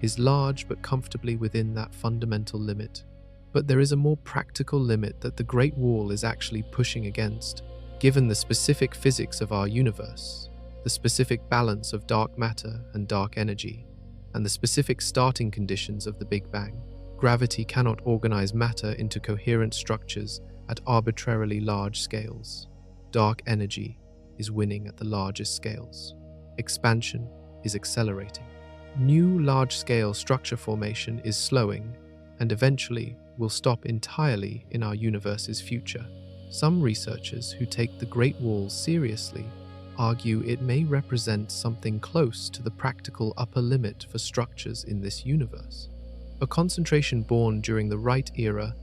is large but comfortably within that fundamental limit. But there is a more practical limit that the Great Wall is actually pushing against. Given the specific physics of our universe, the specific balance of dark matter and dark energy, and the specific starting conditions of the Big Bang, gravity cannot organize matter into coherent structures at arbitrarily large scales. Dark energy is winning at the largest scales. Expansion is accelerating. New large-scale structure formation is slowing and eventually will stop entirely in our universe's future. Some researchers who take the Great Wall seriously argue it may represent something close to the practical upper limit for structures in this universe. A concentration born during the Wright era,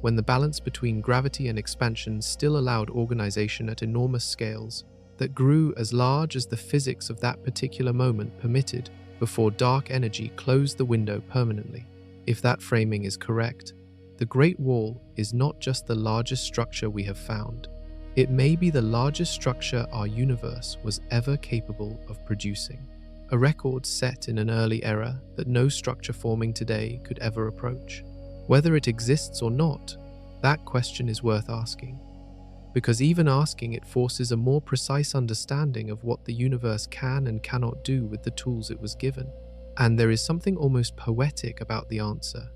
when the balance between gravity and expansion still allowed organization at enormous scales that grew as large as the physics of that particular moment permitted before dark energy closed the window permanently. If that framing is correct, the Great Wall is not just the largest structure we have found. It may be the largest structure our universe was ever capable of producing, a record set in an early era that no structure forming today could ever approach. Whether it exists or not, that question is worth asking, because even asking it forces a more precise understanding of what the universe can and cannot do with the tools it was given. And there is something almost poetic about the answer.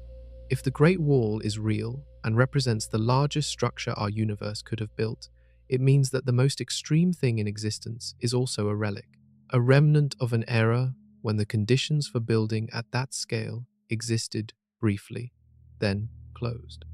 If the Great Wall is real and represents the largest structure our universe could have built, it means that the most extreme thing in existence is also a relic, a remnant of an era when the conditions for building at that scale existed briefly, then closed.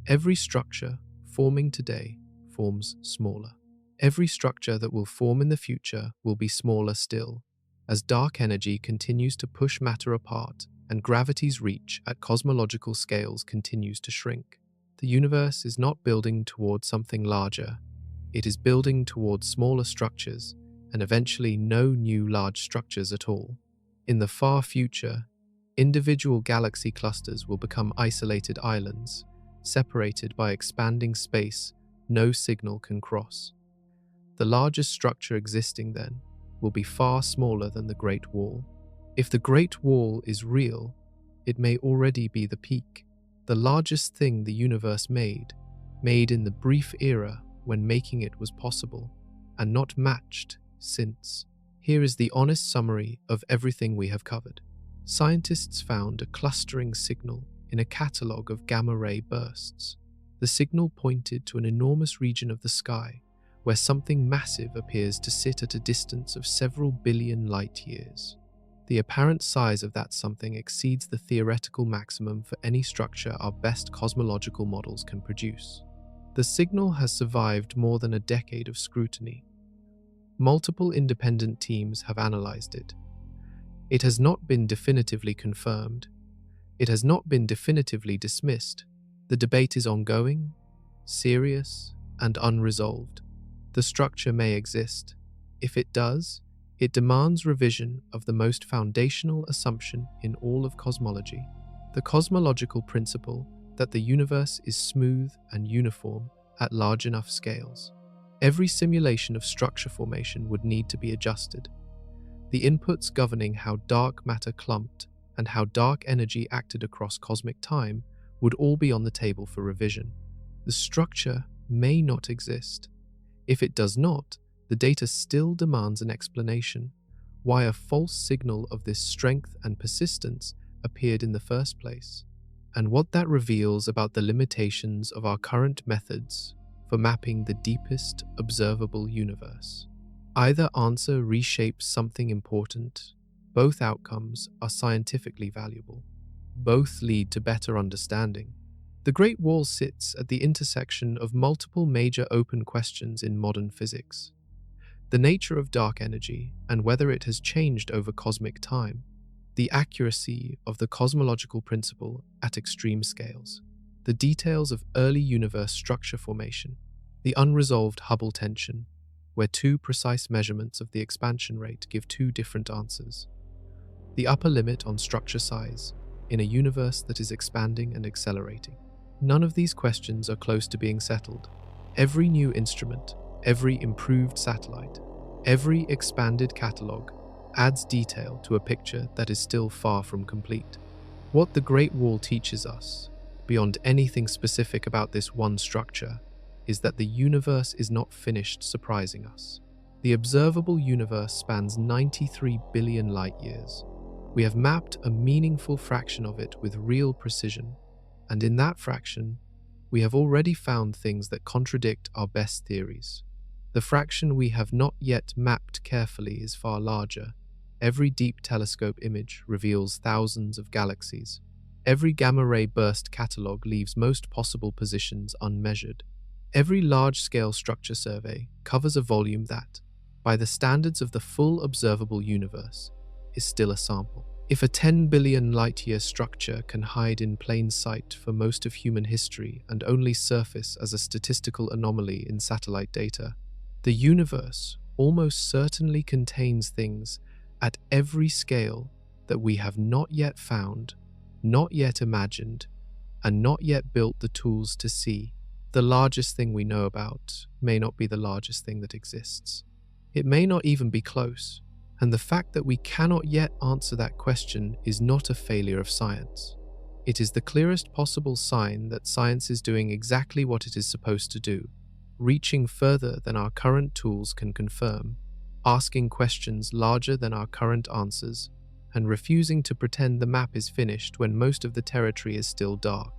Every structure forming today forms smaller. Every structure that will form in the future will be smaller still, as dark energy continues to push matter apart and gravity's reach at cosmological scales continues to shrink. The universe is not building towards something larger, it is building towards smaller structures and eventually no new large structures at all. In the far future, individual galaxy clusters will become isolated islands, separated by expanding space no signal can cross. The largest structure existing then will be far smaller than the Great Wall. If the Great Wall is real, it may already be the peak, the largest thing the universe made in the brief era when making it was possible, and not matched since. Here is the honest summary of everything we have covered. Scientists found a clustering signal in a catalogue of gamma-ray bursts. The signal pointed to an enormous region of the sky where something massive appears to sit at a distance of several billion light-years. The apparent size of that something exceeds the theoretical maximum for any structure our best cosmological models can produce. The signal has survived more than a decade of scrutiny. Multiple independent teams have analyzed it. It has not been definitively confirmed. It has not been definitively dismissed. The debate is ongoing, serious, and unresolved. The structure may exist. If it does, it demands revision of the most foundational assumption in all of cosmology, the cosmological principle that the universe is smooth and uniform at large enough scales. Every simulation of structure formation would need to be adjusted. The inputs governing how dark matter clumped and how dark energy acted across cosmic time would all be on the table for revision. The structure may not exist. If it does not, the data still demands an explanation why a false signal of this strength and persistence appeared in the first place, and what that reveals about the limitations of our current methods for mapping the deepest observable universe. Either answer reshapes something important. Both outcomes are scientifically valuable. Both lead to better understanding. The Great Wall sits at the intersection of multiple major open questions in modern physics. The nature of dark energy and whether it has changed over cosmic time. The accuracy of the cosmological principle at extreme scales. The details of early universe structure formation. The unresolved Hubble tension, where two precise measurements of the expansion rate give two different answers. The upper limit on structure size in a universe that is expanding and accelerating. None of these questions are close to being settled. Every new instrument, every improved satellite, every expanded catalogue adds detail to a picture that is still far from complete. What the Great Wall teaches us, beyond anything specific about this one structure, is that the universe is not finished surprising us. The observable universe spans 93 billion light-years. We have mapped a meaningful fraction of it with real precision, and in that fraction, we have already found things that contradict our best theories. The fraction we have not yet mapped carefully is far larger. Every deep telescope image reveals thousands of galaxies. Every gamma-ray burst catalogue leaves most possible positions unmeasured. Every large-scale structure survey covers a volume that, by the standards of the full observable universe, is still a sample. If a 10 billion light-year structure can hide in plain sight for most of human history and only surface as a statistical anomaly in satellite data, the universe almost certainly contains things at every scale that we have not yet found, not yet imagined, and not yet built the tools to see. The largest thing we know about may not be the largest thing that exists. It may not even be close. And the fact that we cannot yet answer that question is not a failure of science. It is the clearest possible sign that science is doing exactly what it is supposed to do, reaching further than our current tools can confirm, asking questions larger than our current answers, and refusing to pretend the map is finished when most of the territory is still dark.